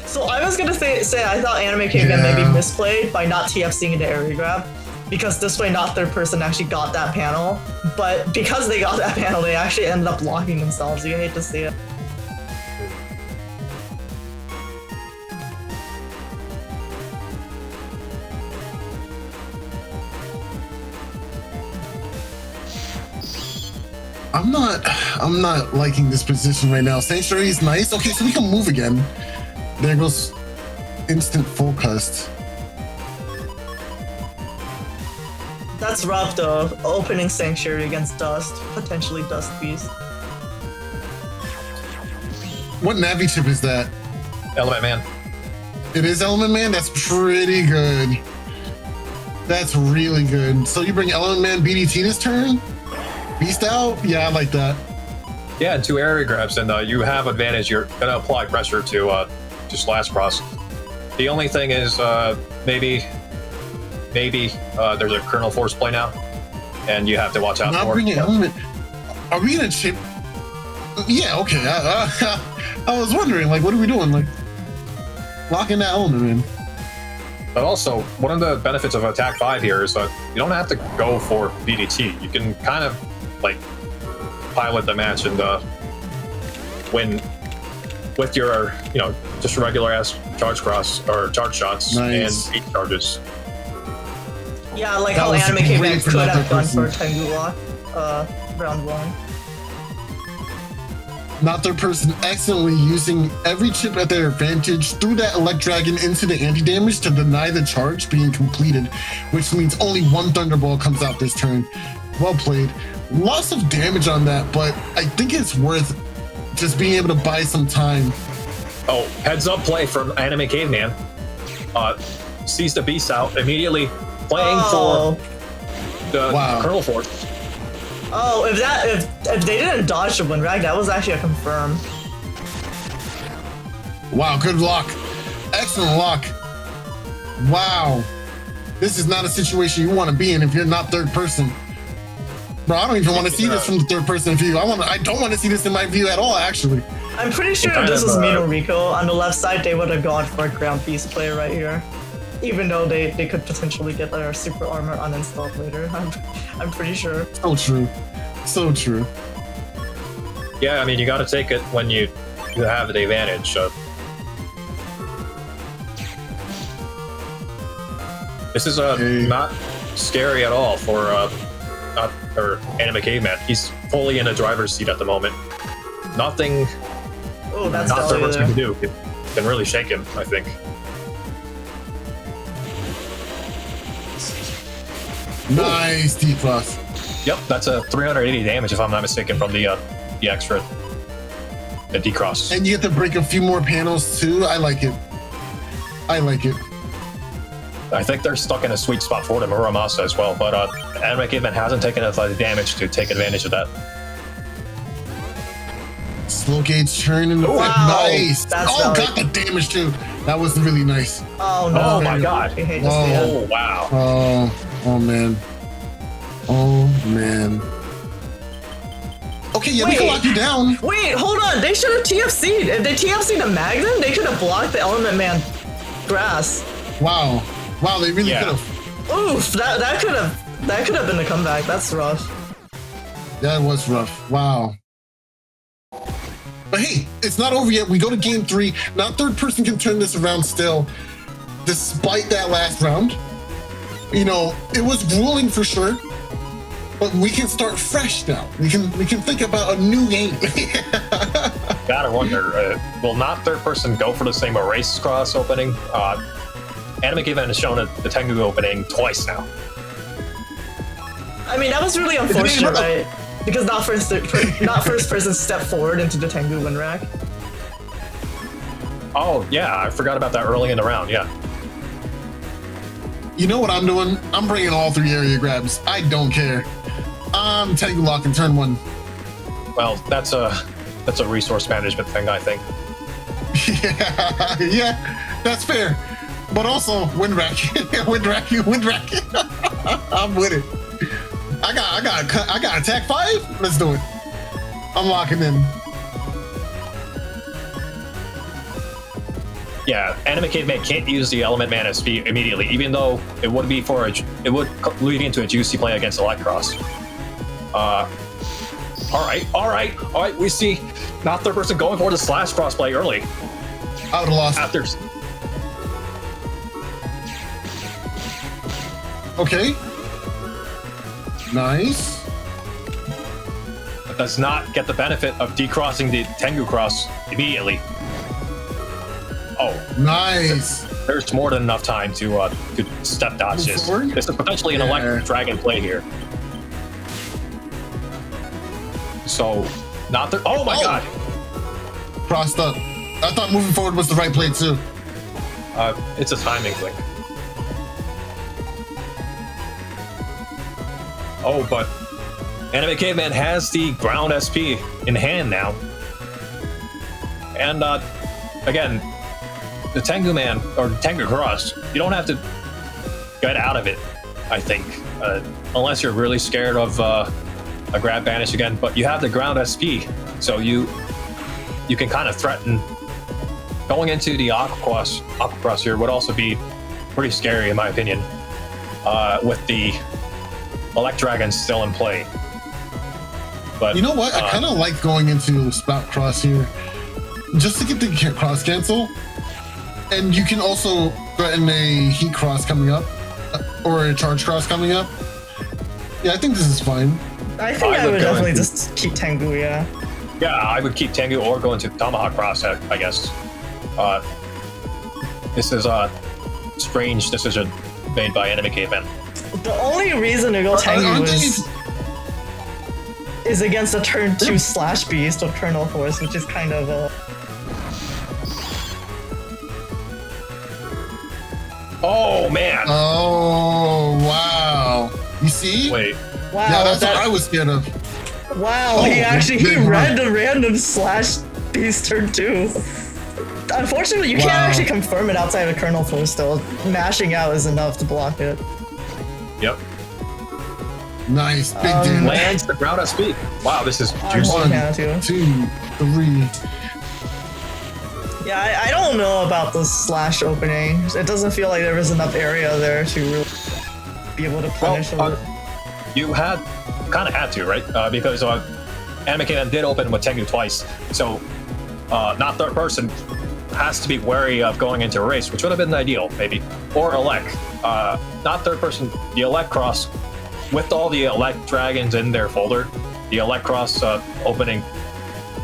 So I was gonna say I thought Anime Caveman maybe misplayed by not TFCing into area grab, because this way not third person actually got that panel, but because they got that panel they actually ended up locking themselves. You hate to see it. I'm not liking this position right now. Sanctuary is nice. Okay, so we can move again. There goes instant full cast. That's rough though. Opening Sanctuary against Dust, potentially Dust Beast. What Navi chip is that? Element Man. It is Element Man? That's pretty good. That's really good. So you bring Element Man BDT this turn? Beast out? Yeah, I like that. Yeah, 2 area grabs, and you have advantage. You're gonna apply pressure to Slash Cross. The only thing is maybe there's a Kernel Force play now, and you have to watch out Not for bringing Element. Are we gonna chip? Yeah, okay. I was wondering, like, what are we doing? Like, locking that Element in. But also, one of the benefits of Attack 5 here is that you don't have to go for BDT. You can kind of, like, pilot the match and win with your, just regular-ass charge cross, or charge shots, nice. And beat charges. Yeah, like That how was Anime Caveman great for could that have gone person. for Tengu lock, round 1. Not third person accidentally using every chip at their advantage through that Elect Dragon into the anti-damage to deny the charge being completed, which means only 1 Thunderball comes out this turn. Well played. Lots of damage on that, but I think it's worth just being able to buy some time. Oh, heads up play from Anime Caveman. Sees the beast out, immediately playing for the Kernel Force. Oh, if they didn't dodge the Wind Rag, that was actually a confirm. Wow, good luck. Excellent luck. Wow. This is not a situation you want to be in if you're not third person. Bro, I don't even want to see this from the third person view. I don't want to see this in my view at all, actually. I'm pretty sure if this was Mino Rico on the left side, they would have gone for a ground beast play right here. Even though they could potentially get their super armor uninstalled later. I'm pretty sure. So true. So true. Yeah, I mean, you got to take it when you have the advantage. This is not scary at all for Anime Caveman. He's fully in a driver's seat at the moment. Nothing. Oh, that's not sure what can do. Can really shake him, I think. Nice D+. Yep, that's a 380 damage if I'm not mistaken from the extra, the D-Cross. And you get to break a few more panels too. I like it. I like it. I think they're stuck in a sweet spot for the Muramasa as well, but Anime Caveman hasn't taken enough damage to take advantage of that. Slow gauge turn in the nice. Got the damage too. That was really nice. Oh no! Oh my god! I hate to see it. Oh wow! Oh man! Oh man. Okay, yeah, we can Wait. lock you down. Wait, hold on. They should have TFC'd. If they TFC'd the Magnum, they could have blocked the Element Man grass. Wow. Wow, they really Yeah. could have. Oof, that could have been a comeback. That's rough. That was rough. Wow. But hey, it's not over yet. We go to game 3. Now third person can turn this around still. Despite that last round. You know, it was grueling for sure. But we can start fresh now. We can think about a new game. Gotta wonder, will not third person go for the same Erase Cross opening? Anime Event has shown the Tengu opening twice now. I mean, that was really unfortunate, right? Because not first person stepped forward into the Tengu win rack. Oh, yeah, I forgot about that early in the round, yeah. You know what I'm doing? I'm bringing all 3 area grabs. I don't care. I'm Tengu lock in turn 1. Well, that's a resource management thing, I think. Yeah, that's fair. But also, win rack. win rack. I'm with it. I got attack 5. Let's do it. I'm locking in. Yeah, Anime Caveman can't use the Element Man SP immediately, even though it would be it would lead into a juicy play against Electros. All right. We see not third person going for the slash cross play early. I would have lost. After Okay. Nice. but does not get the benefit of decrossing the Tengu cross immediately. Oh, Nice. there's more than enough time to step dodge this. Forward? This is potentially an electric dragon play here. So, not the. Oh my god! Crossed up. I thought moving forward was the right play too. It's a timing thing. Oh, but Anime Caveman has the ground SP in hand now. And again, the Tengu Man or Tengu Cross, you don't have to get out of it, I think, unless you're really scared of a grab banish again. But you have the ground SP, so you can kind of threaten. Going into the Aqua Cross here would also be pretty scary, in my opinion, with the Elect Dragons still in play. But You know what? I kind of like going into Spout Cross here, just to get the cross cancel. And you can also threaten a Heat Cross coming up, or a Charge Cross coming up. Yeah, I think this is fine. I think I would would go definitely into- just keep Tengu, yeah. yeah, I would keep Tengu or go into Tomahawk Cross, I guess. This is a strange decision made by Anime Caveman. The only reason to go Tengu aren't they- is against a turn 2 slash beast of Kernel Force, which is kind of Oh man! Oh, wow. You see? Wait, wow. Yeah, that's that, what I was scared of. wow, Oh, he yeah. read the random slash beast turn 2. Unfortunately, you can't Wow. actually confirm it outside of Kernel Force though. Mashing out is enough to block it. yep. Nice. Big damage. Lands the ground SP. Wow, this is juicy. One mana too. 2, 3. Yeah, I don't know about the slash opening. It doesn't feel like there was enough area there to really be able to punish Well, it. You kind of had to, right? Because Anime Caveman did open with Tengu twice, so not third person has to be wary of going into a race, which would have been ideal, maybe. Or Elect. Not third person, the Elect Cross, with all the Elect Dragons in their folder, the Elect Cross opening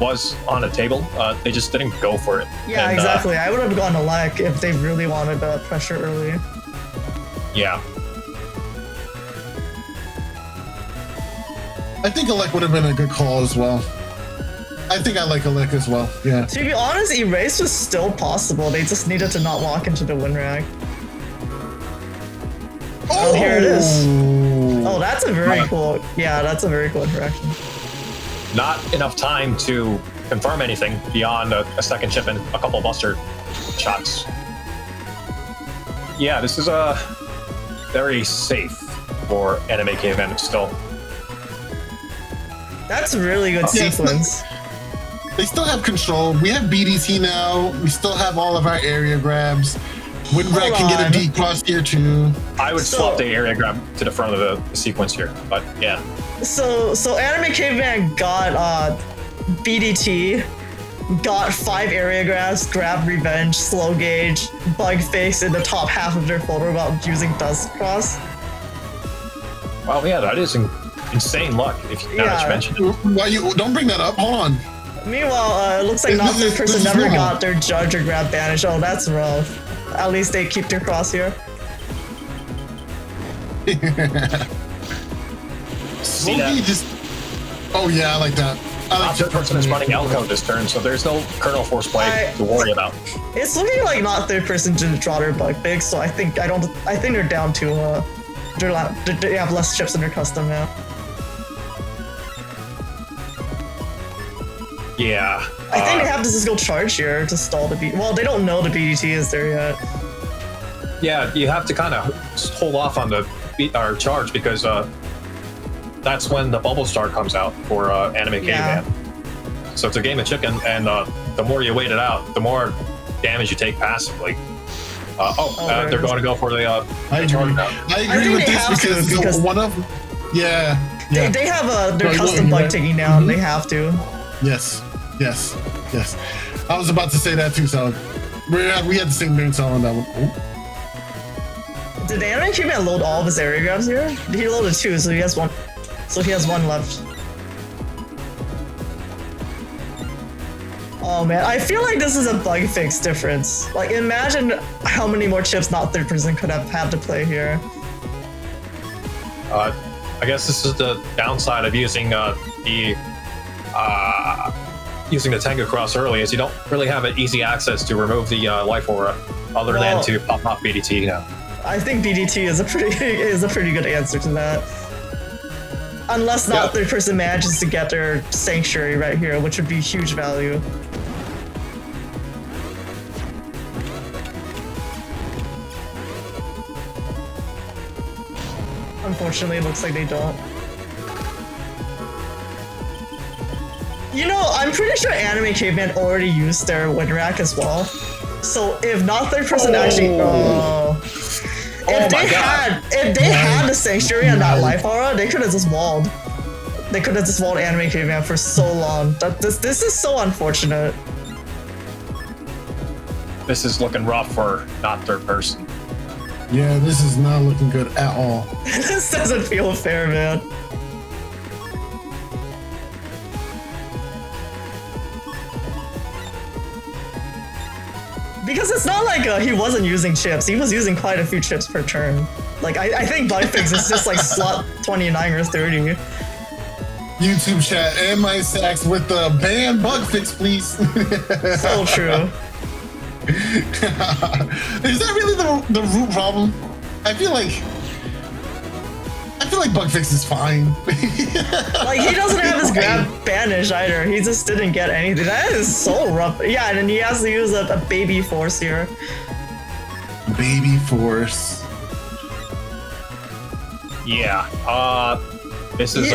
was on the table. They just didn't go for it. Yeah, And, exactly. I would have gone Elec if they really wanted that pressure early. Yeah. I think Elec would have been a good call as well. I think I like Elec as well. Yeah. To be honest, erase was still possible. They just needed to not walk into the win rack. Oh, here it is. Oh, that's a very cool. Yeah, that's a very cool interaction. Not enough time to confirm anything beyond a second chip and a couple buster shots. Yeah, this is very safe. for Anime Caveman still. That's a really good sequence. They still have control. We have BDT now. We still have all of our area grabs. Windrat can get a D cross here too. I would swap the area grab to the front of the sequence here, but yeah. So Anime Caveman got BDT, got 5 area grabs, grab revenge, slow gauge, bug fix in the top half of their folder about using dust cross. Well, yeah, that is insane luck. If now that you mention it. Why you don't bring that up? Hold on. Meanwhile, it looks like not their person never got their judge or grab banish. Oh, that's rough. At least they keep their cross here. See that? Just... Oh yeah, I like that. The person is running Elko this turn, so there's no kernel force play to worry about. It's looking like not third person to draw their bug fix, so I think they're down to they have less chips in their custom now. Yeah. I think they have to just go charge here to stall the B. Well, they don't know the BDT is there yet. Yeah, you have to kind of hold off on the charge because that's when the bubble star comes out for Anime Caveman. So it's a game of chicken, and the more you wait it out, the more damage you take passively. They're going to go for the charge now. I agree with this because one of they have their custom bug taking down. They have to. Yes. I was about to say that too, so we had the same brain cell on that one. Oh. Did Anime Caveman load all of his area grabs here? He loaded 2, so he has 1. So he has 1 left. Oh man, I feel like this is a bug fix difference. Like, imagine how many more chips not third person could have had to play here. I guess this is the downside of using using the Tengu Cross early, is you don't really have an easy access to remove the life aura, other than to pop off BDT now. I think BDT is a pretty good answer to that. Unless not third person manages to get their sanctuary right here, which would be huge value. Unfortunately, it looks like they don't. You know, I'm pretty sure Anime Caveman already used their win rack as well. So if not third person actually, if they had the sanctuary and that life aura, they could have just walled. They could have just walled Anime Caveman for so long. This is so unfortunate. This is looking rough for not third person. Yeah, this is not looking good at all. This doesn't feel fair, man. Because it's not like he wasn't using chips. He was using quite a few chips per turn. Like, I think bug fix is just like slot 29 or 30. YouTube chat, and my sacks with the ban bug fix, please. So true. Is that really the root problem? I feel like bug fix is fine. Like, he doesn't have his grab banish either. He just didn't get anything. That is so rough. Yeah, and then he has to use a baby force here. Baby force. Yeah. This is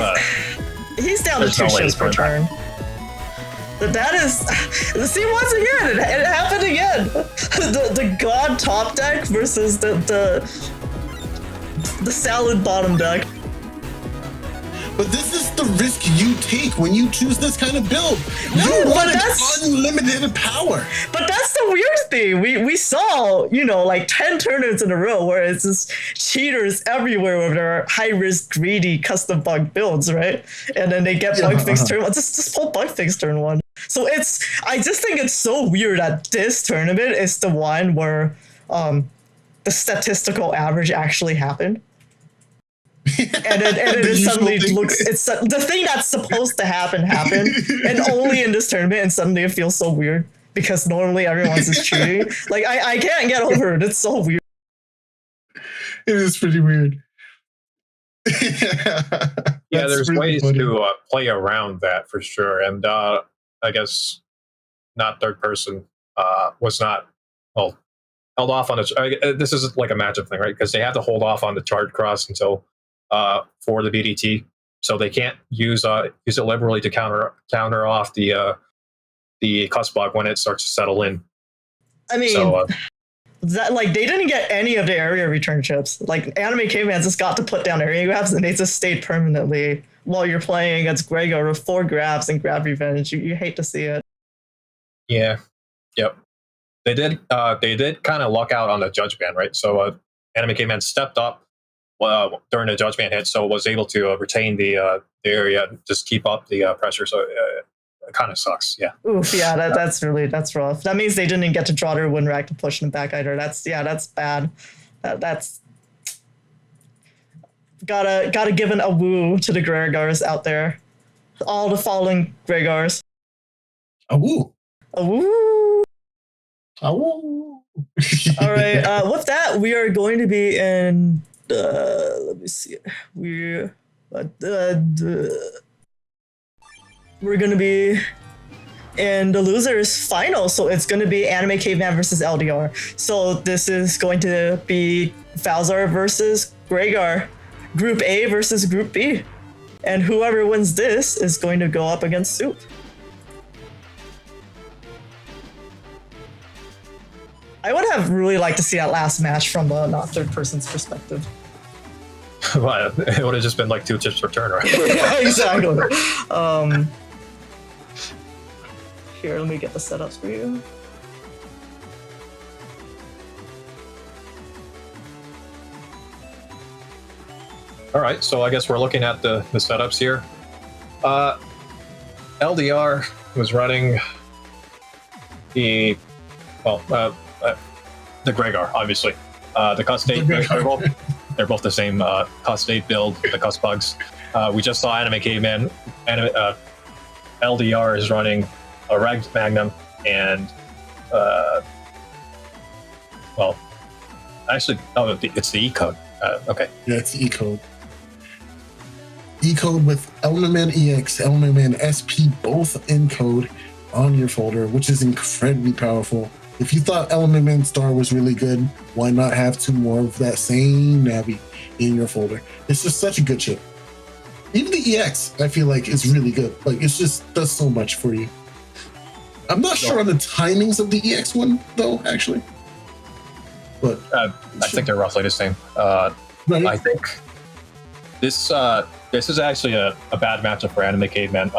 he's down to 2 chips per turn. That is, see, once again, it happened again. The god top deck versus the salad bottom deck. But this is the risk you take when you choose this kind of build. No, you but want that's unlimited power. But that's the weird thing. We saw, you know, like 10 tournaments in a row where it's just cheaters everywhere with their high risk, greedy custom bug builds, right? And then they get bug fix turn 1. Just pull bug fix turn 1. So I just think it's so weird that this tournament is the one where the statistical average actually happened. And it suddenly looks, it's the thing that's supposed to happen happened, and only in this tournament, and suddenly it feels so weird because normally everyone's just cheating. Like, I can't get over it. It's so weird. It is pretty weird. Yeah, there's ways to play around that for sure, and I guess not third person was not held off on it. This is like a matchup thing, right? Because they have to hold off on the charge cross until for the BDT, so they can't use it liberally to counter off the cusp bug when it starts to settle in. I mean, So, that like they didn't get any of the area return chips. Like Anime Caveman just got to put down area grabs and they just stayed permanently while you're playing against Gregor with 4 grabs and grab revenge. You hate to see it. yeah, yep. They did kind of luck out on the judge ban, right? So Anime Caveman stepped up during the judge ban hit, so was able to retain the area, just keep up the pressure. So it kind of sucks. Yeah. Oof, yeah, that's rough. That means they didn't get to draw their win rack to push them back either. That's bad. That's gotta give a woo to the Gregors out there. All the fallen Gregors. A woo. A woo. A woo. All right. With that, we are going to be in. Let me see. We're going to be in the losers final, so it's going to be Anime Caveman versus LDR. So this is going to be Falzar versus Gregor, Group A versus Group B, and whoever wins this is going to go up against Soup. I would have really liked to see that last match from a not third person's perspective. Well, it would have just been like 2 chips per turn, right? Yeah, exactly. Here, let me get the setups for you. All right, so I guess we're looking at the setups here. LDR was running the Gregor, obviously. The Cust 8, they're both the same Cust 8 build, the Cust bugs. We just saw Anime Caveman. LDR is running a Reg Magnum and, it's the E-code. Okay. Yeah, it's E-code. E-code with Element Man EX, Element Man SP, both in code on your folder, which is incredibly powerful. If you thought Element Man Star was really good, why not have 2 more of that same Navi in your folder? It's just such a good chip. Even the EX, I feel like, is really good. Like, it just does so much for you. I'm not sure on the timings of the EX one, though, actually. But I think they're roughly the same. right? I think this is actually a bad matchup for Anime Caveman.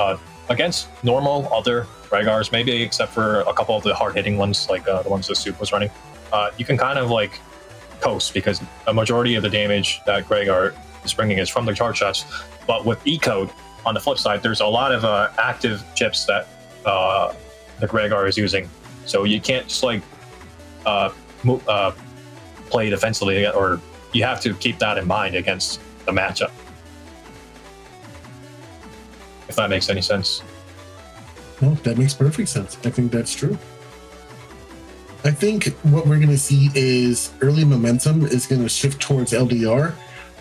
Against normal other Gregors, maybe except for a couple of the hard-hitting ones, like the ones that Soup was running, you can kind of like coast because a majority of the damage that Gregor is bringing is from the charge shots. But with E-code, on the flip side, there's a lot of active chips that the Gregor is using, so you can't just like play defensively, or you have to keep that in mind against the matchup. If that makes any sense. No, that makes perfect sense. I think that's true. I think what we're going to see is early momentum is going to shift towards LDR,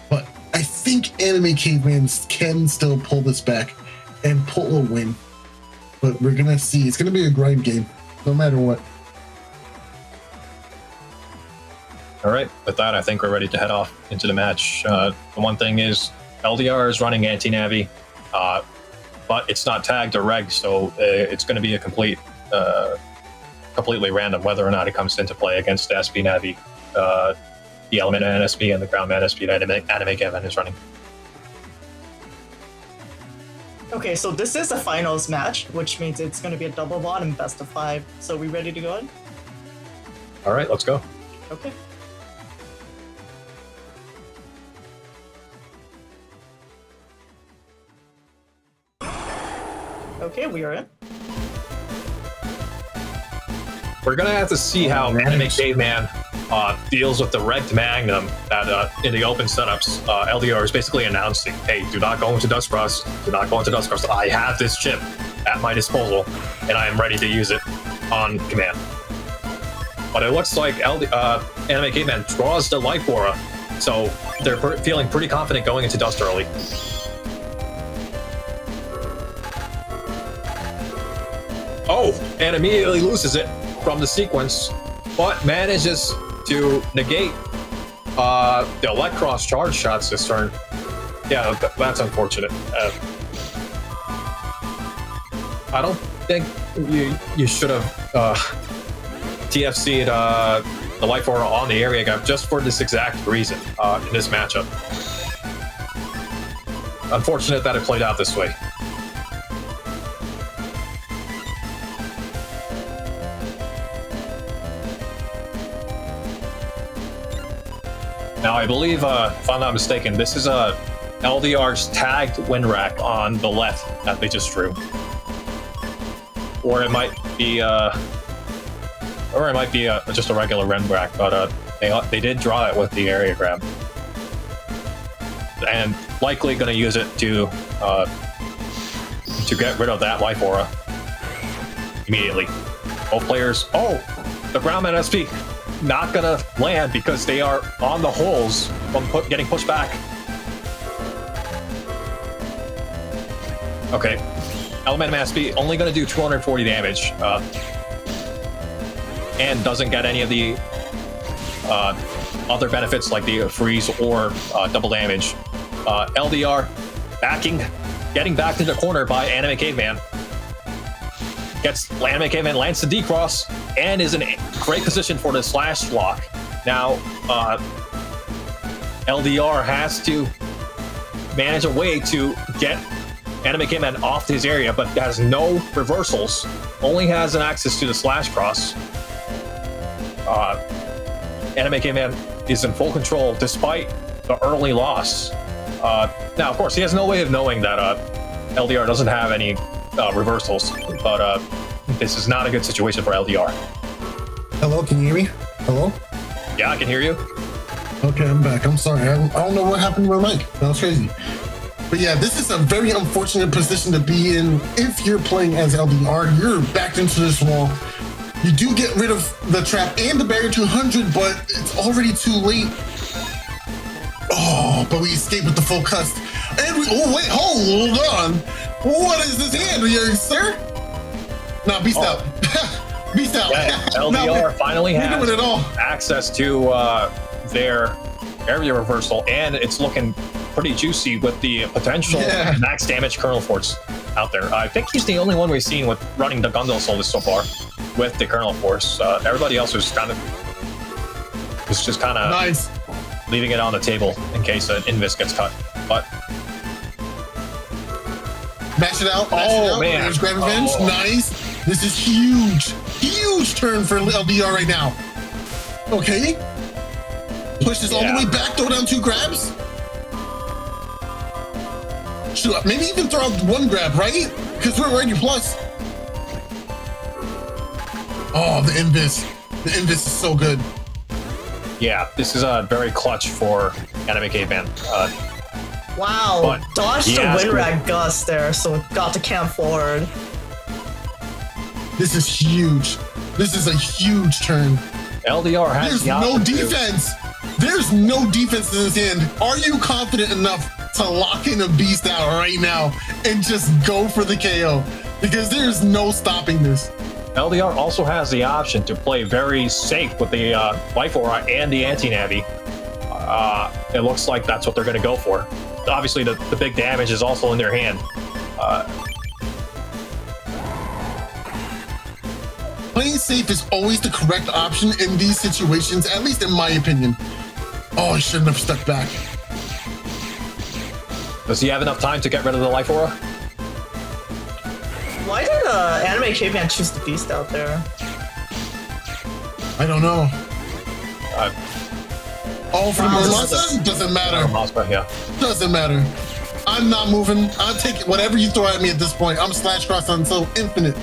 but I think Anime Caveman can still pull this back and pull a win. But we're going to see. It's going to be a grind game, no matter what. All right, with that, I think we're ready to head off into the match. The one thing is LDR is running anti-Navi, but it's not tagged or regged, so it's going to be a completely random whether or not it comes into play against the SP Navi, the Element Man SP, and the Ground Man SP that Anime Caveman is running. Okay, so this is a finals match, which means it's going to be a double VOD and best of 5. So we ready to go in? All right, let's go. Okay. Okay, we are in. We're gonna have to see how Anime Caveman deals with the Rect Magnum that in the open setups, LDR is basically announcing, hey, do not go into Dustcross, do not go into Dustcross. I have this chip at my disposal, and I am ready to use it on command. But it looks like Anime Caveman draws the Life Aura, so they're feeling pretty confident going into Dust early. Oh, and immediately loses it from the sequence, but manages to negate the Electros charge shots this turn. Yeah, that's unfortunate. I don't think you should have TFC'd the Life Aura on the area gap just for this exact reason in this matchup. Unfortunate that it played out this way. Now, I believe, if I'm not mistaken, this is LDR's tagged win rack on the left that they just drew. Or it might be, just a regular win rack, but they did draw it with the area grab, and likely going to use it to get rid of that Life Aura immediately. Both players. Oh, the Groundman SP not going to land because they are on the holes from getting pushed back. Okay. Elemental SP only going to do 240 damage, and doesn't get any of the other benefits like the freeze or double damage. LDR getting back to the corner by Anime Caveman. Anime Caveman lands the D-Cross and is in a great position for the slash block. Now, LDR has to manage a way to get Anime Caveman off his area, but has no reversals, only has an access to the slash cross. Anime Caveman is in full control despite the early loss. Now, of course, he has no way of knowing that LDR doesn't have any reversals, but this is not a good situation for LDR. Hello, can you hear me? Hello? Yeah, I can hear you. Okay, I'm back. I'm sorry. I don't know what happened to my mic. That was crazy. But yeah, this is a very unfortunate position to be in. If you're playing as LDR, you're backed into this wall. You do get rid of the trap and the barrier 200, but it's already too late. Oh, but we escape with the full cust. And hold on. What is this hand, sir? Nah, beast out. Beast out. Yeah, LDR finally has it all. access to their area reversal, and it's looking pretty juicy with the potential max damage Kernel Force out there. I think he's the only one we've seen with running the Gundam Solus so far with the Kernel Force. Everybody else is just kind of nice, leaving it on the table in case an Invis gets cut. But mash it out. Man, there's Grand Revenge. Nice. This is huge turn for LDR right now. Okay, push this all the way back. Throw down 2 grabs. Shoot, maybe even throw out 1 grab, right? Because we're already plus. Oh, the Invis. The Invis is so good. Yeah, this is very clutch for Anime Caveman. Wow, dodged the wind rag gust there, so it got to camp forward. This is huge. This is a huge turn. LDR has There's no defense. There's no defense in this hand. Are you confident enough to lock in a beast out right now and just go for the KO? Because there's no stopping this. LDR also has the option to play very safe with the Life Aura and the Anti-Navi. It looks like that's what they're going to go for. Obviously, the big damage is also in their hand. Playing safe is always the correct option in these situations, at least in my opinion. Oh, I shouldn't have stuck back. Does he have enough time to get rid of the Life Aura? Why did Anime Caveman choose the beast out there? I don't know. For the Murmasa? Doesn't matter. Yeah. Doesn't matter. I'm not moving. I'll take whatever you throw at me at this point. I'm slash cross until infinite.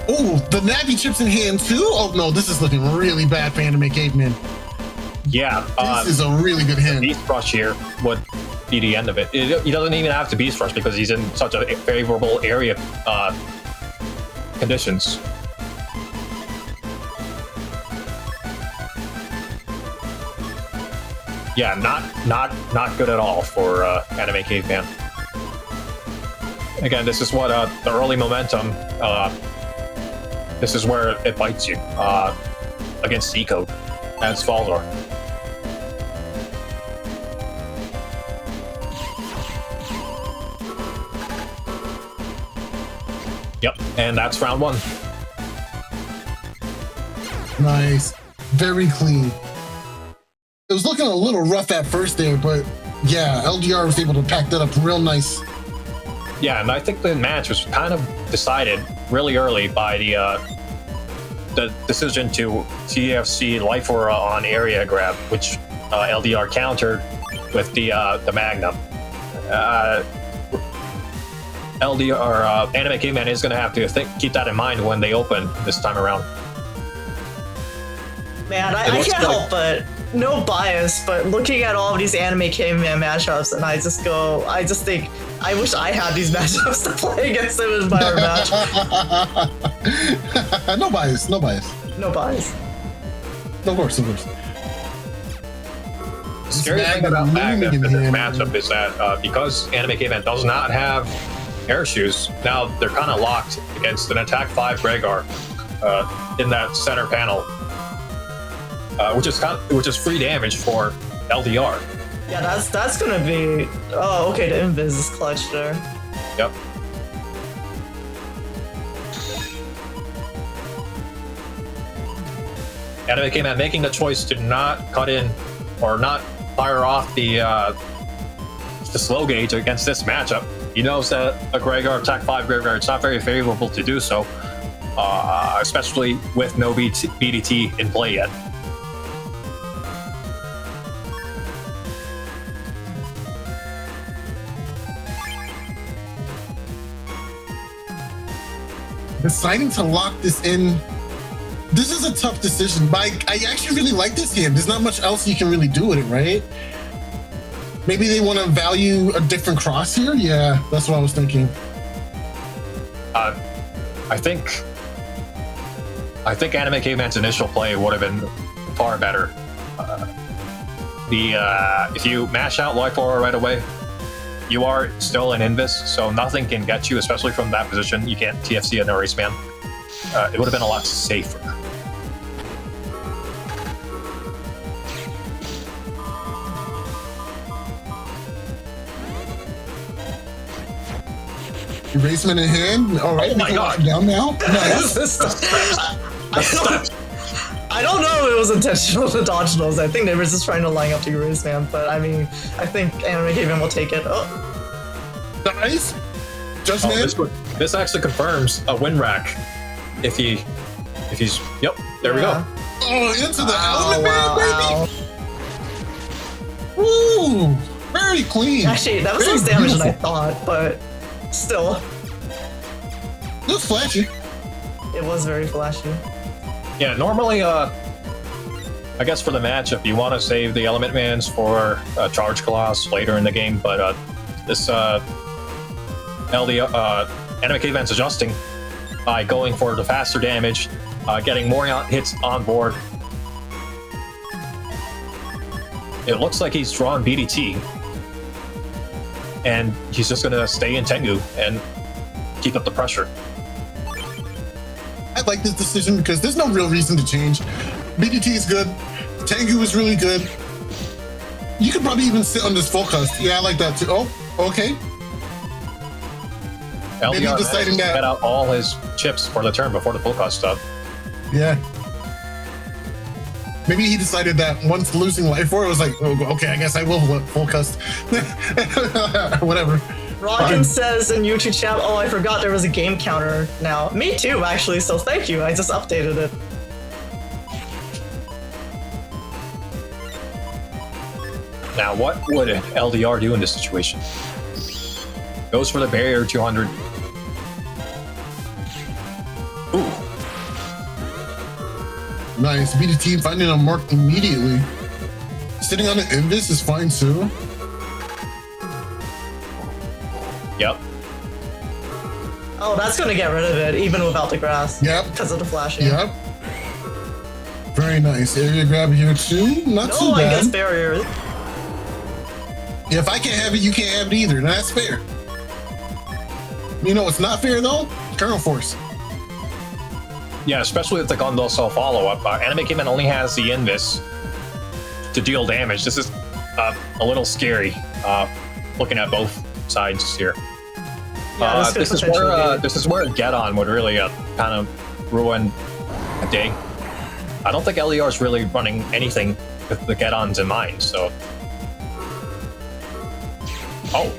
Oh, the Navi chips in hand too? Oh no, this is looking really bad for Anime Caveman. Yeah. This is a really good hand. Beast Rush here would be the end of it. He doesn't even have to Beast Rush because he's in such a favorable area conditions. Yeah, not good at all for Anime Caveman. Again, this is what the early momentum. This is where it bites you against C-Code as Falzor. Yep, and that's round one. Nice. Very clean. It was looking a little rough at first there, but yeah, LDR was able to pack that up real nice. Yeah, and I think the match was kind of decided really early by the decision to TFC Life Aura on area grab, which LDR countered with the Magnum. LDR Anime Caveman is going to have to keep that in mind when they open this time around. Man, I can't help but, no bias, but looking at all of these Anime Caveman matchups, and I just think, I wish I had these matchups to play against him in my match. No bias, no bias. No bias. Of course, of course. The scary thing about Magnum in this matchup is that because Anime Caveman does not have air shoes, now they're kind of locked against an attack 5 Rhaegar in that center panel, which is free damage for LDR. Yeah, that's gonna be. Oh, okay. The invis is clutch there. Yep. Anime Caveman making the choice to not cut in or not fire off the slow gauge against this matchup. He knows that a Rhaegar attack 5 Rhaegar, it's not very favorable to do so, especially with no BDT in play yet. Deciding to lock this in, this is a tough decision, but I actually really like this game. There's not much else you can really do with it, right? Maybe they want to value a different cross here? Yeah, that's what I was thinking. I think Anime Caveman's initial play would have been far better. If you mash out Life Aura right away, you are still an Invis, so nothing can get you, especially from that position. You can't TFC an Erase Man. It would have been a lot safer. Erasement in hand. All right, oh my god! Down now. Nice. I don't know if it was intentional to dodge those. I think they were just trying to line up to erase man, but I mean, I think Anime Caveman will take it. Oh. Nice. Judgment. This actually confirms a win rack. If he's yep, there we go. Oh, into the element man, baby. Ooh, very clean. Actually, that was less damage than I thought, but still. It was flashy. It was very flashy. Yeah, normally, I guess for the matchup, you want to save the Element Mans for Charge Colossus later in the game, but this Anime Caveman's adjusting by going for the faster damage, getting more hits on board. It looks like he's drawn BDT, and he's just going to stay in Tengu and keep up the pressure. I like this decision because there's no real reason to change. BDT is good. Tengu is really good. You could probably even sit on this full cast. Yeah, I like that too. Oh, okay. Maybe deciding that get out all his chips for the turn before the full cast stop. Yeah. Maybe he decided that once losing life or it was like, oh, okay, I guess I will full cast. Whatever. Rockin says in YouTube chat, oh, I forgot there was a game counter now. Me too, actually, so thank you. I just updated it. Now, what would LDR do in this situation? Goes for the barrier 200. Ooh. Nice. BDT finding a mark immediately. Sitting on an Invis is fine too. Yep. Oh, that's gonna get rid of it, even without the grass. Yep. Because of the flashing. Yep. Very nice. Area grab here too. Not too bad. I guess barrier. Yeah, if I can't have it, you can't have it either. That's fair. You know what's not fair though? Kernel Force. Yeah, especially with the Gondoso follow-up. Anime Caveman only has the Invis to deal damage. This is a little scary, looking at both sides here. Yeah, This is where Get-On would really kind of ruin a day. I don't think LDR is really running anything with the Get-Ons in mind, so... Oh,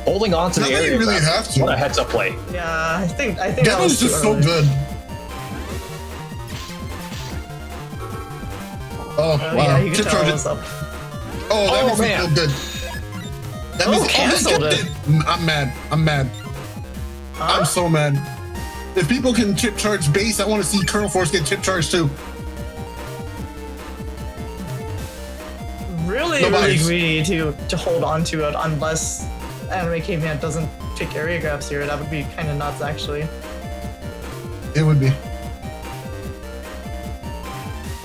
holding on to the area. You really have to. What a heads-up play. Yeah, I think Get-On's just so good. Oh, wow. Yeah, you can Chip tell charge us up. Oh, that Oh, makes man. me feel good. That means canceled it. I'm mad. I'm so mad. If people can chip charge base, I want to see Colonel Force get chip charged too. Really greedy to hold on to it unless Anime Caveman doesn't pick area grabs here. That would be kind of nuts, actually. It would be.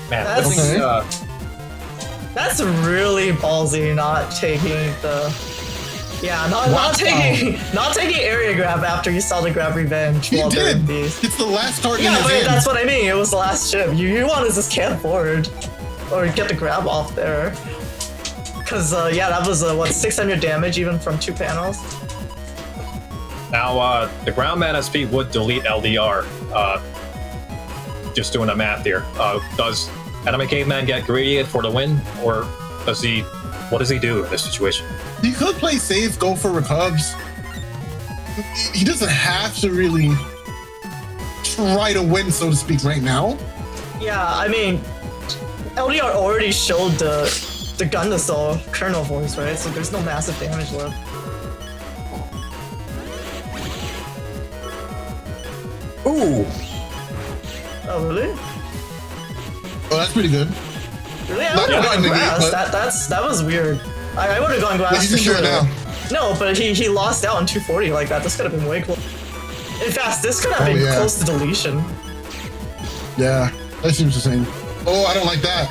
Man, That's- this is, That's really ballsy, not taking the... Yeah, not taking area grab after you saw the grab revenge. He while they're in did. beast. It's the last target. Yeah, in his but hand. that's what I mean. It was the last chip. You want to just camp forward or get the grab off there. Because, yeah, that was, 600 damage even from 2 panels? now, the ground mana speed would delete LDR. Just doing the math here. Does Anime Caveman get greedy for the win, or does he? What does he do in this situation? He could play safe, go for recubs. He doesn't have to really try to win, so to speak, right now. Yeah, I mean, LDR already showed the gun to soul Colonel Force, right? So there's no massive damage left. Ooh, Oh, really? Oh, that's pretty good. Really? I Not would have quite gone negate, grass. but- That was weird. I would have gone But grass. he's just sure now. No, but he lost out on 240 like that. This could have been way close. In fact, this could have been yeah. close to deletion. Yeah, I see what you're saying. Oh, I don't like that.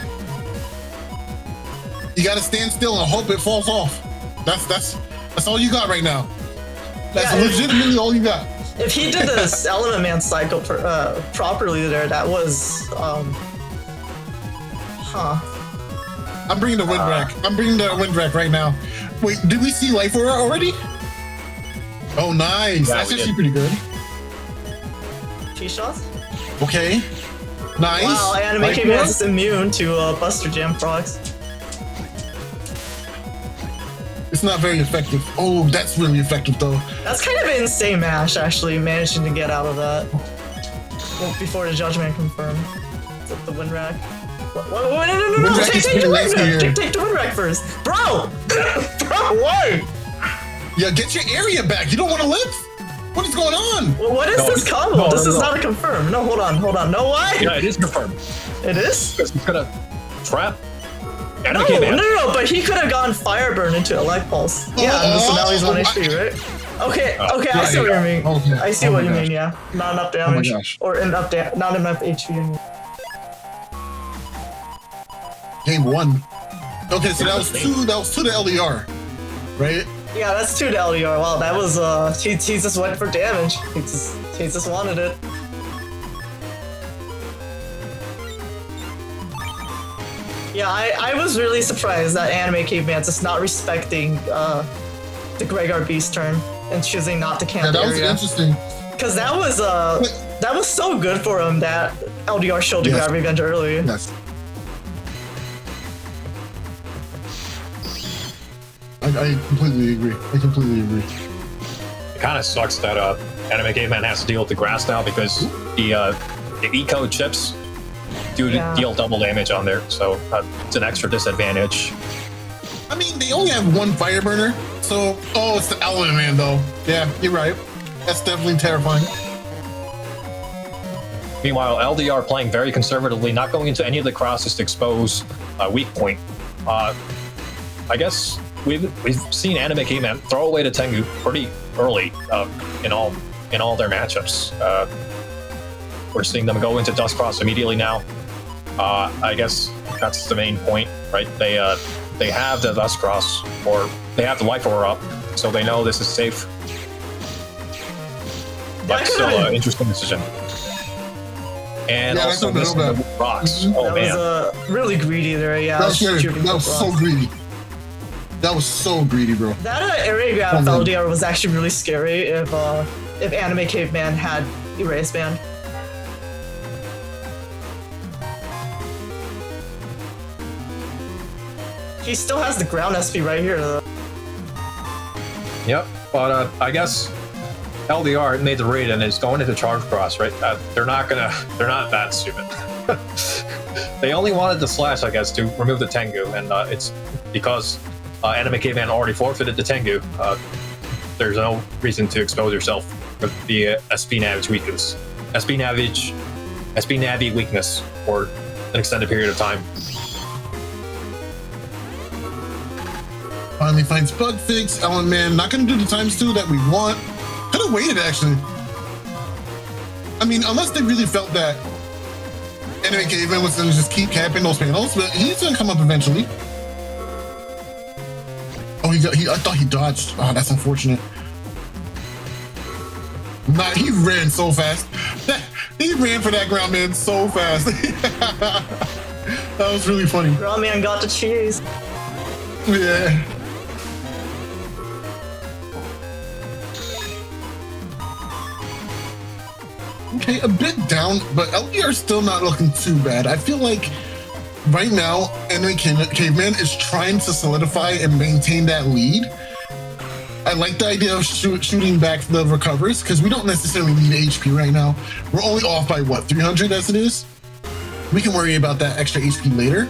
You gotta stand still and hope it falls off. That's all you got right now. That's Yeah, legitimately all you got. If he did this Element Man cycle properly there, that was I'm bringing the wind rack. I'm bringing the wind rack right now. Wait, did we see Life Aura already? Oh, nice. Yeah, That's we actually did. pretty good. T-shots. Okay. Nice. Wow, Anime Life Caveman's Aura? just immune to Buster Jam procs. It's not very effective. Oh, that's really effective though. That's kind of an insane match, actually, managing to get out of that. Well, before the judgment confirmed. The wind rack. No, Wind rack is take the pretty wind nice rack. here. Take the wind rack first. Bro! Bro, why? Yeah, get your area back. You don't want to live? What is going on? Well, what is this combo? no, This no, is no. not a confirm. No, hold on. No, why? yeah, it is confirmed. It is? Because he's gonna trap. No, Anime Caveman. no, but he could have gone Fire Burn into a Life Pulse. Yeah, so now he's 1 HP, right? Okay, I see what you mean. Okay. I see Oh what my you gosh. mean, yeah. Not enough damage. gosh. Or not enough HP. Game 1. Okay, so that was two to the LDR, right? Yeah, that's 2 to LDR. Wow, that was, he just went for damage. He just wanted it. Yeah, I was really surprised that Anime Caveman's just not respecting, the Gregor Beast turn and choosing not to camp Yeah, that was area. interesting. Because that was so good for him that LDR showed the Yes. grab revenge early. Yes. I completely agree. It kind of sucks that Anime Caveman has to deal with the grass now because the eco chips do Yeah. deal double damage on there, so it's an extra disadvantage. I mean, they only have one fire burner, so it's the Element Man though. Yeah, you're right. That's definitely terrifying. Meanwhile, LDR playing very conservatively, not going into any of the crosses to expose a weak point. I guess we've seen Anime Caveman throw away the Tengu pretty early in all their matchups. We're seeing them go into Dust Cross immediately now. I guess that's the main point, right? They have the Dust Cross, or they have the Life Aura up, so they know this is safe. But still, an interesting decision. And Yeah, also that's missing not the bad. rocks. Mhm. Oh That man. was really greedy there, yeah. That was shooting so for greedy. That was so greedy, bro. That area grab of LDR was actually really scary if Anime Caveman had Erase Band. He still has the ground SP right here, though. Yep, but I guess LDR made the read and is going into charge cross, right? They're not that stupid. They only wanted the slash, I guess, to remove the Tengu, and it's because Anime Caveman already forfeited the Tengu. There's no reason to expose yourself for the SP Navage weakness. SP Navi weakness for an extended period of time. Finally finds bug fix. Ellen Man not gonna do the ×2 that we want. Could have waited actually. I mean, unless they really felt that Anime Caveman was gonna just keep capping those panels, but he's gonna come up eventually. Oh, I thought he dodged. Oh, that's unfortunate. He ran so fast. He ran for that ground man so fast. That was really funny. Ground man got the cheese. Yeah. Okay, a bit down, but LDR still not looking too bad. I feel like right now, Anime Caveman is trying to solidify and maintain that lead. I like the idea of shooting back the recovers because we don't necessarily need HP right now. We're only off by what, 300 as it is? We can worry about that extra HP later.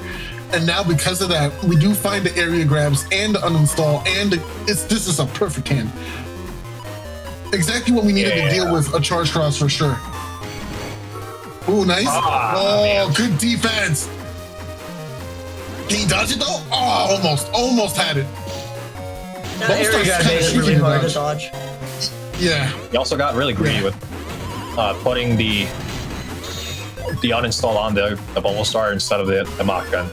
And now because of that, we do find the area grabs and the uninstall, and this is a perfect hand. Exactly what we needed to deal with a charge cross for sure. Oh, nice. Man. Good defense. Can he dodge it though? Oh, almost had it. That area grab made it really hard to dodge. Yeah. He also got really greedy with putting the uninstall on the bubble star instead of the Mach gun.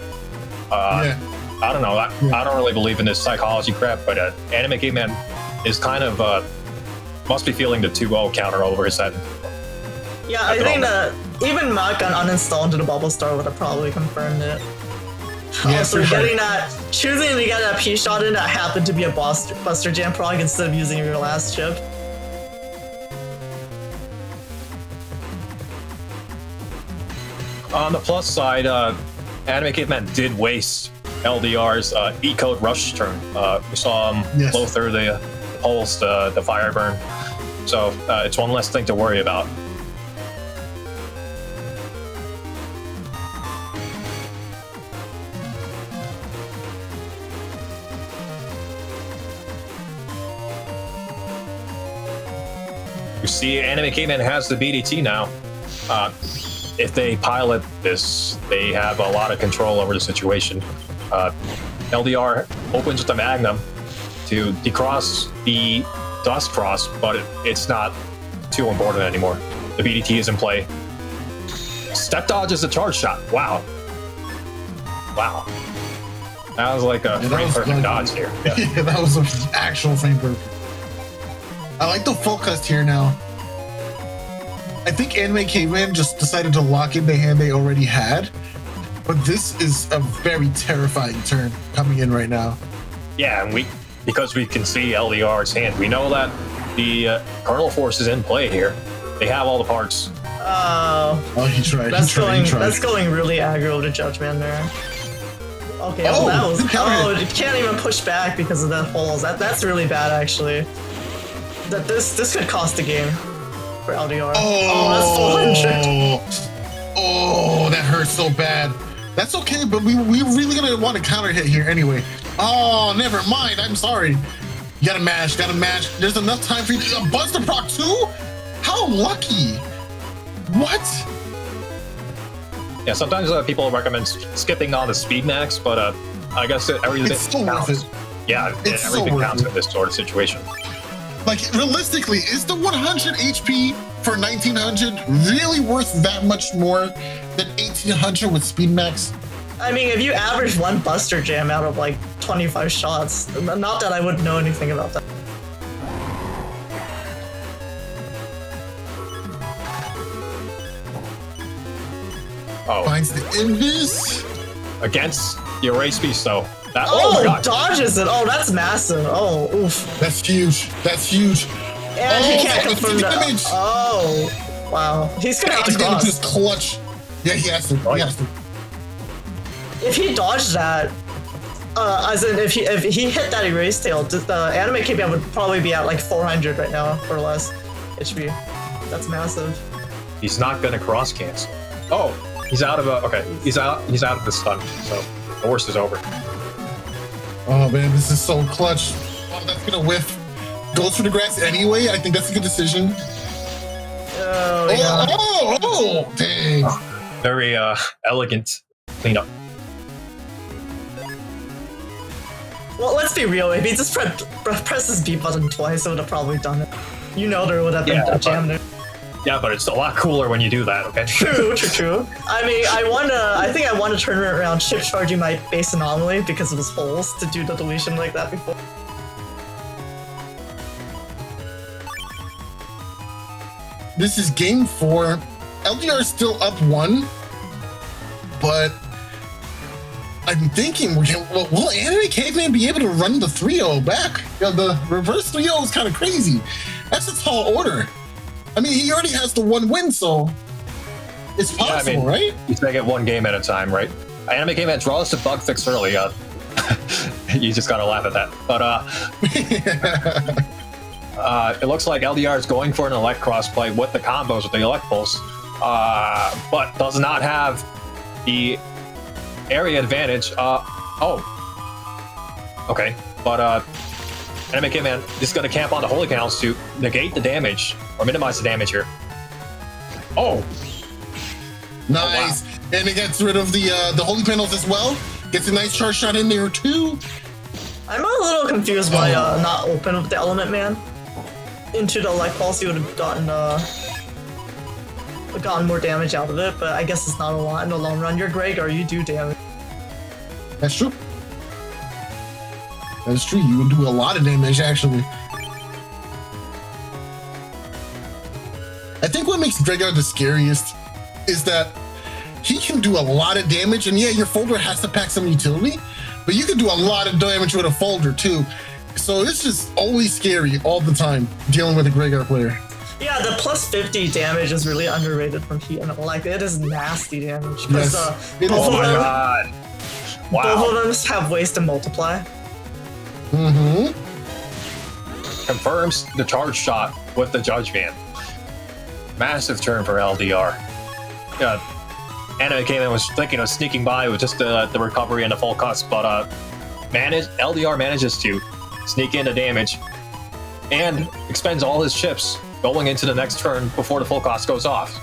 I don't know. I don't really believe in this psychology crap, but Anime Caveman is kind of must be feeling the 2-0 counter all over his head. Yeah, I think that even Mach gun uninstall into the bubble star would have probably confirmed it. Yeah, also, choosing to get that P shot in that happened to be a Buster Jam prog instead of using your last chip. On the plus side, Anime Caveman did waste LDR's E-code rush turn. We saw him blow through the pulse, the fire burn. So it's one less thing to worry about. You see, Anime Caveman has the BDT now. If they pilot this, they have a lot of control over the situation. LDR opens with the Magnum to decross the Dust Cross, but it's not too important anymore. The BDT is in play. Step dodge is a charge shot. Wow. That was like a frame perfect dodge here. Yeah, that was an actual frame perfect. I like the full cast here now. I think Anime Caveman just decided to lock in the hand they already had, but this is a very terrifying turn coming in right now. Yeah, and because we can see LDR's hand, we know that the Kernel Force is in play here. They have all the parts. Oh, he tried. That's going really aggro to Judgment there. Okay, that was. It can't even push back because of that holes. That's really bad actually. This could cost the game for LDR. That's 400. Oh, that hurts so bad. That's okay, but we're really gonna want to counter hit here anyway. Oh, never mind. I'm sorry. You gotta mash. There's enough time for you to Buster proc too. How lucky! What? Yeah, sometimes people recommend skipping on the speed max, but I guess everything counts. Yeah, everything counts in this sort of situation. Like, realistically, is the 100 HP for 1900 really worth that much more than 1800 with speed max? I mean, if you average one Buster Jam out of like 25 shots, not that I would know anything about that. Finds the Invis against The erase piece, though. That, Oh, my god. dodges it. Oh, that's massive. Oh, oof. That's huge. That's huge. And he can't that's confirm that. damage. Oh, wow. He's gonna have to Damage cross. is clutch. Yeah, he has to. He has to. If he dodged that, as in if he hit that erase tail, the anime KPI would probably be at like 400 right now or less HP. That's massive. He's not gonna cross cancel. Oh, he's out of a. Okay, he's out of the stun. So the worst is over. Oh man, this is so clutch. Oh, that's gonna whiff. Goes for the grass anyway. I think that's a good decision. Oh, yeah. Oh, dang. Very elegant cleanup. Well, let's be real. If he just presses B button twice, it would have probably done it. You know there would have been a jam there. Yeah, but it's a lot cooler when you do that, okay? True. I mean, I think I want to turn around chip charging my base anomaly because of his holes to do the deletion like that before. This is game 4. LDR is still up 1, but I'm thinking, will Anime Caveman be able to run the 3-0 back? Yeah, the reverse 3-0 is kind of crazy. That's a tall order. I mean, he already has the 1 win, so it's possible, right? He's making it 1 game at a time, right? Anime Caveman draws the bug fix early. You just gotta laugh at that. But it looks like LDR is going for an Elect crossplay with the combos with the Elect Pulse, but does not have the area advantage. Okay, but Anime Caveman is going to camp on the Holy Panels to negate the damage or minimize the damage here. Oh, nice. Oh, wow. And it gets rid of the Holy Panels as well. Gets a nice charge shot in there too. I'm a little confused why not open with the Element Man into the Light Pulse. You would have gotten more damage out of it, but I guess it's not a lot in the long run. You're Greg, or you do damage. That's true. That's true. You would do a lot of damage, actually. I think what makes Gregor the scariest is that he can do a lot of damage, and yeah, your folder has to pack some utility, but you can do a lot of damage with a folder too. So it's just always scary all the time dealing with a Gregor player. Yeah, the plus 50 damage is really underrated from Heat, and like it is nasty damage. Yes, oh my god! Wow. Both of them have ways to multiply. Mm-hmm. Confirms the charge shot with the Judge Van. Massive turn for LDR. Yeah, Anime Caveman was thinking of sneaking by with just the recovery and the full cuts, but LDR manages to sneak into damage and expends all his chips going into the next turn before the full cost goes off.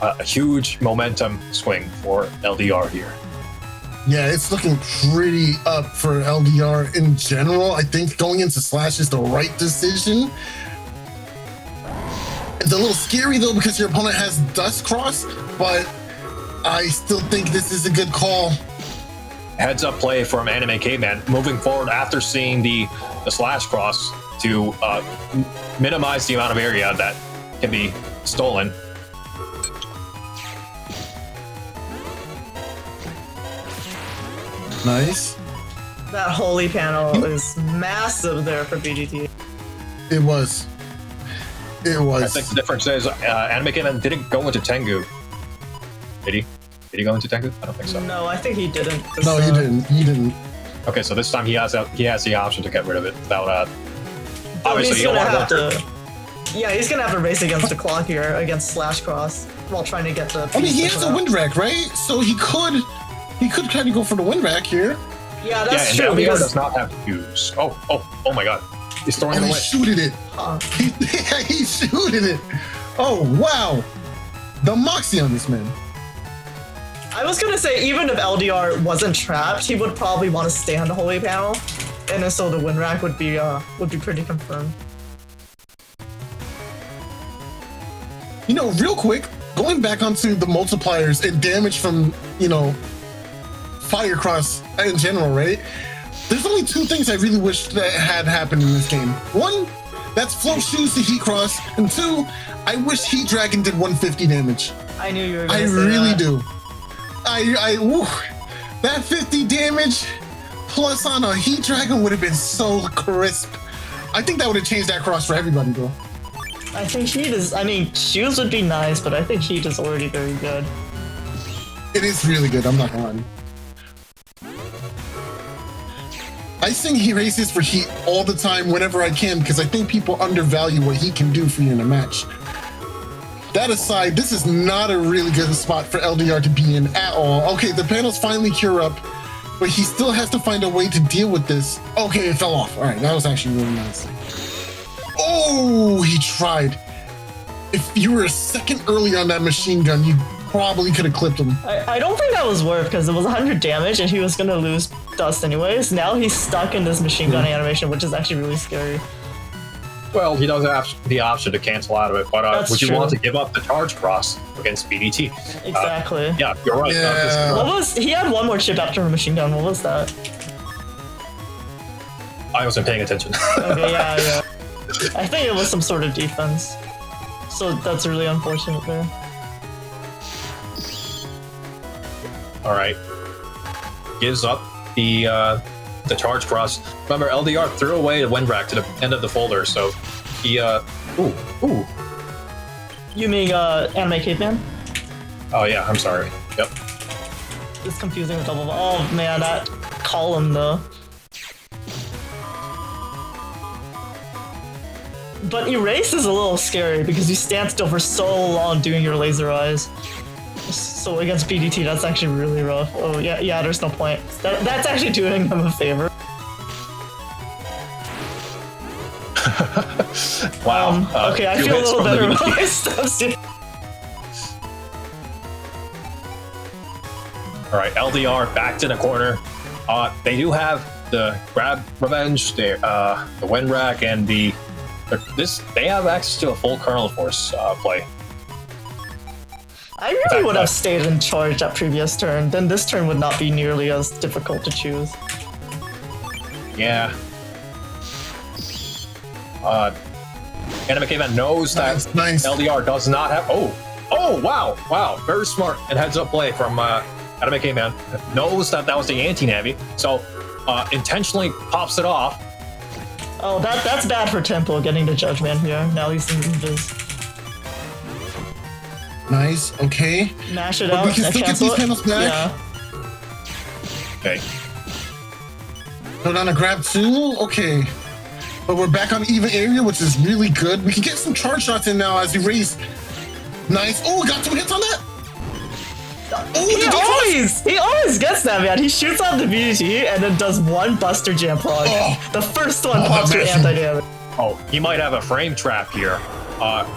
A huge momentum swing for LDR here. Yeah, it's looking pretty up for LDR in general. I think going into Slash is the right decision. It's a little scary though because your opponent has Dust Cross, but I still think this is a good call. Heads up play from Anime Caveman moving forward after seeing the Slash Cross to minimize the amount of area that can be stolen. Nice. That Holy Panel is massive there for BGT. It was. It was. I think the difference is Anime Caveman didn't go into Tengu. Did he? Did he go into Tengu? I don't think so. No, I think he didn't. No, he didn't. He didn't. Okay, so this time he has the option to get rid of it without obviously you don't want to. Yeah, he's gonna have to race against the clock here against Slash Cross while trying to get the. I mean, he has a wind rack, right? So he could kind of go for the wind rack here. Yeah, that's true. true. Because does not have to use. Oh my God! He's throwing it away. He shooted it. Huh. He shooted it. Oh wow, the moxie on this man. I was gonna say, even if LDR wasn't trapped, he would probably want to stay on the Holy Panel, and then so the win rack would be pretty confirmed. You know, real quick, going back onto the multipliers and damage from, you know, Fire Cross in general, right? There's only 2 things I really wish that had happened in this game. 1, that's Float Shoes to Heat Cross, and 2, I wish Heat Dragon did 150 damage. I knew you were gonna say that. I really do. That 50 damage plus on a Heat Dragon would have been so crisp. I think that would have changed that cross for everybody, bro. I think Heat is. I mean, Shoes would be nice, but I think Heat is already very good. It is really good, I'm not gonna lie. I sing He races for Heat all the time whenever I can because I think people undervalue what he can do for you in a match. That aside, this is not a really good spot for LDR to be in at all. Okay, the panels finally cure up, but he still has to find a way to deal with this. Okay, it fell off. All right, that was actually really nice. Oh, he tried. If you were a second earlier on that machine gun, you probably could have clipped him. I don't think that was worth because it was 100 damage and he was gonna lose dust anyways. Now he's stuck in this machine gun animation, which is actually really scary. Well, he does have the option to cancel out of it, but would you want to give up the charge cross against BDT? Exactly. Yeah, you're right. Yeah. He had one more chip after a machine gun. What was that? I wasn't paying attention. Okay, yeah. I think it was some sort of defense. So that's really unfortunate there. All right. Gives up the charge cross. Remember, LDR threw away the wind rack to the end of the folder, so he ooh. You mean Anime Caveman? Oh yeah, I'm sorry. Yep. It's confusing with double. Oh man, that column though. But Erase is a little scary because you stand still for so long doing your laser eyes. So against BDT, that's actually really rough. Oh yeah, there's no point. That's actually doing him a favor. Wow. Okay, I feel a little better about my steps. All right, LDR back to the corner. They do have the grab revenge, the wind rack, and they have access to a full kernel force play. I really would have stayed in charge that previous turn. Then this turn would not be nearly as difficult to choose. Yeah. Anime Caveman knows that LDR does not have. Oh, wow, very smart and heads up play from Anime Caveman. Knows that was the anti-navi, so intentionally pops it off. Oh, that's bad for Tempo getting the judgment here. Now he's in invis. Nice, okay. Mash it but out we can and still get cancel these it. panels back. Yeah. Okay. Go down to grab 2, okay. But we're back on even area, which is really good. We can get some charge shots in now as we race. Nice. Oh, got 2 hits on that. Oh, he always gets that, man. He shoots out the BDT and then does one Buster Jam proc. The first one pops your anti-damage. Oh, he might have a frame trap here.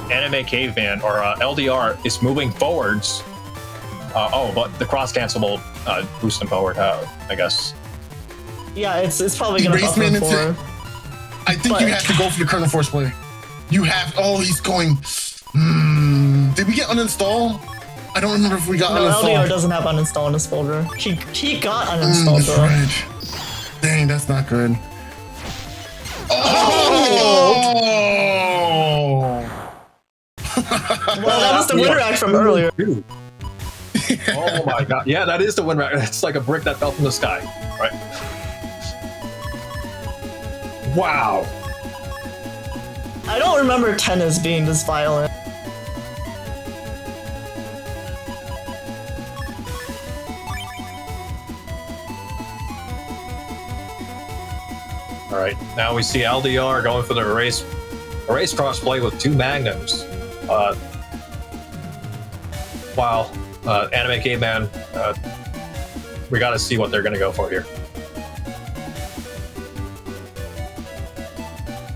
Anime Caveman or LDR is moving forwards. But the cross cancel will boost him forward, I guess. Yeah, it's probably gonna buff him forward. I think you have to go for the kernel force play. You have. Oh, he's going. Did we get uninstall? I don't remember if we got uninstall. No, LDR doesn't have uninstall in his folder. He got uninstalled though. Right. Dang, that's not good. Well, that was the win rack from earlier. Oh my god. Yeah, that is the win rack. It's like a brick that fell from the sky. Right. Wow. I don't remember tennis being this violent. All right, now we see LDR going for the erase crossplay with 2 magnums. While Anime Caveman, we got to see what they're going to go for here.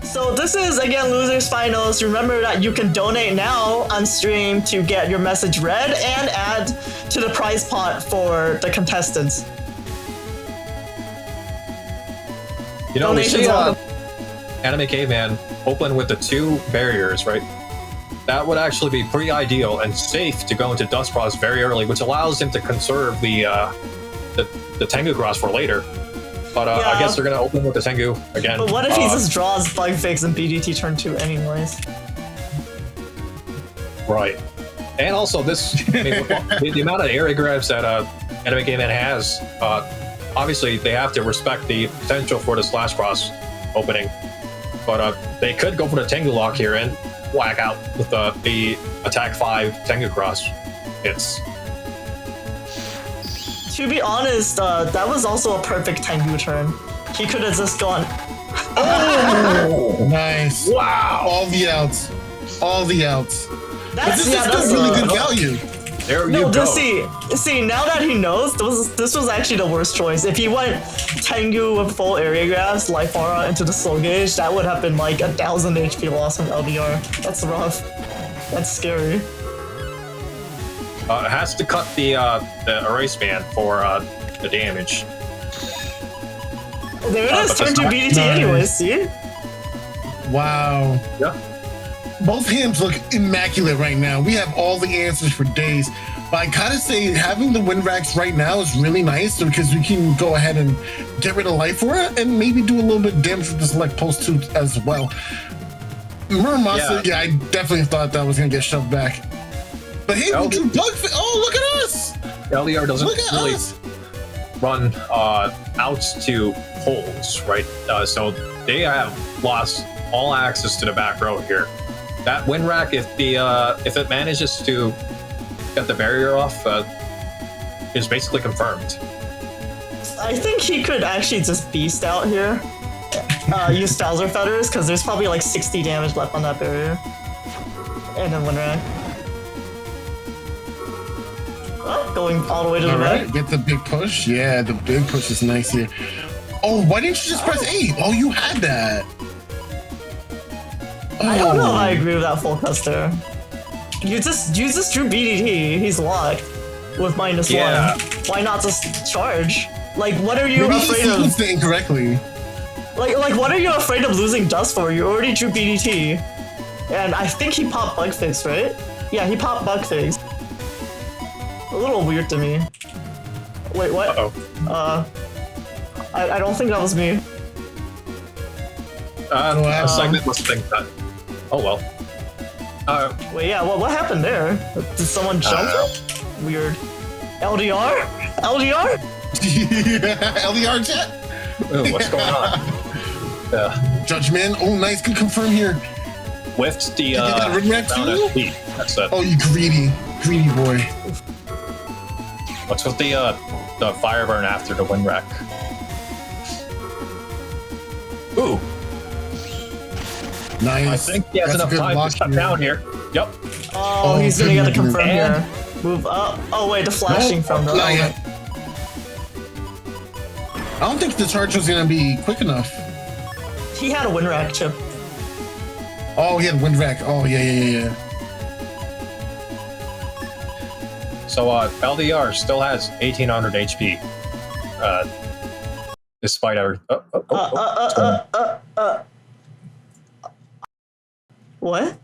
So this is, again, Losers Finals. Remember that you can donate now on stream to get your message read and add to the prize pot for the contestants. You know, we see Anime Caveman open with the 2 barriers, right? That would actually be pretty ideal and safe to go into Dust Cross very early, which allows him to conserve the Tengu Cross for later. But I guess they're going to open with the Tengu again. But what if he just draws Bug Fix and BDT turn 2 anyways? Right. And also this, I mean, the amount of area grabs that Anime Game Man has, obviously they have to respect the potential for the slash cross opening, but they could go for the Tengu lock here and whack out with the attack 5 Tengu cross hits. To be honest, that was also a perfect Tengu turn. He could have just gone. Oh, nice! Wow! All the outs, all the outs. But That's this is still really good value. There you No, go. just see, now that he knows, this was actually the worst choice. If he went Tengu with full area grabs, Life Aura into the Soul Gauge, that would have been like 1,000 HP loss from LDR. That's rough. That's scary. It has to cut the erase band for the damage. There it is, but turn to that's BDT nice. anyways, see? Wow. Yeah. Both hands look immaculate right now. We have all the answers for days. But I gotta say, having the wind racks right now is really nice because we can go ahead and get rid of Life Aura and maybe do a little bit of damage with the Select Post 2 as well. Muramasa, yeah, I definitely thought that was gonna get shoved back. But hey, we drew Bugfist. Oh, look at us! LDR doesn't Look at really us! run outs to holes, right? So they have lost all access to the back row here. That wind rack, if it manages to get the barrier off, is basically confirmed. I think he could actually just beast out here. Use Bowser Feathers, because there's probably like 60 damage left on that barrier. And then Wind Rack. Oh, going all the way to the All right, right. get the big push. Yeah, the big push is nice here. Oh, why didn't you just press A? Oh, you had that. I don't know if I Oh. agree with that full cast there. You just drew BDT. He's locked with Yeah. -1. Why not just charge? Like, what are you Maybe he afraid of? sequenced it incorrectly. Like, what are you afraid of losing dust for? You already drew BDT, and I think he popped Bug Fix, right? Yeah, he popped Bug Fix. A little weird to me. Wait, what? Uh-oh. I don't think that was me. A segment must think that. Oh well. Wait, yeah, what happened there? Did someone jump? Weird. LDR? LDR? LDR chat. Ooh, what's going on? Judgment. Oh, nice. Good confirm here. Whiffed the did that ring rack round too? SP. That's it. Oh, you greedy boy. What's with the fire burn after the wind rack? Ooh, Nice. I think he has That's a enough good time block to shut here. down here. Yep. Oh, he's gonna get the goodness. confirm And- here. Move up. Oh wait, the flashing Nope, from the. not yet. I don't think the charge was gonna be quick enough. He had a wind rack chip. Oh, he had wind rack. Oh, yeah. So LDR still has 1800 HP. Despite our What?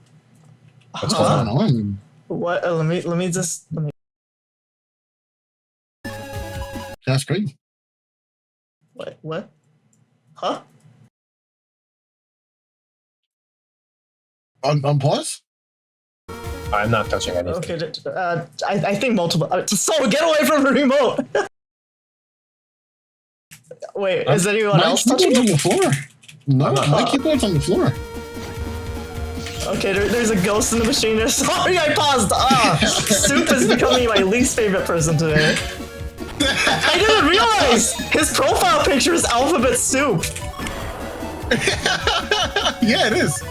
what's What's going going on? on? What? Let me. That's great. What? Huh? On pause? I'm not touching anything. Okay. I think multiple. So get away from the remote. Wait, is anyone My else touching keyboard's on it? the floor. No, not. my keyboard's on the floor. Okay, there's a ghost in the machine. Sorry, I paused. Soup is becoming my least favorite person today. I didn't realize his profile picture is Alphabet Soup. Yeah, it is.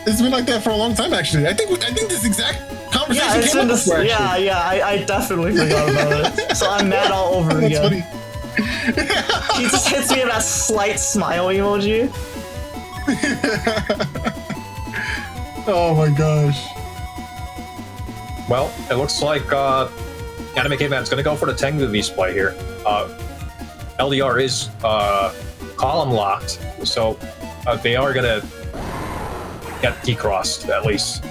It's been like that for a long time, actually. I think this exact conversation Yeah, it's came in up this. before, Yeah, actually. I definitely forgot about it. So I'm mad all over That's again. funny. He just hits me with that slight smile emoji. Oh my gosh. Well, it looks like Anime Caveman's going to go for the Tengu display here. LDR is column locked, so they are going to get decrossed at least.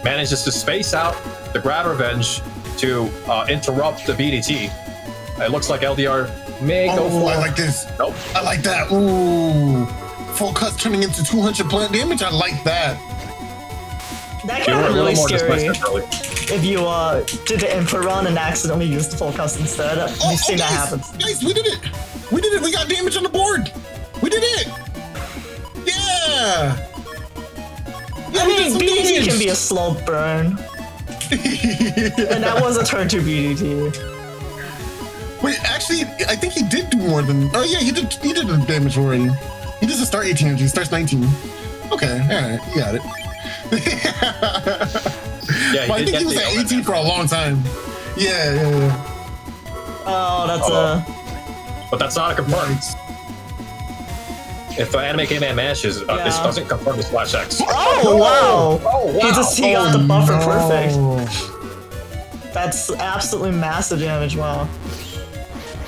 Manages to space out the Grad Revenge to interrupt the BDT. It looks like LDR May go Oh, for I like this. Nope. I like that. Ooh. Full cuts turning into 200 plant damage. I like that. That You could were have a been really little more scary dismissive early. if you did the input run and accidentally used the full cast instead. We've seen that happen. Guys, we did it. We did it. We got damage on the board. We did it. Yeah. I mean, BDT can be a slow burn. And that was a turn 2 BDT. Wait, actually, I think he did do more than. Oh yeah, he did the damage already. He doesn't start 18 energy. He starts 19. Okay, all right, you got it. Yeah, But I think he was at 18 for a long time. Yeah. Oh, that's But that's not a confirm. Nice. If Anime K-Man mashes, this doesn't confirm the slash X. Oh wow! He got the buffer no. perfect. That's absolutely massive damage. Wow.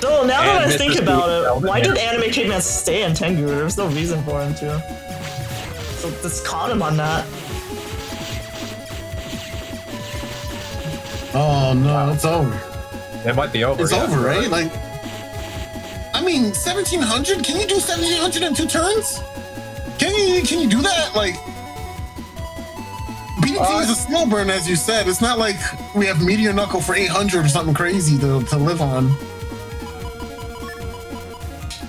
So now that I think about it, why did Anime Caveman stay in Tengu? There was no reason for him to. So just caught him on that. Oh no, it's over. It might be over. It's over, right? Like, I mean, 1700. Can you do 1700 in 2 turns? Can you do that? Like, BDT is a slow burn, as you said. It's not like we have Meteor Knuckle for 800 or something crazy to live on.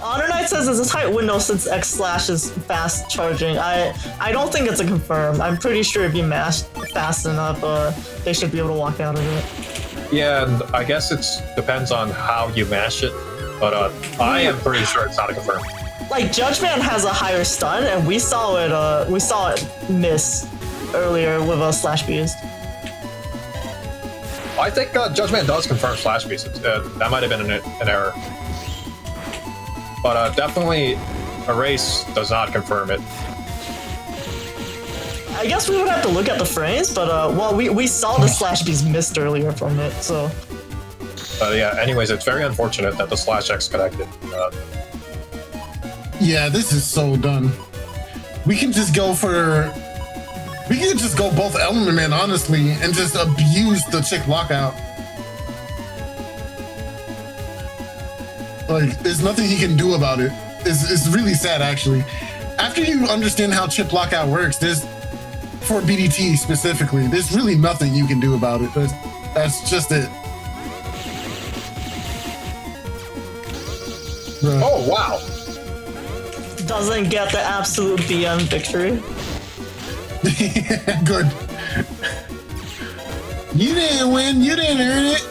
Honor Knight says there's a tight window since X slash is fast charging. I don't think it's a confirm. I'm pretty sure if you mash fast enough, they should be able to walk out of it. Yeah, and I guess it depends on how you mash it, but I am pretty sure it's not a confirm. Like Judgman has a higher stun, and we saw it miss earlier with a slash beast. I think Judgment does confirm slash beast. That might have been an error. But definitely Erase does not confirm it. I guess we would have to look at the frames, but well, we saw the slash beast missed earlier from it, so. Yeah, anyways, it's very unfortunate that the slash X connected. Yeah, this is so done. We can just go both Element Man, honestly, and just abuse the chick lockout. Like, there's nothing he can do about it. It's really sad, actually. After you understand how chip lockout works, for BDT specifically, there's really nothing you can do about it. That's just it. Right. Oh, wow. Doesn't get the absolute BM victory. Good. You didn't win. You didn't earn it.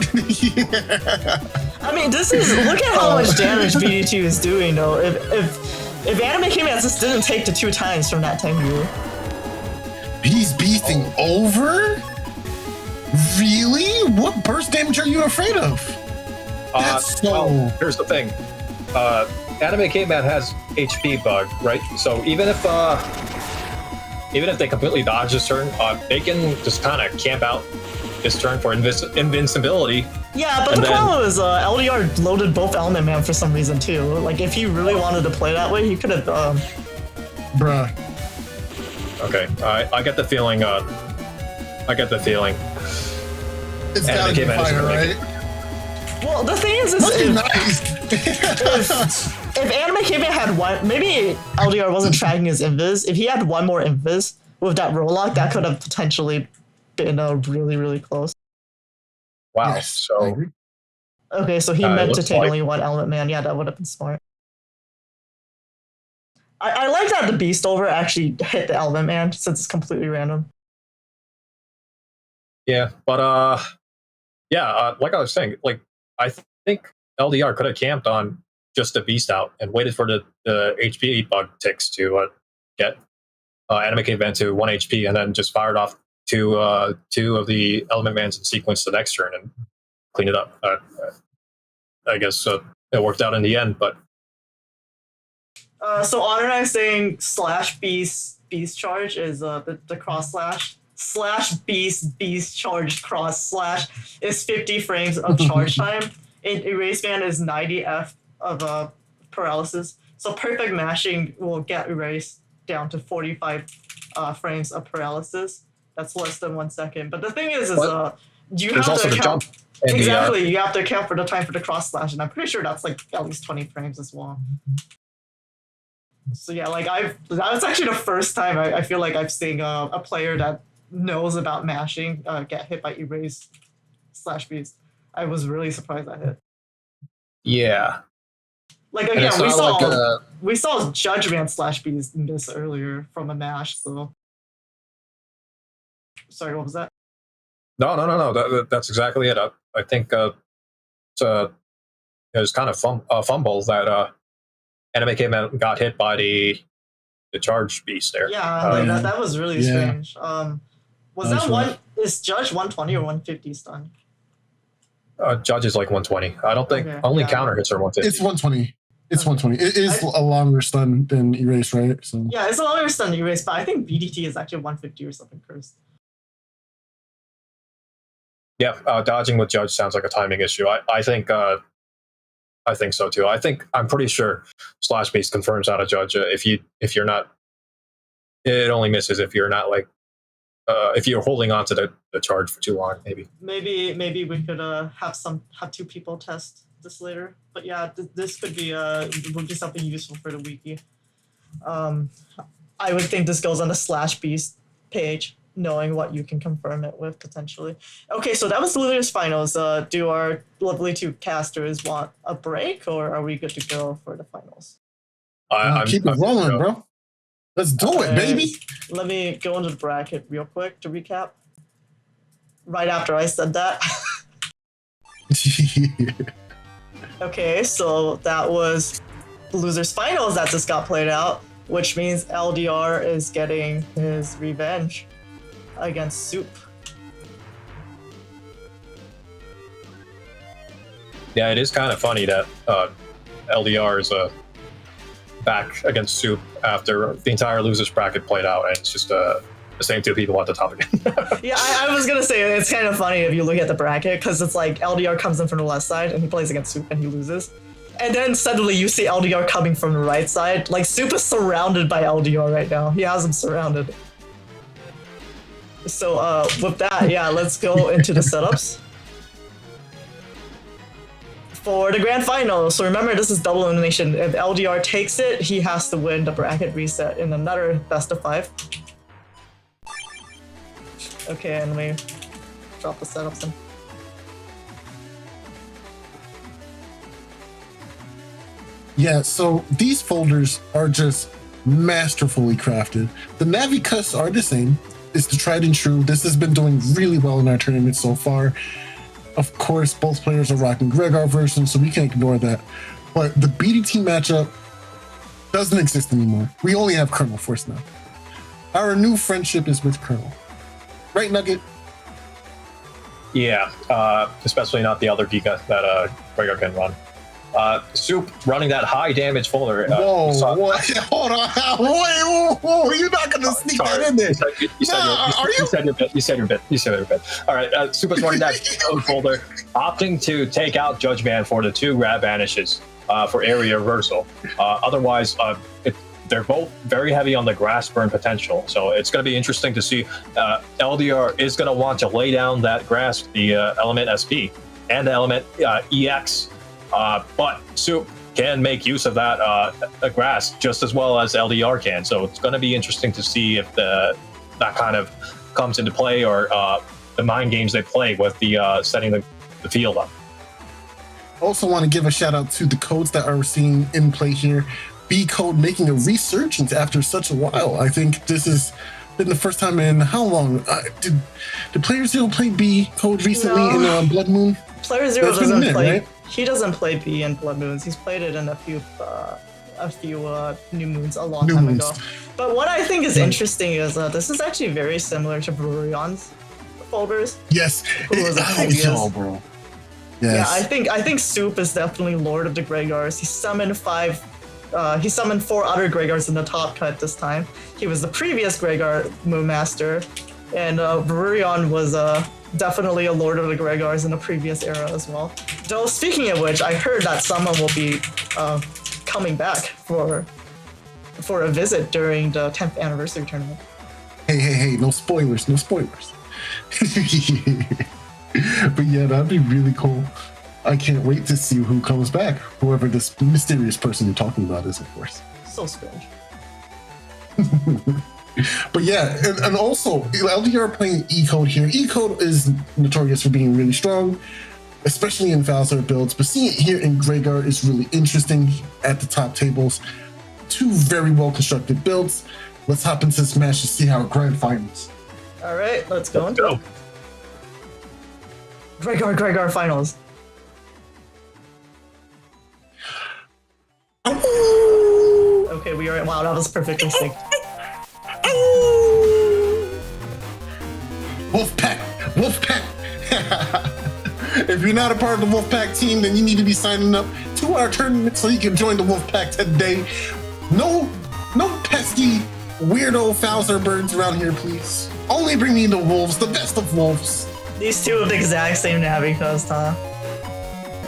Yeah. I mean, look at how much damage BD2 is doing, though. If Anime K-Man just didn't take the 2 times from that Tengu. He's beasting over? Really? What burst damage are you afraid of? Well, here's the thing. Anime Caveman has HP bug, right? So even if they completely dodge this turn, they can just kind of camp out this turn for invincibility. Yeah, but the problem is LDR loaded both Element Man for some reason too. Like if he really wanted to play that way, he could have. Bruh. Okay, I get the feeling. It's gotta be fire, right? Well, the thing is if Anime Caveman had one, maybe LDR wasn't tracking his invis. If he had one more invis with that roll lock, that could have potentially been really, really close. Wow. Yes, so okay, so he meant to take only one Element Man. Yeah, that would have been smart. I like that the Beast Over actually hit the Element Man since it's completely random. Yeah, but like I was saying, like I think LDR could have camped on just the Beast out and waited for the HP bug ticks to get Anime Caveman to 1 HP and then just fired off two of the Element Mans in sequence the next turn and clean it up. I guess it worked out in the end, but. So Honor and I saying slash beast charge is the cross slash beast charge cross slash is 50 frames of charge time. Erase Man is 90 F of paralysis. So perfect mashing will get Erase down to 45 frames of paralysis. That's less than 1 second. But the thing is You There's have also to the account. jump. And Exactly, you have to account for the time for the cross slash, and I'm pretty sure that's like at least 20 frames as well. So yeah, like that was actually the first time I feel like I've seen a player that knows about mashing get hit by erase slash beast. I was really surprised at it. Yeah. Like And again, it's not like we saw Judgment slash beast in this earlier from a mash. So sorry, what was that? no. That's exactly it. I think it was kind of a fumble that Anime came out and got hit by the charge beast there. Yeah, like that was really strange. Was that one? Right. Is Judge 120 or 150 stun? Judge is like 120. I don't think only counter hits are 150. It's 120. It's 120. It is a longer stun than erase, right? So yeah, it's a longer stun than erase, but I think BDT is actually 150 or something cursed. Yeah, dodging with Judge sounds like a timing issue. I think so too. I'm pretty sure Slash Beast confirms out of Judge. If you're not, it only misses if you're not like if you're holding on to the charge for too long. Maybe we could have two people test this later. But yeah, this would be something useful for the wiki. I would think this goes on the Slash Beast page, knowing what you can confirm it with potentially. Okay, so that was the losers finals. Do our lovely two casters want a break, or are we good to go for the finals? I'm keep it rolling, bro. Let's do it, baby. Let me go into the bracket real quick to recap. Right after I said that. Okay, so that was the losers finals that just got played out, which means LDR is getting his revenge against Soup. Yeah, it is kind of funny that LDR is back against Soup after the entire losers bracket played out, and it's just the same two people at the top again. Yeah, I was gonna say it's kind of funny if you look at the bracket, because it's like LDR comes in from the left side and he plays against Soup and he loses. And then suddenly you see LDR coming from the right side. Like, Soup is surrounded by LDR right now. He has him surrounded. So with that, yeah, let's go into the setups for the grand final. So remember, this is double elimination. If LDR takes it, he has to win the bracket reset in another best of 5. Okay, and let me drop the setups in. Yeah, so these folders are just masterfully crafted. The Navi cuts are the same. It's the tried and true. This has been doing really well in our tournament so far. Of course, both players are rocking Gregar versions, so we can't ignore that. But the BDT matchup doesn't exist anymore. We only have Colonel Force now. Our new friendship is with Colonel. Right, Nugget? Yeah, especially not the other Giga that Gregar can run. Soup running that high damage folder. Whoa, hold on. Whoa, you're not going to sneak that in there. You said your bit. All right, Soup is running that folder, opting to take out Judge Man for the 2 grab banishes for area reversal. Otherwise, they're both very heavy on the grass burn potential, so it's going to be interesting to see. LDR is going to want to lay down that grass, the element SP and the element EX, but Soup can make use of that grass just as well as LDR can. So it's going to be interesting to see if that kind of comes into play, or the mind games they play with the setting the field up. Also want to give a shout out to the codes that are seen in play here. B code making a resurgence after such a while. I think this has been the first time in how long? Did Player Zero play B code recently in Blood Moon? Player Zero doesn't play. Right? He doesn't play B in Blood Moons. He's played it in a few New Moons a long time ago. But what I think is interesting is this is actually very similar to Brurion's folders. Yes, bro. Yes. Yeah, I think Soup is definitely Lord of the Gregars. He summoned 4 other Gregars in the top cut this time. He was the previous Gregar Moon Master, and Brurion was definitely a Lord of the Gregars in the previous era as well. Though, speaking of which, I heard that someone will be coming back for a visit during the 10th anniversary tournament. Hey, no spoilers. But yeah, that'd be really cool. I can't wait to see who comes back. Whoever this mysterious person you're talking about is, of course. So strange. But yeah, and also LDR playing E-Code here. E-Code is notorious for being really strong, especially in Falzar builds. But seeing it here in Greyguard is really interesting at the top tables. Two very well constructed builds. Let's hop into this match to see how grand finals. All right, let's go into it. Greyguard finals. Okay, we are. Wow, that was perfectly synced. Wolfpack! If you're not a part of the Wolfpack team, then you need to be signing up to our tournament so you can join the Wolfpack today. No pesky weirdo Falzar birds around here, please. Only bring me the wolves, the best of wolves. These two have the exact same Navi cost, huh?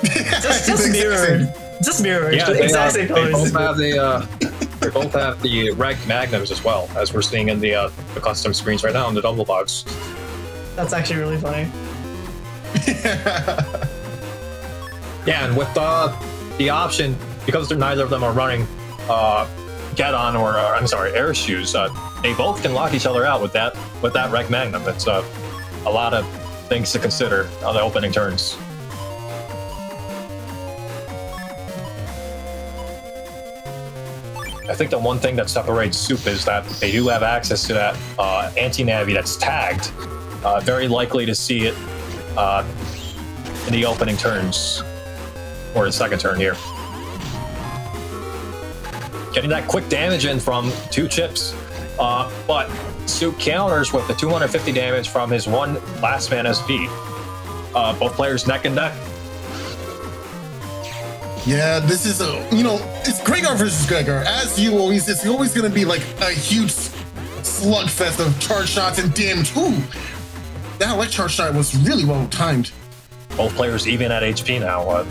just mirrored. Just mirrored. Yeah, the exact same they colors. both have the Reg Magnums as well, as we're seeing in the custom screens right now in the double box. That's actually really funny. Yeah, and with the option, because neither of them are running Get-On or Air Shoes, they both can lock each other out with that Reg Magnum. It's a lot of things to consider on the opening turns. I think the one thing that separates Soup is that they do have access to that anti-navi that's tagged. Very likely to see it in the opening turns, or the second turn here. Getting that quick damage in from 2 chips, but Soup counters with the 250 damage from his one last man SP. Both players neck and neck. Yeah, this is it's Greyguard versus Greyguard. As you always, it's always going to be like a huge slugfest of charge shots and damage. Ooh, that elect charge shot was really well timed. Both players even at HP now.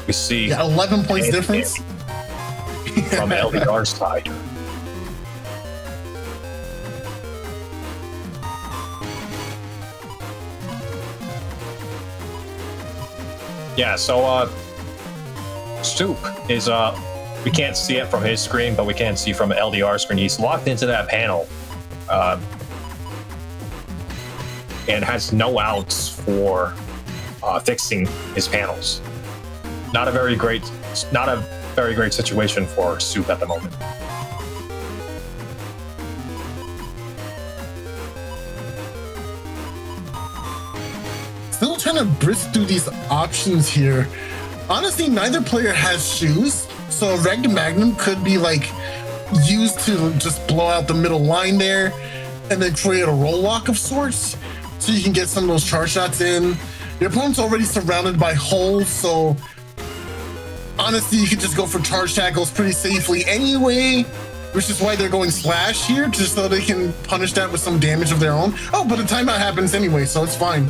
We see 11 points difference from LDR's side. Yeah, so Soup is we can't see it from his screen, but we can see from LDR screen. He's locked into that panel and has no outs for fixing his panels. Not a very great situation for Soup at the moment. Still trying to brisk through these options here. Honestly, neither player has shoes, so a Reg Magnum could be like used to just blow out the middle line there and then create a roll lock of sorts so you can get some of those charge shots in. Your opponent's already surrounded by holes, so honestly, you could just go for charge tackles pretty safely anyway, which is why they're going slash here, just so they can punish that with some damage of their own. Oh, but the timeout happens anyway, so it's fine.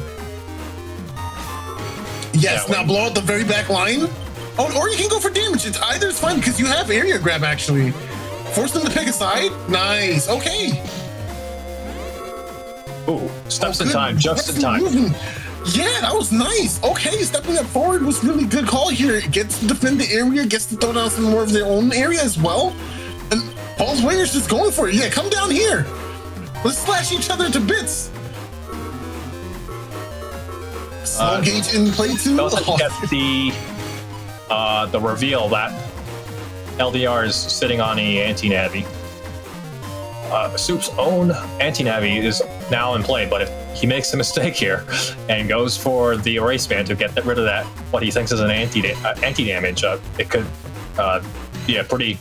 Yes, now blow out the very back line. Oh, or you can go for damage. It's either is fine because you have area grab actually. Force them to pick a side. Nice. Okay. Ooh, steps in time, just in time. Yeah, that was nice. Okay, stepping up forward was really good call here. It gets to defend the area, gets to throw down some more of their own area as well. And both players just going for it. Yeah, come down here. Let's slash each other to bits. Slow gauge in play too. Doesn't get the reveal that LDR is sitting on the anti-navi. Soup's own anti-navi is now in play, but if he makes a mistake here and goes for the erase band to get rid of that, what he thinks is an anti-damage, it could be a pretty...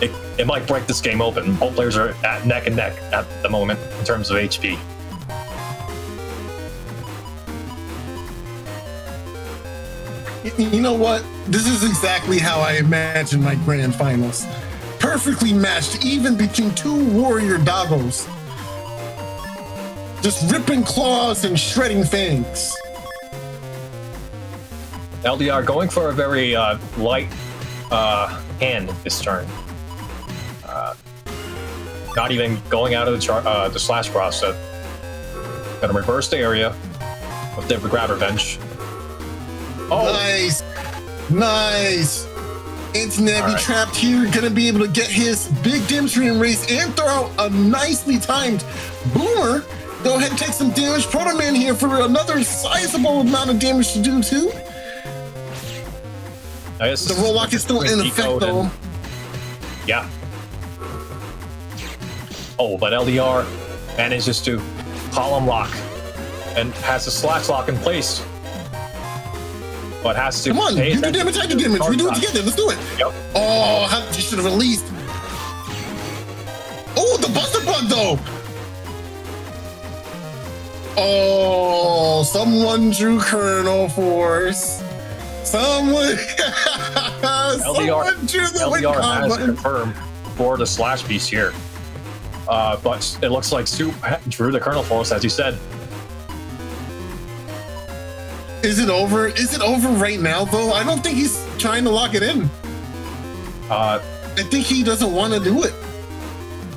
It might break this game open. Both players are at neck and neck at the moment in terms of HP. You know what? This is exactly how I imagine my grand finals. Perfectly matched, even between two warrior doggos. Just ripping claws and shredding fangs. LDR going for a very light hand this turn. Not even going out of the slash process. Gonna reverse the area, with the grab revenge. Oh, Nice. Internet be trapped here, gonna be able to get his big damage frame race and throw out a nicely timed boomer. Go ahead and take some damage. Proto Man here for another sizable amount of damage to do too. I guess The roll lock is still in effect though. Yeah. Oh, but LDR manages to column lock and has a slash lock in place. But has to. Come on, you do damage, I do damage. We do it together. Let's do it. Yep. Oh, you should have released. Oh, the Buster Bug though. Oh, someone drew Colonel Force. Someone drew the LDR has confirmed for the slash piece here. But it looks like Soup drew the Colonel Force, as you said. Is it over? Is it over right now, though? I don't think he's trying to lock it in. I think he doesn't want to do it.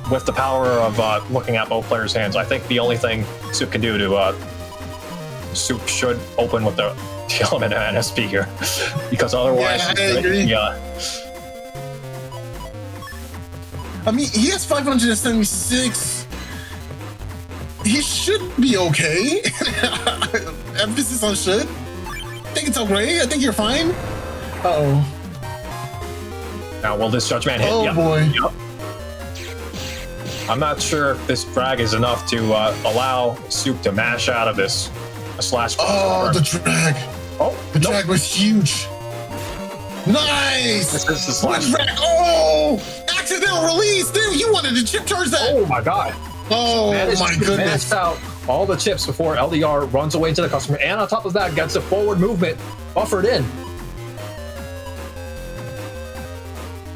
With the power of looking at both players' hands, I think the only thing Soup can do to Soup should open with the element of NSP here, because otherwise, I mean, he has 576. He should be okay. Emphasis on should. I think it's okay. I think you're fine. Uh-oh. Now, will this Judgment hit? Oh, boy. Yep. I'm not sure if this drag is enough to allow Soup to mash out of this slash. Oh, the drag. Oh, the drag was huge. Nice. This is the slash. Drag. Oh, accidental release. Dude, you wanted to chip charge that. Oh, my God. Oh, my goodness. Out all the chips before LDR runs away to the customer, and on top of that, gets a forward movement buffered in.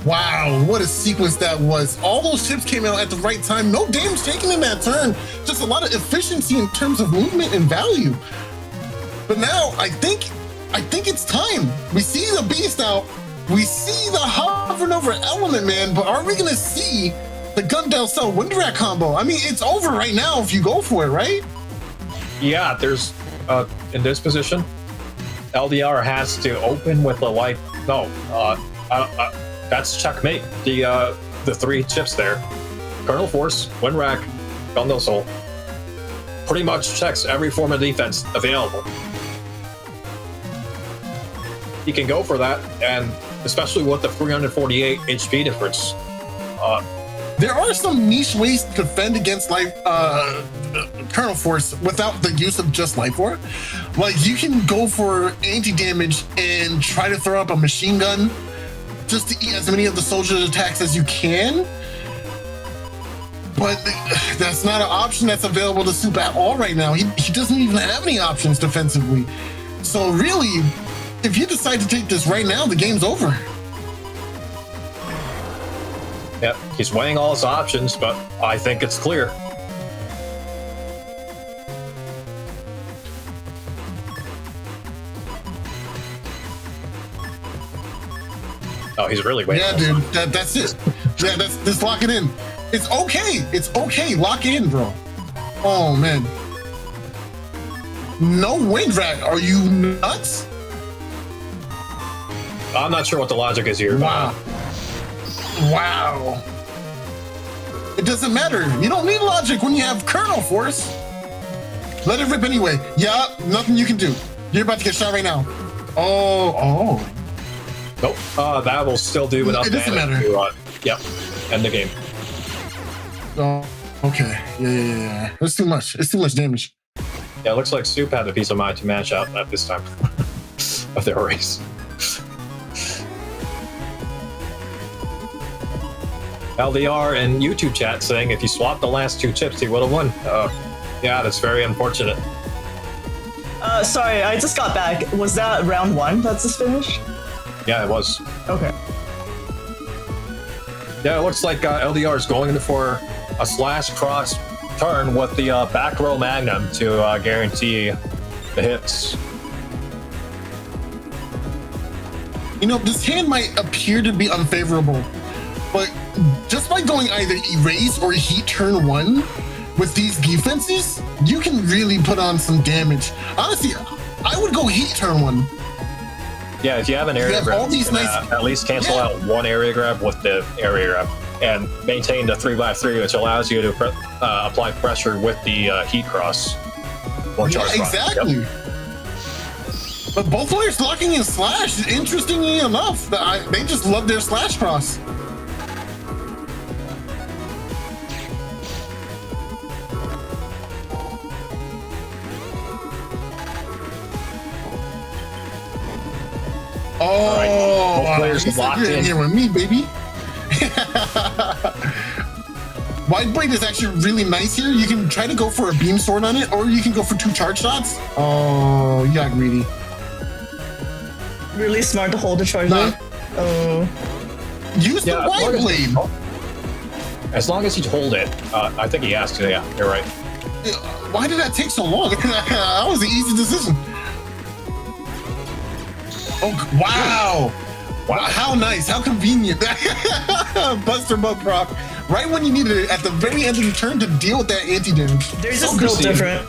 Wow, what a sequence that was. All those chips came out at the right time. No damage taken in that turn. Just a lot of efficiency in terms of movement and value. But now I think it's time. We see the beast out. We see the hovering over element, man, but are we gonna see the Gundel Cell Windrat combo? I mean, it's over right now if you go for it, right? Yeah, there's in this position, LDR has to open with a life. No, that's checkmate. The three chips there, Colonel Force, Windrat, Gundel Soul, pretty much checks every form of defense available. He can go for that, and especially with the 348 HP difference. There are some niche ways to defend against life Colonel Force without the use of just Life Orb. Like, you can go for anti-damage and try to throw up a machine gun just to eat as many of the soldiers' attacks as you can. But that's not an option that's available to Soup at all right now. He doesn't even have any options defensively. So really, if you decide to take this right now, the game's over. Yep, he's weighing all his options, but I think it's clear. Oh, he's really waiting. Yeah, dude, that's it. Just lock it in. It's okay. It's okay. Lock it in, bro. Oh, man. No Windrat. Are you nuts? I'm not sure what the logic is here. Wow. Wow. It doesn't matter. You don't need logic when you have Colonel Force. Let it rip anyway. Yeah, nothing you can do. You're about to get shot right now. Oh. Nope. That will still do enough damage. It doesn't matter. To, yep. End the game. Oh, okay. Yeah. It's too much. It's too much damage. Yeah, it looks like Soup had the peace of mind to match out at this time of their race. LDR in YouTube chat saying if you swapped the last two chips, he would have won. Yeah, that's very unfortunate. Sorry, I just got back. Was that round one that's just finished? Yeah, it was. Okay. Yeah, it looks like LDR is going for a slash cross turn with the back row magnum to guarantee the hits. You know, this hand might appear to be unfavorable, but just by going either erase or heat turn one, with these defenses, you can really put on some damage. Honestly, I would go heat turn 1. Yeah, if you have an area grab, all these you can, at least cancel out one area grab with the area grab and maintain the 3x3, which allows you to apply pressure with the heat cross. Or charge rock. Exactly. Yep. But both players locking in slash, interestingly enough, they just love their slash cross. Oh, right. Both players locked in here with me, baby. Wide blade is actually really nice here. You can try to go for a beam sword on it, or you can go for 2 charge shots. Oh, you got greedy. Really smart to hold the charge. Oh. Use the wide blade. As long as you hold it, I think he asked you. Yeah, you're right. Why did that take so long? That was an easy decision. Oh, wow. Wow, how nice, how convenient. Buster Bug proc. Right when you needed it, at the very end of the turn to deal with that anti-damage. They're just built different.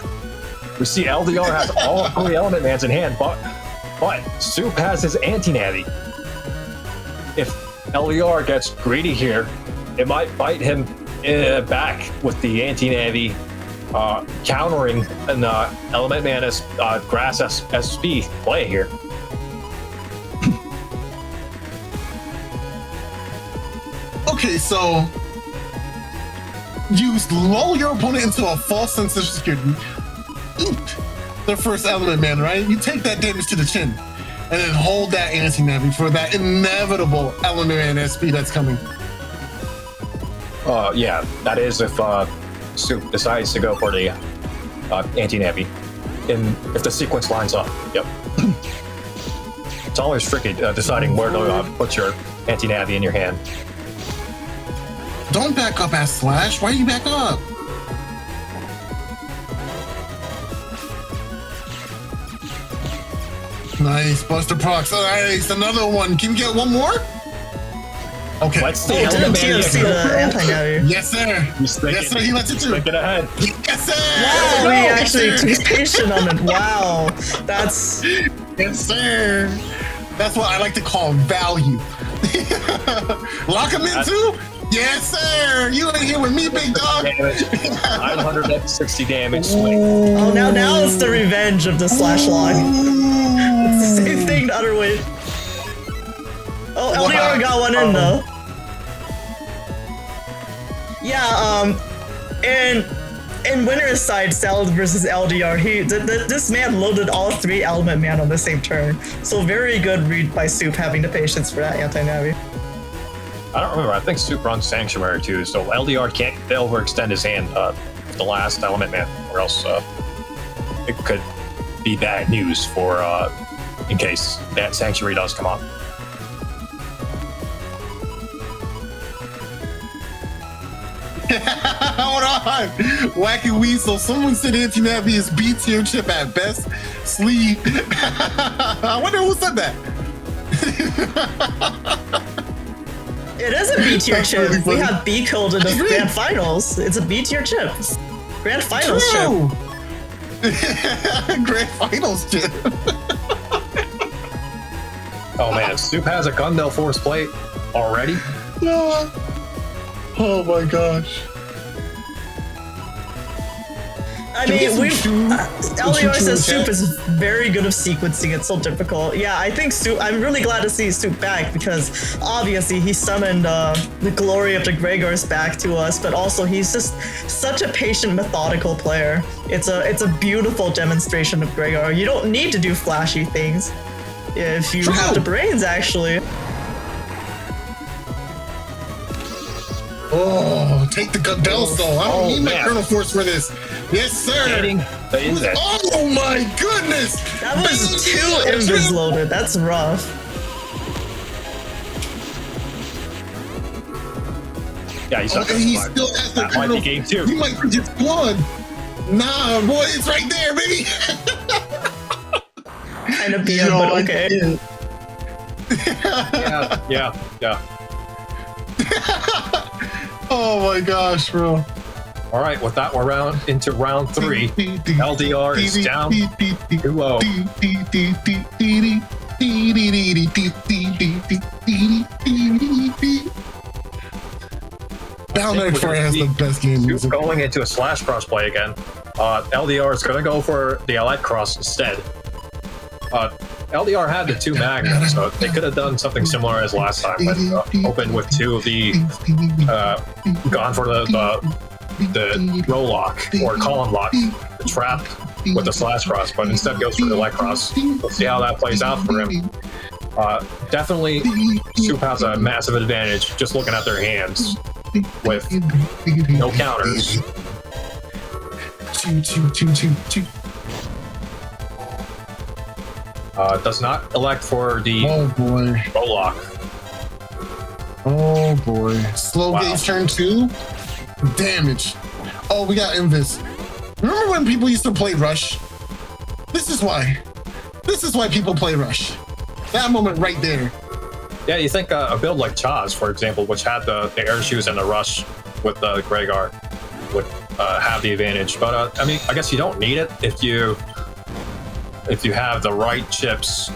We see LDR has all 3 Element Mans in hand, but Soup has his anti-Navi. If LDR gets greedy here, it might bite him back with the anti-Navi, countering an Element Man as Grass SP play here. Okay, so you lull your opponent into a false sense of security. Eat their first Element Man, right? You take that damage to the chin, and then hold that anti-Navi for that inevitable Element Man SP that's coming. Yeah, that is if Soup decides to go for the anti-Navi, if the sequence lines up. Yep. It's always tricky deciding where to put your anti-Navi in your hand. Don't back up as Slash. Why do you back up? Nice, Buster Procs. Nice, another one. Can you get one more? Okay. Let's see. Didn't TFC the anti-Navi. Yes, sir. Yes, sir. He lets it through. Thinking ahead. Yes, sir. Wow, we actually took patient on it. Wow, that's. Yes, sir. That's what I like to call value. Lock him in too. Yes, sir. You ain't here with me, big dog. 960 damage swing. Oh, now it's the revenge of the slash lock. It's the same thing the other way. Oh, LDR got one in though. Yeah, in winner's side, Salad versus LDR, this man loaded all 3 Element Man on the same turn. So very good read by Soup having the patience for that anti-Navi. I don't remember. I think Soup runs Sanctuary too, so LDR can't overextend his hand with the last Element Man, or else it could be bad news for in case that Sanctuary does come on. Hold on. Wacky Weasel. Someone said anti-Navi is B tier chip at best. Sleeve. I wonder who said that. It is a B tier chip. Really, we have B code in the Grand Finals. It's a B tier chip. Grand Finals chip. Grand Finals chip. Oh man, Soup has a Gundel Force plate already. Oh my gosh. I mean, LDR says Soup is very good at sequencing. It's so difficult. Yeah, I think Soup. I'm really glad to see Soup back because obviously he summoned the glory of the Gregors back to us, but also he's just such a patient, methodical player. It's a beautiful demonstration of Gregor. You don't need to do flashy things if you have the brains, actually. Oh, take the Gundel Soul. I don't need my Colonel Force for this. Yes, sir. Oh my goodness. That was 2 Embers loaded. That's rough. Yeah, he still has the Colonel. Game 2. He might be just blood. Nah, boy, it's right there, baby. Kind of BM, but okay. Yeah. Oh my gosh, bro. All right, with that, we're into round 3. LDR is down 2-0. Down there for has the best game music. Going into a slash cross play again. LDR is going to go for the Elite Cross instead. LDR had the 2 magnets, so they could have done something similar as last time, but opened with 2 of the gone for the roll lock or column lock, the trap with the slash cross, but instead goes for the Elite Cross. We'll see how that plays out for him. Definitely, Soup has a massive advantage just looking at their hands with no counters. Does not elect for the roll lock. Oh boy. Slow gauge turn 2. Damage. Oh, we got Invis. Remember when people used to play Rush? This is why. This is why people play Rush. That moment right there. Yeah, you think a build like Chaz, for example, which had the air shoes and the rush with the Gregar, would have the advantage. But I mean, I guess you don't need it if you have the right chips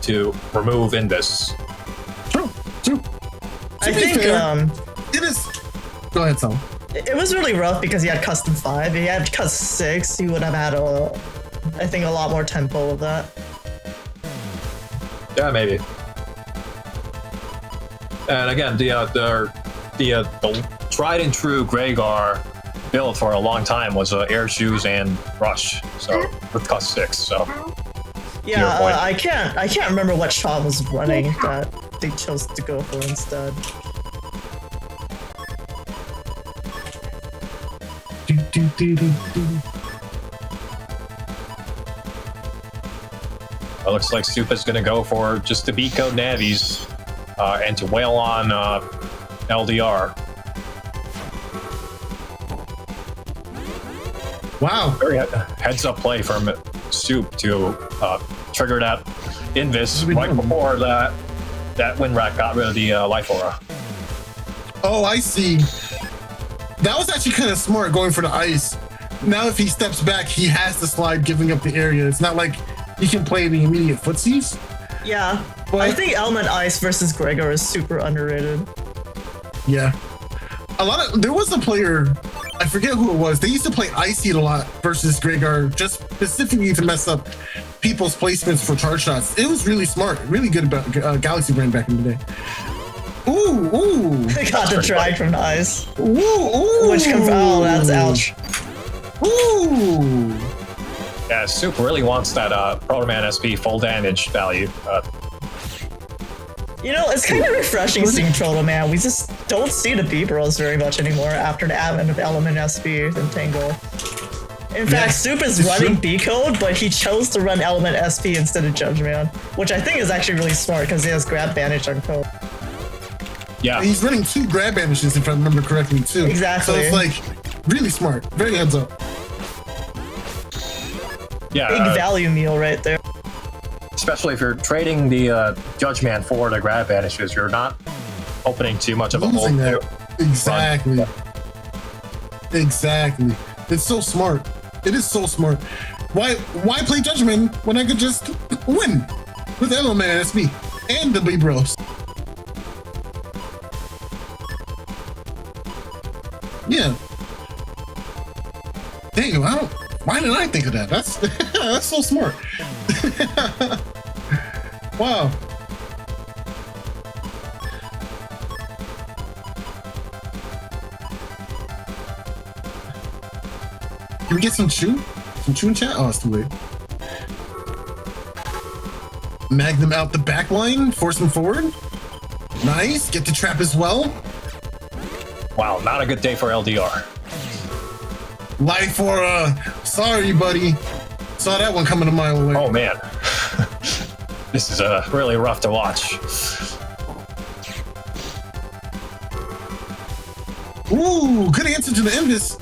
to remove Invis. True. I think it is. Go ahead, Tom. it was really rough because he had custom 5. If he had custom 6, he would have had I think a lot more tempo of that. Yeah, maybe. And again, the tried and true Gregar build for a long time was air shoes and rush, so with cost 6. So yeah, I can't remember what shot was running that they chose to go for instead. It looks like Soup is going to go for just the beat code Navies and to wail on LDR. Wow. Very heads up play from Soup to trigger that Invis right before that wind rack got rid of the life aura. Oh, I see. That was actually kind of smart going for the ice. Now if he steps back, he has to slide giving up the area. It's not like he can play the immediate footsies. Yeah, but I think Element Ice versus Gregar is super underrated. Yeah. There was a player, I forget who it was, they used to play Icy a lot versus Gregar, just specifically to mess up people's placements for charge shots. It was really smart, really good about Galaxy Brand back in the day. Ooh. They got the drag from the ice. Ooh. Which comes, oh, that's ouch. Ooh. Yeah, Soup really wants that Proto Man SP full damage value. You know, it's kind of refreshing seeing Proto Man. We just don't see the B-Bros very much anymore after the advent of Element SP and Tango. In fact, Soup is running B-Code, but he chose to run Element SP instead of Judge Man, which I think is actually really smart because he has grab bandage on code. Yeah. He's running 2 grab banishes, if I remember correctly, too. Exactly. So it's like really smart. Very heads up. Yeah. Big value meal right there. Especially if you're trading the Judge Man for the grab banishes, you're not opening too much of a hole. Exactly. Exactly. It's so smart. It is so smart. Why play Judgment when I could just win with Element SB and the B-Bros? Yeah. Dang, why didn't I think of that? That's that's so smart. Wow. Can we get some chew? Some chew in chat? Oh, it's too late. Magnum out the back line, force him forward. Nice, get the trap as well. Wow, not a good day for LDR. Life aura. Sorry, buddy. Saw that one coming a mile away. Oh, man. This is really rough to watch. Ooh, good answer to the Invis.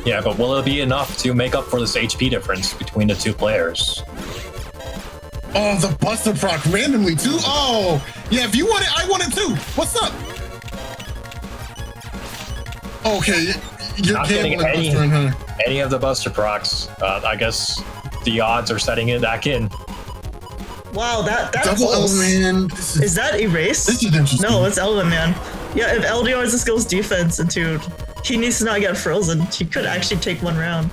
Yeah, but will it be enough to make up for this HP difference between the 2 players? Oh, the Buster proc randomly too. Oh, yeah, if you want it, I want it too. What's up? Okay, you're Not getting gambling, Buster, huh? any of the Buster procs. I guess the odds are setting it back in. Wow, that Double Element. Is that erased? This is interesting. No, it's Element Man. Yeah, if LDR just goes defense into, he needs to not get frozen. He could actually take one round.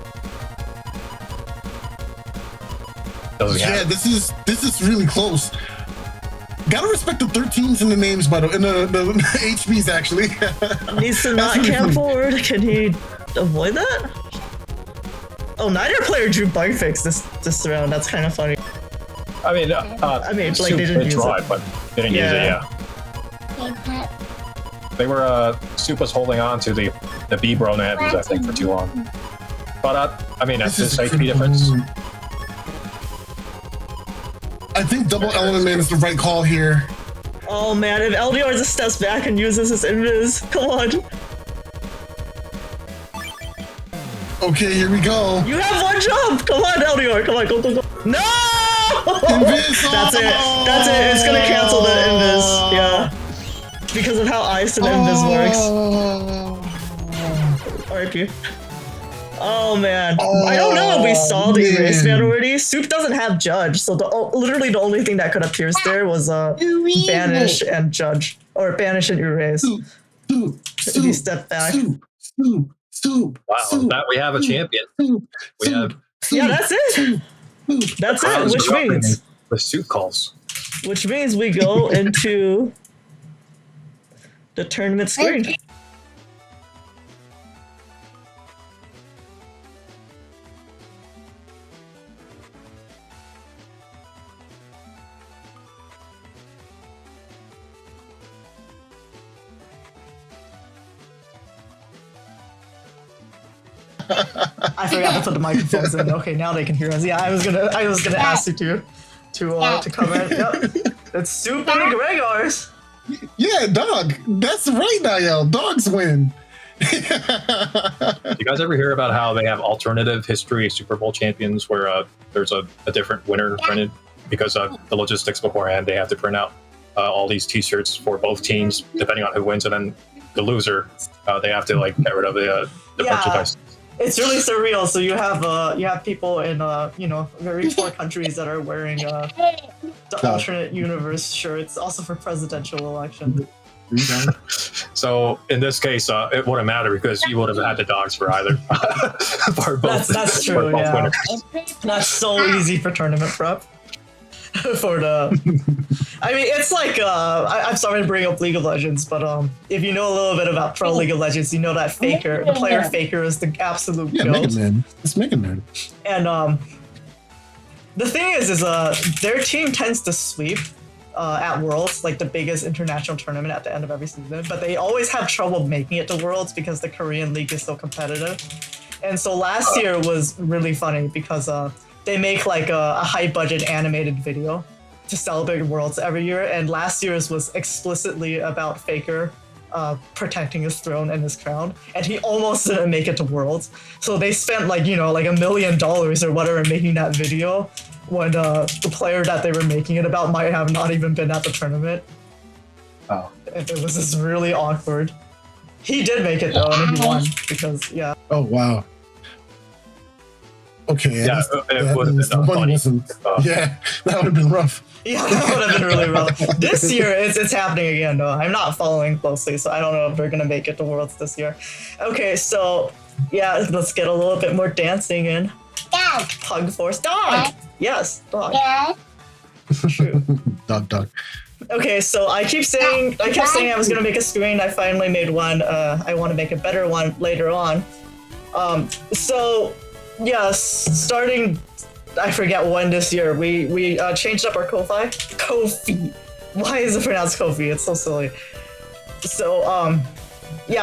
Yeah, this is really close. Gotta respect the 13s in the names, by the way, in the HBs actually. Needs to not camp forward. Can he avoid that? Oh, neither player drew bug fix this round. That's kind of funny. I mean, like they Soup didn't use try, it. but didn't use it. Yeah. They were Soup was holding on to the B bro nabbies, I think, for too long. But I mean, that's just HP difference. I think Double Element Man is the right call here. Oh man, if LDR just steps back and uses his invis, come on. Okay, here we go. You have one jump! Come on, LDR, come on, go. No! Invis! That's it, it's gonna cancel the invis, yeah. Because of how ice and invis works. RIP. Oh man, I don't know if we saw the erase man already. Soup doesn't have judge, so literally the only thing that could have pierced there was banish and judge, or banish and erase. If you step back. Wow, that we have a champion. We have. Yeah, that's it. That's it. Which means the Soup calls. Which means we go into the tournament screen. I forgot to put the microphones in. Okay, now they can hear us. Yeah, I was gonna ask you to comment. Yep, it's Soup and the Gregors. Yeah, dog. That's right, Niall. Dogs win. You guys ever hear about how they have alternative history Super Bowl champions where there's a different winner printed because of the logistics beforehand? They have to print out all these T-shirts for both teams depending on who wins, and then the loser they have to like get rid of the merchandise. It's really surreal. So you have people in very poor countries that are wearing the alternate universe shirts, also for presidential election. So in this case, it wouldn't matter because you would have had the dogs for either. For both, that's true. both Yeah, winners. That's so easy for tournament prep. For the, I mean, it's like I'm sorry to bring up League of Legends, but if you know a little bit about Pro League of Legends, you know that Faker, the player Faker, is the absolute goat. Mega Man. It's Mega Man. And the thing is their team tends to sweep at Worlds, like the biggest international tournament at the end of every season, but they always have trouble making it to Worlds because the Korean League is so competitive. And so last year was really funny because they make like a high budget animated video to celebrate Worlds every year, and last year's was explicitly about Faker protecting his throne and his crown, and he almost didn't make it to Worlds. So they spent like $1 million or whatever making that video when the player that they were making it about might have not even been at the tournament. Oh. And it was just really awkward. He did make it though, and he won because Oh wow. Okay. Yeah, it would have been funny. Yeah, that would have been rough. Yeah, that would have been really rough. This year, it's happening again, though. I'm not following closely, so I don't know if they're going to make it to Worlds this year. Okay, so, yeah, let's get a little bit more dancing in. Dog. Pug Force. Dog! Yes, dog. Yeah. True. Dog. Okay, so I kept saying I was going to make a screen. I finally made one. I want to make a better one later on. So, yes, starting... I forget when this year we changed up our Ko-fi. Why is it pronounced Ko-fi? It's so silly. So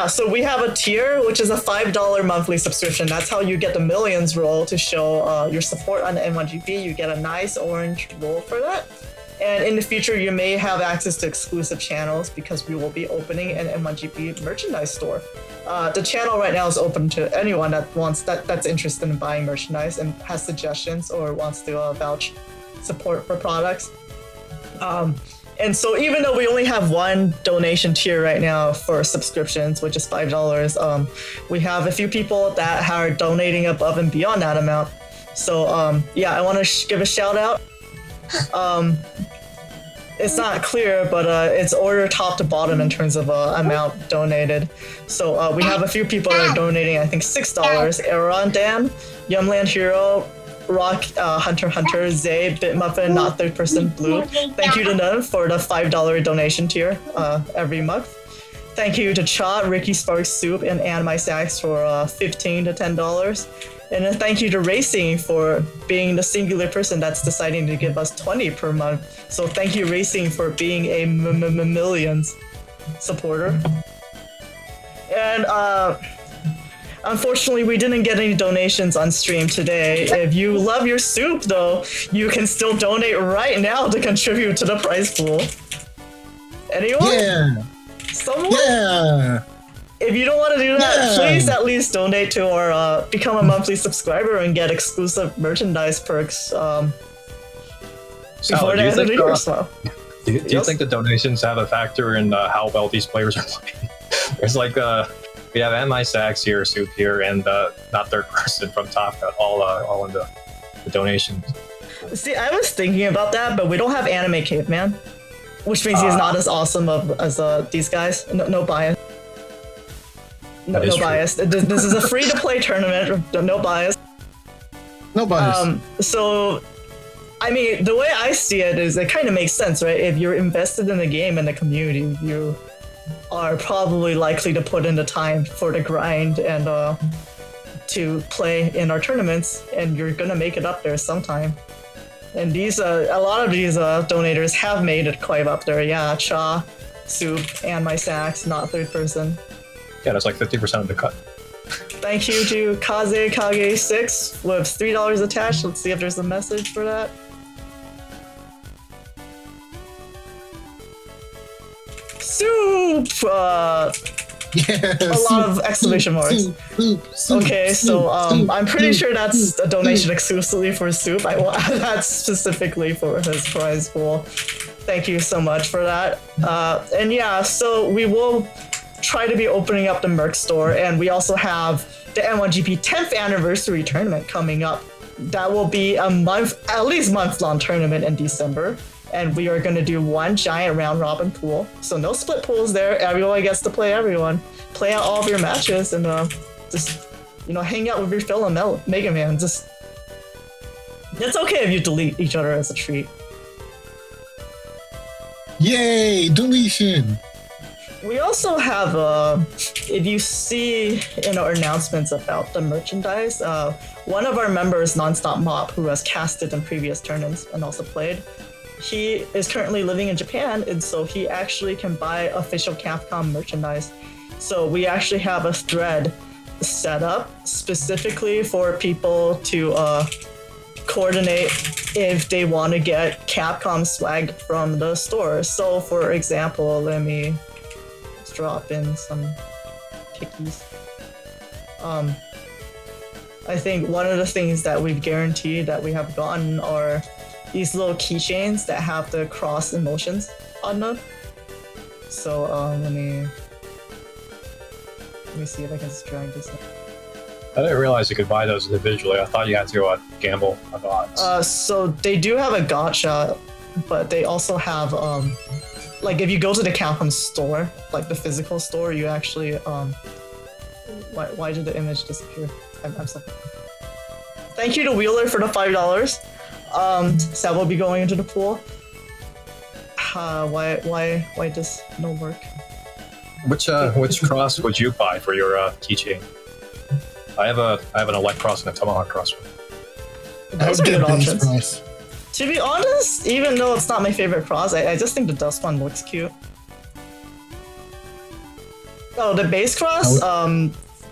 so we have a tier which is a $5 monthly subscription. That's how you get the millions roll to show your support on the N1GP. You get a nice orange roll for that. And in the future, you may have access to exclusive channels because we will be opening an N1GP merchandise store. The channel right now is open to anyone that's interested in buying merchandise and has suggestions or wants to vouch support for products. And so even though we only have one donation tier right now for subscriptions, which is $5, we have a few people that are donating above and beyond that amount. So yeah, I want to give a shout out. It's not clear, but it's ordered top to bottom in terms of amount donated. So we have a few people that are donating, I think $6. Aaron Dan, Yumland Hero, Rock, Hunter, Zay, Bitmuffin, Not Third Person, Blue. Thank you to None for the $5 donation tier every month. Thank you to Cha, Ricky Sparks Soup, and Ann My Sacks for $15 to $10. And a thank you to Racing for being the singular person that's deciding to give us 20 per month. So thank you, Racing, for being a millions supporter. And unfortunately, we didn't get any donations on stream today. If you love your soup, though, you can still donate right now to contribute to the prize pool. Anyone? Yeah. Someone? Yeah. If you don't want to do that, please at least donate to our become a monthly subscriber and get exclusive merchandise perks before the end of the year. So. Do you think the donations have a factor in how well these players are playing? There's like we have MI Sacks here, Soup here, and Not Third Person from Top Cut, all in the donations. See, I was thinking about that, but we don't have Anime Caveman, which means he's not as awesome as these guys. No bias. No bias. This is a free-to-play tournament. No bias. No bias. So, I mean, the way I see it is it kind of makes sense, right? If you're invested in the game and the community, you are probably likely to put in the time for the grind and to play in our tournaments, and you're gonna make it up there sometime. And these, a lot of these donators have made it quite up there. Yeah, Cha, Soup, and My Sacks, Not Third Person. Yeah, that's like 50% of the cut. Thank you to Kaze Kage6 with $3 attached. Let's see if there's a message for that. Soup! Yeah, a lot of exclamation marks. Okay, so I'm pretty sure that's a donation exclusively for Soup. I will add that specifically for his prize pool. Thank you so much for that. And yeah, so we will try to be opening up the Merc store, and we also have the N1GP 10th anniversary tournament coming up. That will be a month, at least month-long tournament in December, and we are going to do one giant round robin pool. So no split pools there. Everyone gets to play everyone. Play out all of your matches and just, you know, hang out with your fellow Mega Man. Just, it's okay if you delete each other as a treat. Yay, deletion. We also have, if you see in our announcements about the merchandise, one of our members, Nonstop Mop, who has casted in previous tournaments and also played, he is currently living in Japan, and so he actually can buy official Capcom merchandise. So we actually have a thread set up specifically for people to coordinate if they want to get Capcom swag from the store. So for example, let me drop in some pickies. I think one of the things that we've guaranteed that we have gotten are these little keychains that have the cross emotions on them. So let me see if I can just drag this in. I didn't realize you could buy those individually. I thought you had to gamble on odds. So they do have a gotcha, but they also have like if you go to the Capcom store, like the physical store, you actually why did the image disappear? I'm sorry. Thank you to Wheeler for the $5. So that will be going into the pool. Why does no work? Which cross would you buy for your keychain? I have an Elect cross and a Tomahawk cross. Those are good options. To be honest, even though it's not my favorite cross, I just think the dust one looks cute. Oh, the base cross?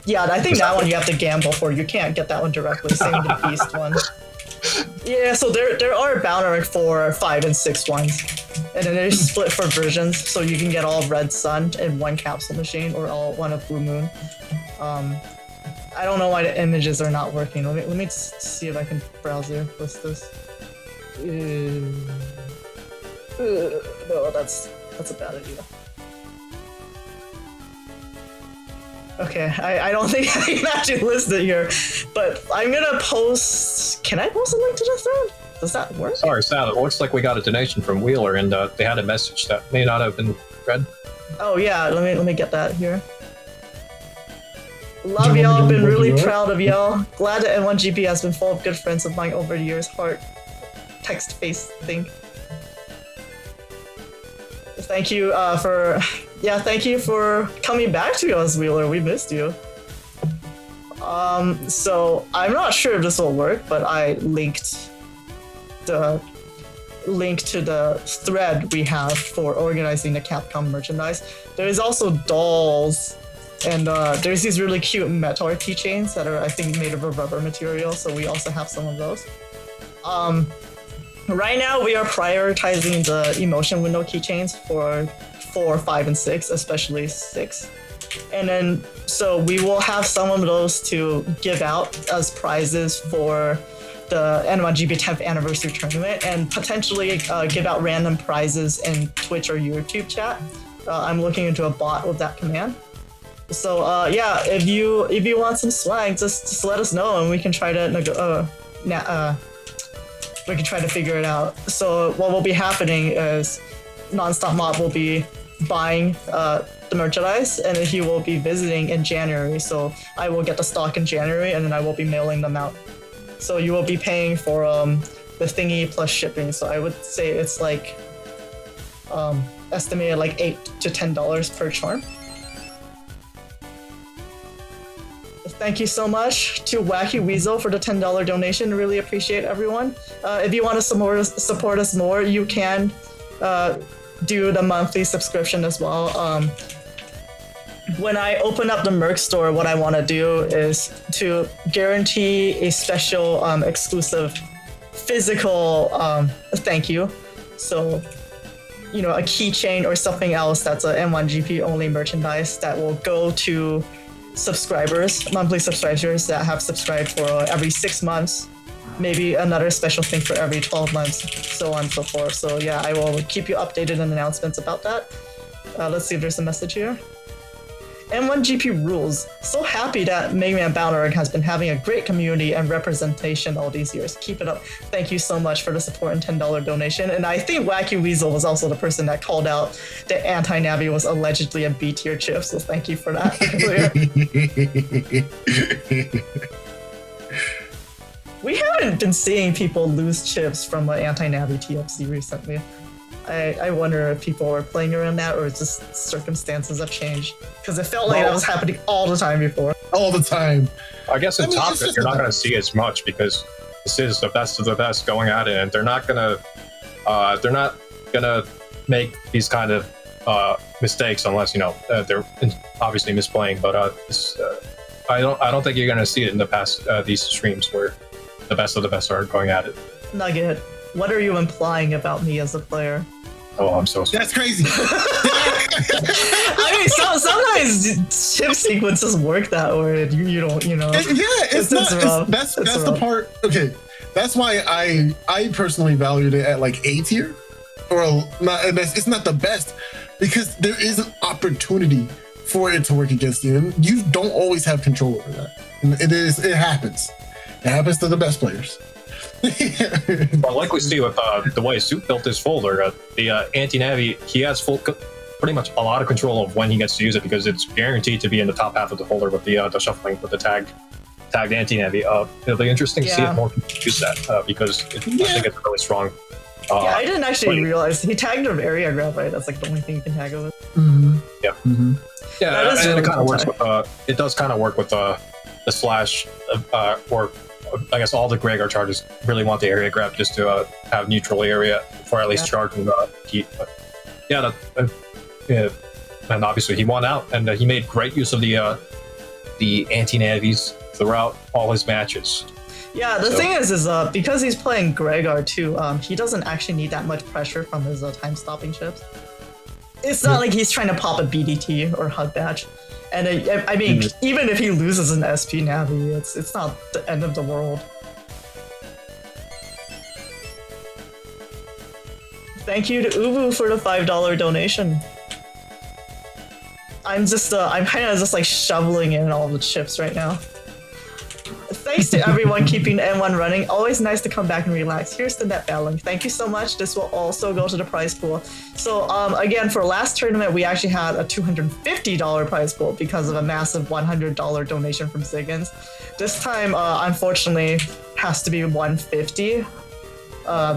Yeah, I think that one you have to gamble for. You can't get that one directly. Same with the beast one. Yeah, so there are Boundary 4, 5, and 6 ones. And then they're split for versions, so you can get all Red Sun in one capsule machine, or all one of Blue Moon. I don't know why the images are not working. Let me see if I can browse here. What's this? No, that's a bad idea. Okay, I don't think I can actually list it here, but I'm gonna post. Can I post a link to the thread? Does that work? Sorry, Sal. It looks like we got a donation from Wheeler, and they had a message that may not have been read. Oh yeah, let me get that here. Love y'all, been really proud of y'all. Glad that N1GP has been full of good friends of mine over the years. Heart, text face thing. Thank you thank you for coming back to us, Wheeler. We missed you. So I'm not sure if this will work, but I linked the link to the thread we have for organizing the Capcom merchandise. There is also dolls, and there's these really cute metal keychains that are, I think, made of a rubber material, so we also have some of those. Right now we are prioritizing the emotion window keychains for 4, 5, and 6, especially 6. And then, so we will have some of those to give out as prizes for the N1GP 10th anniversary tournament, and potentially give out random prizes in Twitch or YouTube chat. I'm looking into a bot with that command. So yeah, if you want some swag, just let us know and we can try to we can try to figure it out. So what will be happening is Nonstop Mob will be buying the merchandise, and he will be visiting in January. So I will get the stock in January, and then I will be mailing them out. So you will be paying for the thingy plus shipping. So I would say it's like estimated like $8 to $10 per charm. Thank you so much to Wacky Weasel for the $10 donation. Really appreciate everyone. If you want to support us more, you can do the monthly subscription as well. When I open up the Merc store, what I want to do is to guarantee a special exclusive physical thank you. So, you know, a keychain or something else that's a N1GP only merchandise that will go to subscribers, monthly subscribers that have subscribed for every 6 months, maybe another special thing for every 12 months, so on and so forth. So yeah, I will keep you updated on announcements about that. Let's see if there's a message here. N1GP rules. So happy that Mega Man Balrog has been having a great community and representation all these years. Keep it up. Thank you so much for the support and $10 donation. And I think Wacky Weasel was also the person that called out that Anti-Navi was allegedly a B-tier chip, so thank you for that. We haven't been seeing people lose chips from Anti-Navi TFC recently. I wonder if people were playing around that or just circumstances have changed. Because it felt like that was happening all the time before. All the time. I guess in Top Gun, you're not going to see as much because this is the best of the best going at it, and they're not gonna make these kind of mistakes unless, you know, they're obviously misplaying. But I don't think you're gonna see it in the past these streams where the best of the best are going at it. Nugget, what are you implying about me as a player? Oh, I'm so sorry. That's crazy. I mean, sometimes chip sequences work that way. You don't, you know. That's the part. Okay, that's why I personally valued it at like A tier, or not. It's not the best because there is an opportunity for it to work against you, and you don't always have control over that. And it happens. It happens to the best players. Well, like we see with the way Soup built his folder, the anti-navi, he has pretty much a lot of control of when he gets to use it because it's guaranteed to be in the top half of the folder with the shuffling with the tagged anti-navi. It'll be interesting to see if more people use that because I think it's really strong. I didn't actually realize he tagged an area grab, right? That's like the only thing you can tag it with. Mm-hmm. Yeah. Mm-hmm. Yeah, and really it kind of works with it does kind of work with the slash or I guess all the Gregor charges really want the area grab just to have neutral area for at least charging the heat. But and obviously he won out, and he made great use of the anti-navies throughout all his matches. Yeah, the thing is because he's playing Gregor too, he doesn't actually need that much pressure from his time-stopping chips. It's not like he's trying to pop a BDT or Hug Badge. And I mean, even if he loses an SP Navi, it's not the end of the world. Thank you to Ubu for the $5 donation. I'm kind of just like shoveling in all the chips right now. Thanks to everyone keeping the N1 running. Always nice to come back and relax. Here's the net balance. Thank you so much. This will also go to the prize pool. So again, for last tournament, we actually had a $250 prize pool because of a massive $100 donation from Ziggins. This time, unfortunately, has to be $150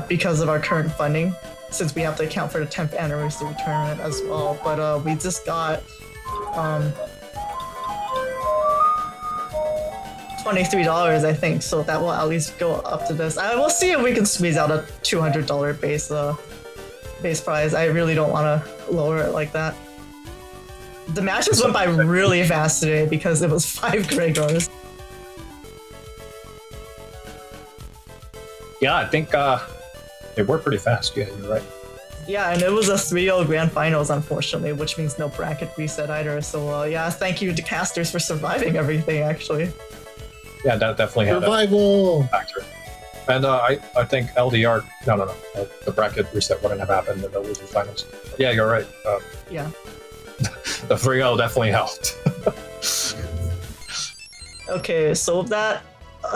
because of our current funding, since we have to account for the 10th anniversary tournament as well. But we just got $23, I think, so that will at least go up to this. I will see if we can squeeze out a $200 base prize. I really don't want to lower it like that. The matches went by really fast today because it was 5 Gregors. Yeah, I think they were pretty fast. Yeah, you're right. Yeah, and it was a 3-0 grand finals, unfortunately, which means no bracket reset either. So yeah, thank you to casters for surviving everything, actually. Yeah, that definitely had Survival a factor. And I think LDR, no, the bracket reset wouldn't have happened in the losing finals. Yeah, you're right. Yeah. The 3-0 definitely helped. Okay, so that.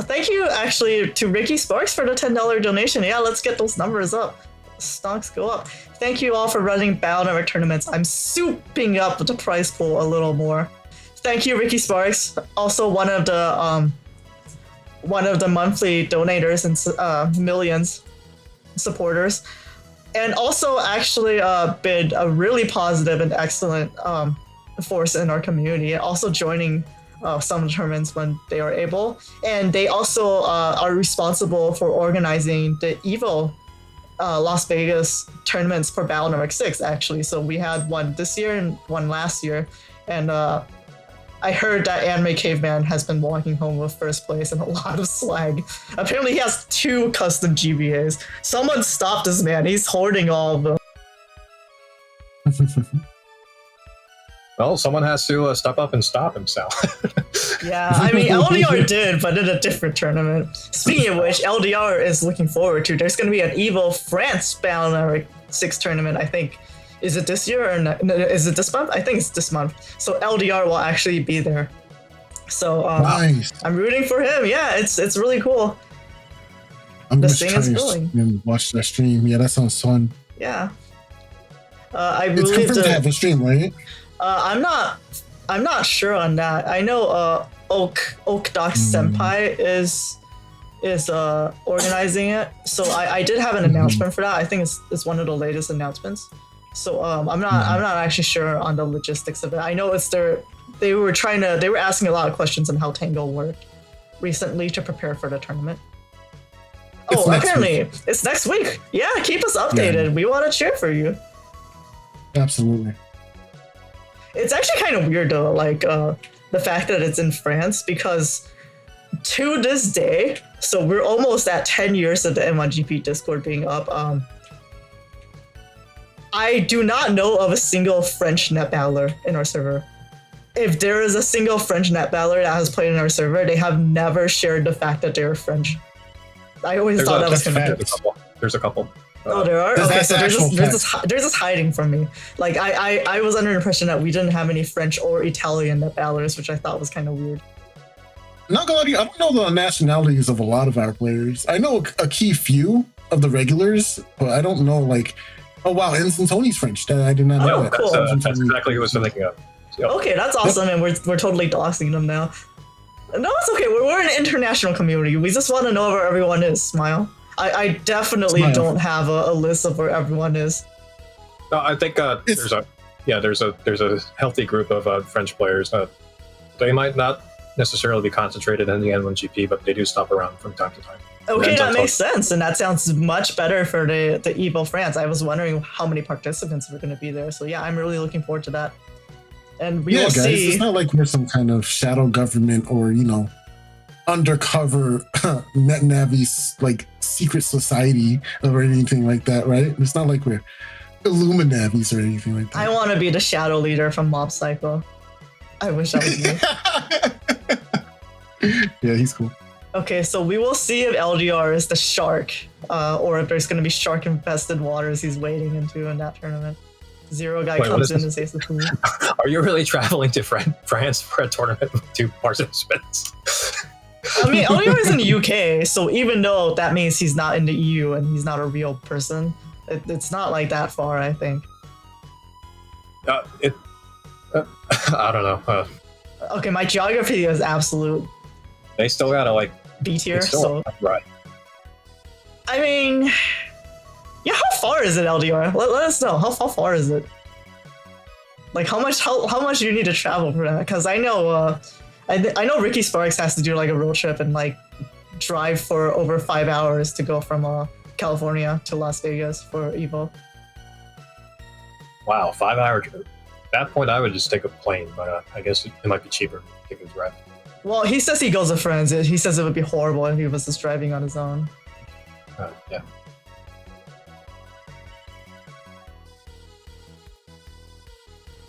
Thank you, actually, to Ricky Sparks for the $10 donation. Yeah, let's get those numbers up. Stocks go up. Thank you all for running Battle Network tournaments. I'm souping up the prize pool a little more. Thank you, Ricky Sparks. Also, one of the monthly donators and millions supporters, and also actually been a really positive and excellent force in our community. Also joining some of the tournaments when they are able, and they also are responsible for organizing the EVO Las Vegas tournaments for Battle Network 6, actually. So we had one this year and one last year, and I heard that Anime Caveman has been walking home with first place and a lot of swag. Apparently he has 2 custom GBAs. Someone stop this man, he's hoarding all of them. Well, someone has to step up and stop himself. Yeah, I mean, LDR did, but in a different tournament. Speaking of which, LDR is looking forward to. There's going to be an EVO France Battle Network 6 tournament, I think. Is it this year or no, is it this month? I think it's this month. So LDR will actually be there. So nice. I'm rooting for him. Yeah, it's really cool. I'm The just thing trying is to going. watch that stream. Yeah, that sounds fun. Yeah. I It's believe confirmed to have a stream, right? I'm not sure on that. I know Oak Doc Senpai is organizing it. So I did have an announcement for that. I think it's one of the latest announcements. So I'm not actually sure on the logistics of it. I know they were asking a lot of questions on how Tango worked recently to prepare for the tournament. Apparently it's next week. Yeah, keep us updated. Yeah. We want to cheer for you. Absolutely. It's actually kind of weird though, like the fact that it's in France, because to this day, so we're almost at 10 years of the N1GP Discord being up. I do not know of a single French net battler in our server. If there is a single French net battler that has played in our server, they have never shared the fact that they're French. I always thought that was kind of There's a couple. Oh, there are? Okay, so they're just hiding from me. Like, I was under the impression that we didn't have any French or Italian net battlers, which I thought was kind of weird. Not gonna lie to you, I don't know the nationalities of a lot of our players. I know a key few of the regulars, but I don't know, like, oh wow, Ensign Tony's French. I did not know that. Cool. That's exactly who I was thinking of. Yep. Okay, that's awesome, and we're totally doxing them now. No, it's okay. We're an international community. We just want to know where everyone is. Smile. I definitely don't have a list of where everyone is. No, I think there's a healthy group of French players. They might not necessarily be concentrated in the N1GP, but they do stop around from time to time. Okay, that makes sense, and that sounds much better for the EVO France. I was wondering how many participants were going to be there, so yeah, I'm really looking forward to that. And we will see. It's not like we're some kind of shadow government or undercover net navi's like secret society or anything like that, right? It's not like we're Illuminavis or anything like that. I want to be the shadow leader from Mob Psycho. I wish that was me. Yeah, he's cool. Okay, so we will see if LDR is the shark, or if there's going to be shark-infested waters he's wading into in that tournament. Zero guy Wait, comes in and says the food. Are you really traveling to France for a tournament with 2 participants? I mean, LDR is in the UK, so even though that means he's not in the EU and he's not a real person, it's not like that far, I think. I don't know. Okay, my geography is absolute They still gotta like B tier, it's still so right. I mean, yeah. How far is it, LDR? Let us know. How far is it? Like, how much do you need to travel for that? Because I know, I know Ricky Sparks has to do like a road trip and like drive for over 5 hours to go from California to Las Vegas for Evo. Wow, 5 hour trip. At that point, I would just take a plane, but I guess it might be cheaper to take a drive. Well, he says he goes with friends. He says it would be horrible if he was just driving on his own. Yeah.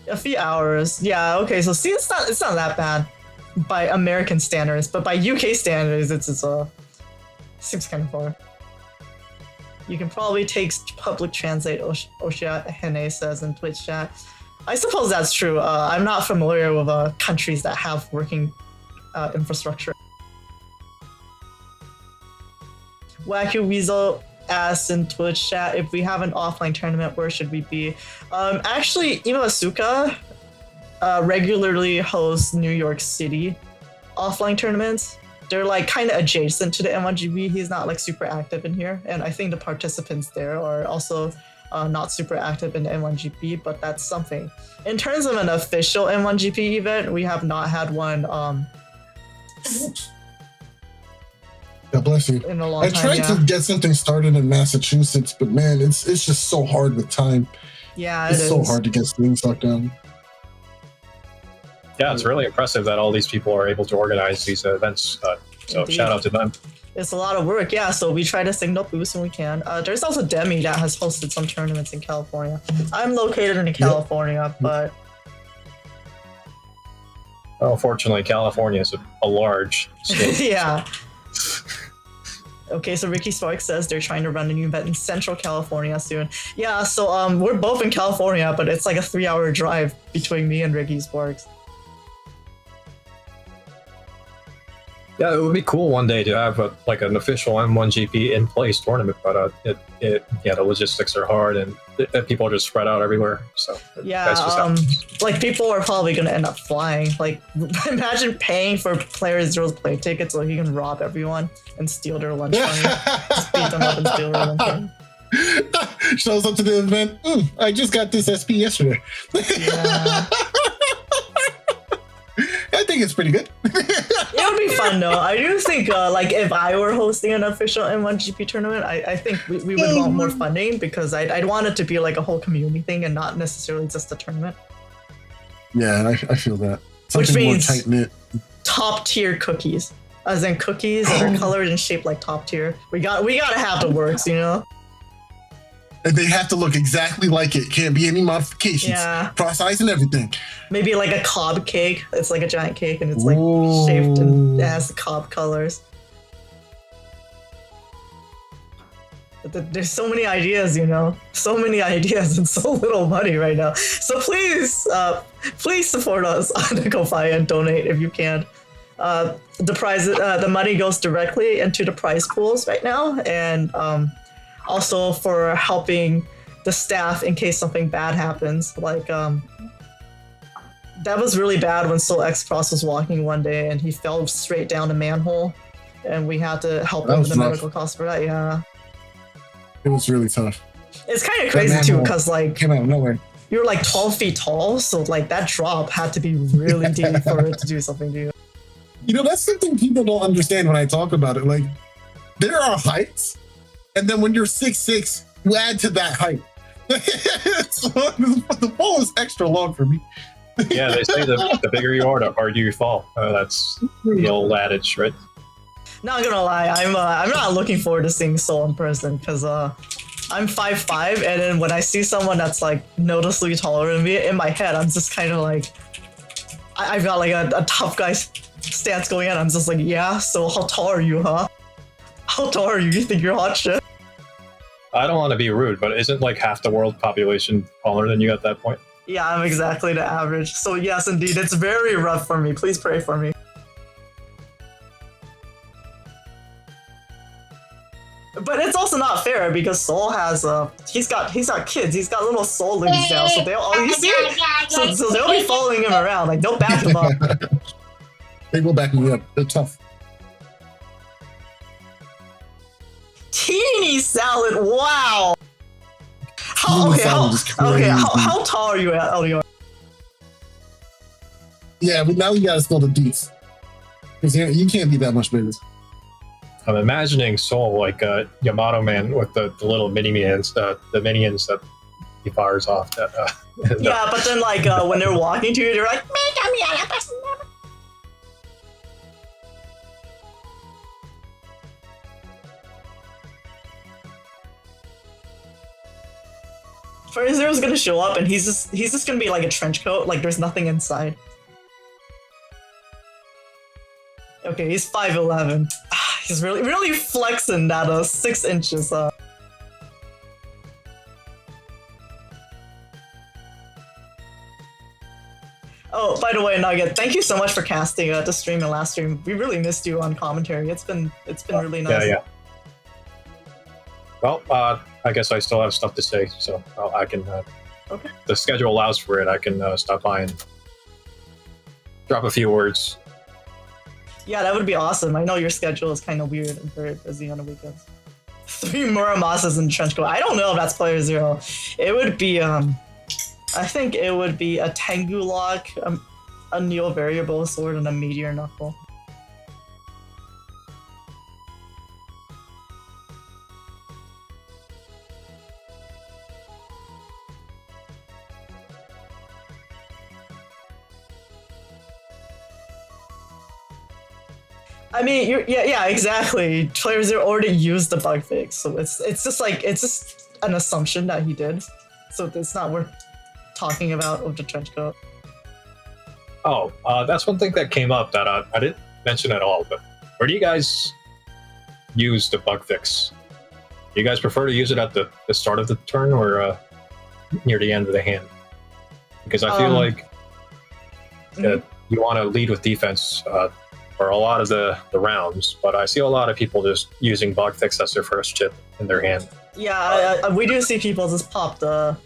A few hours. Yeah, okay, so see, it's not that bad by American standards, but by UK standards, it's seems kind of far. You can probably take public translate, Oshia Hene says in Twitch chat. I suppose that's true. I'm not familiar with countries that have working infrastructure. Wacky Weasel asks in Twitch chat, if we have an offline tournament, where should we be? Actually, Asuka regularly hosts New York City offline tournaments. They're like kind of adjacent to the M1GB. He's not like super active in here, and I think the participants there are also not super active in the M1GP, but that's something. In terms of an official M1GP event, we have not had one God bless you. in a long I time. tried Yeah, to get something started in Massachusetts, but man, it's just so hard with time. yeah, It's so hard to get things locked down. Yeah, it's really impressive that all these people are able to organize these events. So Indeed. shout out to them. It's a lot of work, yeah, so we try to signal boost when we can. There's also Demi that has hosted some tournaments in California. I'm located in California, but Oh, fortunately, California is a large state. yeah. Okay, so Ricky Sparks says they're trying to run a new event in Central California soon. Yeah, so we're both in California, but it's like a 3-hour drive between me and Ricky Sparks. Yeah, it would be cool one day to have like an official M1GP in place tournament, but the logistics are hard and people are just spread out everywhere. So Yeah, that's just how- like people are probably gonna end up flying. Like, imagine paying for Player Zero's play tickets so he can rob everyone and steal their lunch money. Just beat them up and steal their lunch money. Shows up to the event. I just got this SP yesterday. Yeah. I think it's pretty good. It would be fun though. I do think like if I were hosting an official M1GP tournament, I think we would want more funding because I'd want it to be like a whole community thing and not necessarily just a tournament. Yeah, I feel that. Which Something more means- tight-knit. Top tier cookies, as in cookies that are colored and shaped like top tier. We gotta have the works, you know. And they have to look exactly like it. Can't be any modifications. Yeah. Cross eyes and everything. Maybe like a cob cake. It's like a giant cake and it's like shaped and it has the cob colors. But there's so many ideas, you know. So many ideas and so little money right now. So please support us on the Ko-Fi and donate if you can. The prize, the money goes directly into the prize pools right now, and also for helping the staff in case something bad happens. Like that was really bad when Soul X Cross was walking one day and he fell straight down a manhole, and we had to help That him was with the rough. medical costs for that. Yeah, It was really tough. it's kind of crazy too manhole because like Came out of nowhere. you're like 12 feet tall, so like that drop had to be really deep for it to do something to you. You know, that's something people don't understand when I talk about it. Like, there are heights, and then when you're 6'6", you add to that height. So the pole is extra long for me. yeah, they say the bigger you are, the harder you fall. That's the old adage, right? Not gonna lie, I'm not looking forward to seeing Soul in person because I'm 5'5", and then when I see someone that's like noticeably taller than me, in my head I'm just kind of like, I've got like a tough guy stance going in. I'm just like, yeah, so how tall are you, huh? How tall are you? You think you're hot shit? I don't want to be rude, but isn't like half the world population taller than you at that point? Yeah, I'm exactly the average. So yes, indeed, it's very rough for me. Please pray for me. But it's also not fair because Soul has he's got kids. He's got little Soul ladies now, so so they'll be following him around. Like they'll back him up. They will back me up. They're tough. Teeny salad. Wow. How tall are you at LDR? Yeah, but now you gotta spill the deets. Because you can't be that much bigger. I'm imagining Soul like a Yamato Man with the little minions that he fires off. Yeah, but then like when they're walking to you, they're like, Fire Zero's gonna show up and he's just gonna be like a trench coat, like there's nothing inside. Okay, he's 5'11". He's really flexing that 6 inches. Oh, by the way, Nugget, thank you so much for casting the stream and last stream. We really missed you on commentary. It's been really nice. Yeah. Well, I guess I still have stuff to say, so I can. Okay. The schedule allows for it. I can stop by and drop a few words. Yeah, that would be awesome. I know your schedule is kind of weird and very busy on the weekends. 3 Muramasas in trench coat. I don't know if that's player 0. It would be I think it would be a Tengu lock, a Neo variable sword, and a meteor knuckle. I mean, yeah, exactly. Player 0 already used the bug fix, so it's just an assumption that he did. So it's not worth talking about with the trench coat. Oh, that's one thing that came up that I didn't mention at all. But where do you guys use the bug fix? Do you guys prefer to use it at the start of the turn or near the end of the hand? Because I feel like you want to lead with defense for a lot of the rounds, but I see a lot of people just using bug fix as their first chip in their hand. Yeah, we do see people just pop the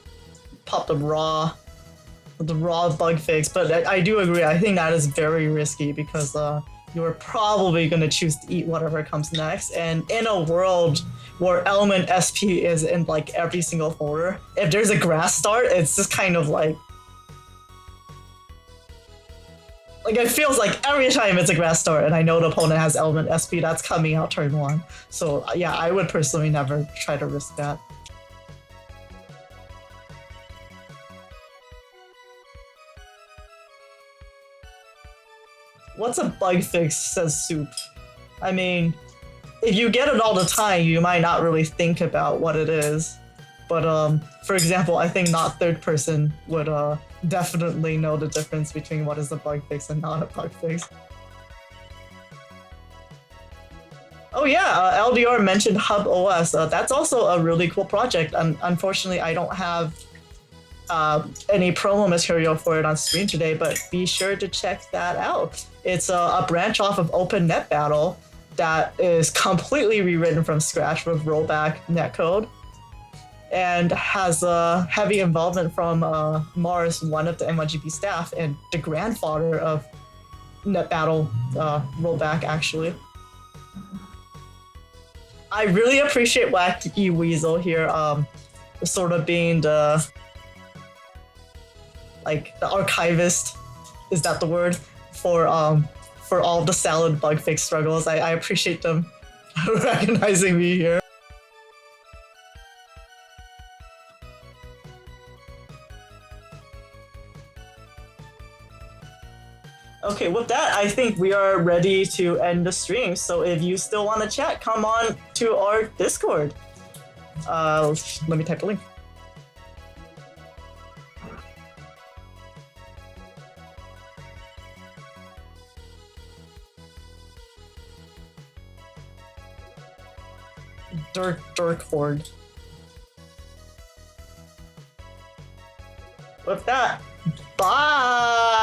raw bug fix, but I do agree. I think that is very risky because you're probably going to choose to eat whatever comes next, and in a world where element SP is in like every single folder, if there's a grass start, it's just kind of like it feels like every time it's a grass start and I know the opponent has element SP, that's coming out turn 1. So yeah, I would personally never try to risk that. What's a bug fix, says Soup? I mean, if you get it all the time, you might not really think about what it is. But for example, I think not third person would definitely know the difference between what is a bug fix and not a bug fix. Oh yeah, LDR mentioned Hub OS. That's also a really cool project. Unfortunately, I don't have any promo material for it on screen today, but be sure to check that out. It's a branch off of Open Net Battle that is completely rewritten from scratch with rollback netcode, and has a heavy involvement from Mars, one of the M1GP staff, and the grandfather of Net Battle rollback, actually. I really appreciate Wacky Weasel here, sort of being the archivist, is that the word, for all the salad bug fix struggles. I appreciate them recognizing me here. Okay, with that, I think we are ready to end the stream. So if you still want to chat, come on to our Discord. Let me type the link. Dark Horde. With that, bye!